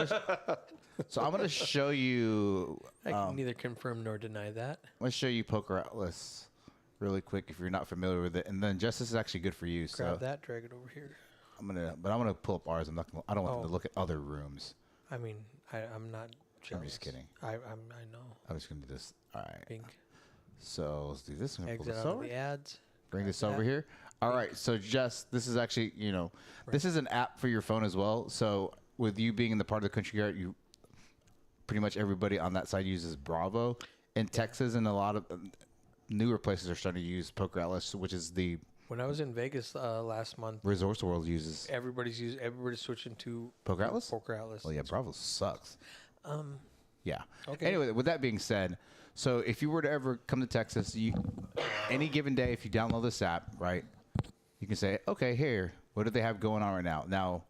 gonna show you. I can neither confirm nor deny that. I'm gonna show you Poker Atlas really quick if you're not familiar with it, and then Justice is actually good for you. Grab So that, drag it over here. I'm gonna pull up ours. I don't want them to look at other rooms. I mean, I'm not jealous. I'm just kidding. I know. I'm just gonna do this. All right. Pink. So let's do this. I'm gonna pull Exit this out of over. the ads. Bring this over here. All right. So this is actually, this is an app for your phone as well. So with you being in the part of the country here, you pretty much everybody on that side uses Bravo. In Texas and a lot of newer places are starting to use Poker Atlas, which is the When I was in Vegas last month, Resource World uses. everybody's switching to Poker Atlas? Poker Atlas. Well, yeah, Bravo sucks. Yeah. Okay. Anyway, with that being said, so if you were to ever come to Texas, any given day, if you download this app, right, you can say, okay, here, what do they have going on right now? Now,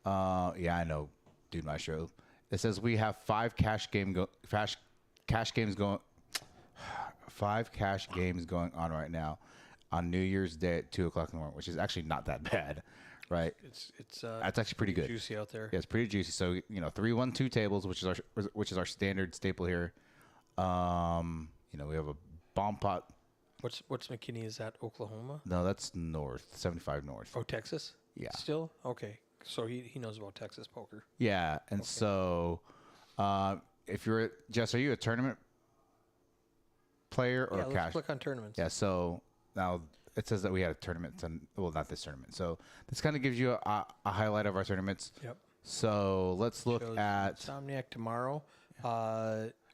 I know, Dude Maestro. It says we have 5 cash games going on right now on New Year's Day at 2:00 in the morning, which is actually not that bad, right? It's That's actually pretty good. juicy out there. Yeah, it's pretty juicy. So 3-1-2 tables, which is our standard staple here. We have a bomb pot. What's McKinney? Is that Oklahoma? No, that's north, 75 north. Oh, Texas. Yeah. Still okay. So he knows about Texas poker. Yeah, and so if you're Jess, are you a tournament player or Yeah, a let's cash? click on tournaments. Yeah. So now it says that we had a tournament. Well, not this tournament. So this kind of gives you a highlight of our tournaments. Yep. So let's look Shows at. Insomniac tomorrow.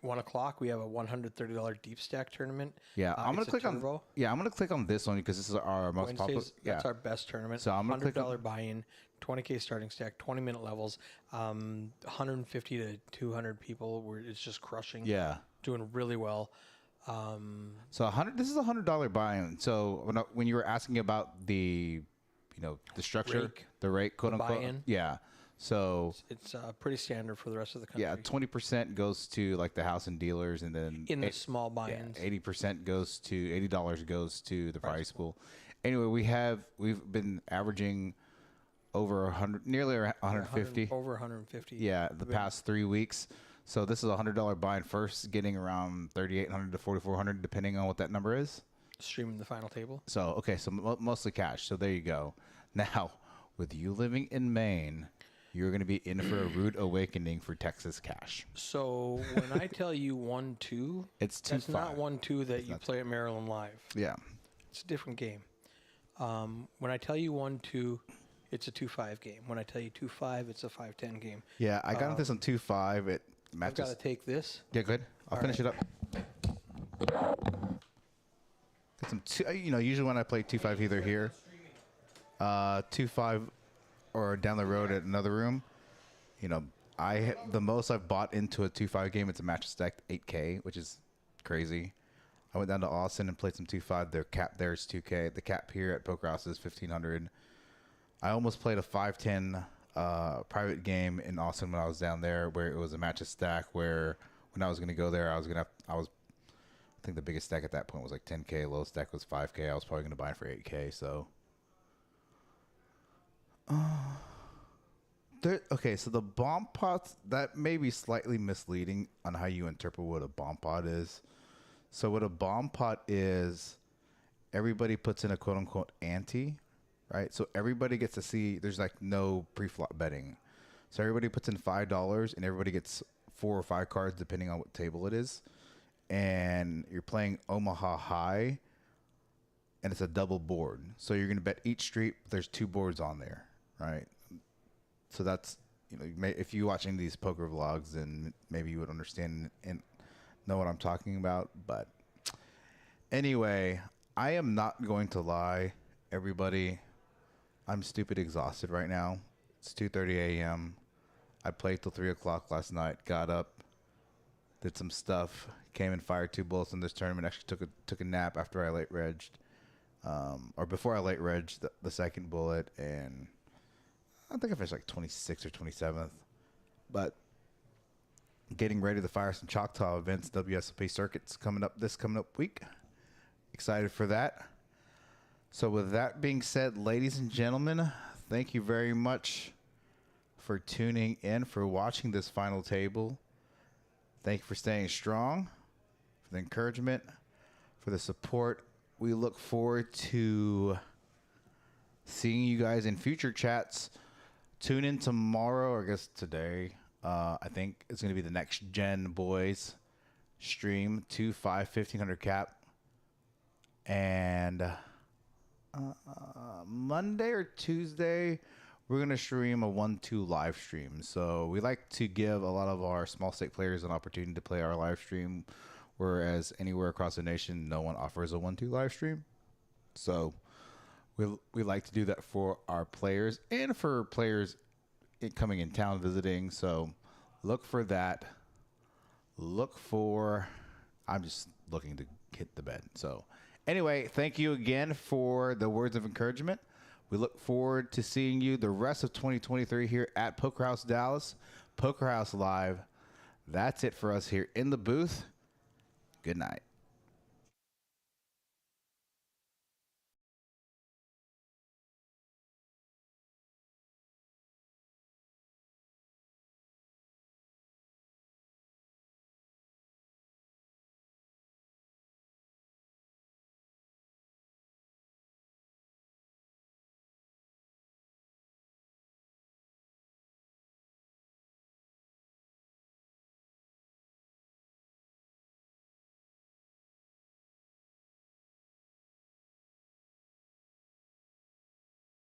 1 o'clock, we have a $130 deep stack tournament. Yeah, I'm gonna it's a click on. turbo. Yeah, I'm gonna click on this one because this is our most popular. Wednesdays, Yeah, that's our best tournament. So I'm gonna click $100 on- buy-in, 20K starting stack, 20-minute levels, 150 to 200 people. Where it's just crushing. yeah. Doing really well. So This is $100 buy-in. So when you were asking about the, the structure, Rake, the rate, quote the unquote. buy-in. Yeah. So It's pretty standard for the rest of the country. yeah, 20% goes to like the house and dealers, and then in the small buy-ins. 80% goes to $80 goes to the prize pool. Anyway, we've been averaging over 100, nearly 150. Over 150. Yeah, the past 3 weeks. So this is a $100 buy-in first, getting around 3,800 to 4,400, depending on what that number is. Streaming the final table. So okay, so mostly cash. So there you go. Now, with you living in Maine, you're going to be in for a rude awakening for Texas cash. So when I tell you 1-2, It's that's 2-5. not 1-2 that you play at Maryland Live. Yeah. It's a different game. When I tell you 1-2, it's a 2-5 game. When I tell you 2-5, it's a 5-10 game. Yeah, I got this on 2-5. It I've matches. got to take this. Yeah, good. I'll finish it up. Get some usually when I play 2-5 either here, 2-5 or down the road at another room, the most I've bought into a 2-5 game, it's a match stacked 8K, which is crazy. I went down to Austin and played some 2-5. Their cap there is 2K. The cap here at Poker House is 1,500. I almost played a 5-10 private game in Austin when I was down there, where it was a match stack. Where when I was going to go there, I think the biggest stack at that point was like 10K. Lowest stack was 5K. I was probably going to buy it for 8K. So. Okay, so the bomb pots, that may be slightly misleading on how you interpret what a bomb pot is. So what a bomb pot is, everybody puts in a quote unquote ante, right? So everybody gets to see, there's like no pre-flop betting. So everybody puts in $5 and everybody gets 4 or 5 cards depending on what table it is. And you're playing Omaha High, and it's a double board. So you're going to bet each street, there's 2 boards on there, right? So that's, if you're watching these poker vlogs, then maybe you would understand and know what I'm talking about. But anyway, I am not going to lie, everybody. I'm stupid exhausted right now. It's 2:30 a.m. I played till 3 o'clock last night, got up, did some stuff, came and fired 2 bullets in this tournament. Actually took a nap after I late regged, or before I late regged the second bullet, and I think I finished like 26th or 27th. But getting ready to fire some Choctaw events, WSOP circuits coming up week. Excited for that. So with that being said, ladies and gentlemen, thank you very much for tuning in, for watching this final table. Thank you for staying strong, for the encouragement, for the support. We look forward to seeing you guys in future chats. Tune in tomorrow, or I guess today. I think it's going to be the Next Gen Boys stream, 2-5, 1,500 cap. And Monday or Tuesday, we're going to stream a 1-2 live stream. So we like to give a lot of our small stake players an opportunity to play our live stream, whereas anywhere across the nation, no one offers a 1-2 live stream. So we like to do that for our players and for players coming in town visiting. So look for that. I'm just looking to hit the bed. So anyway, thank you again for the words of encouragement. We look forward to seeing you the rest of 2023 here at Poker House Dallas, Poker House Live. That's it for us here in the booth. Good night.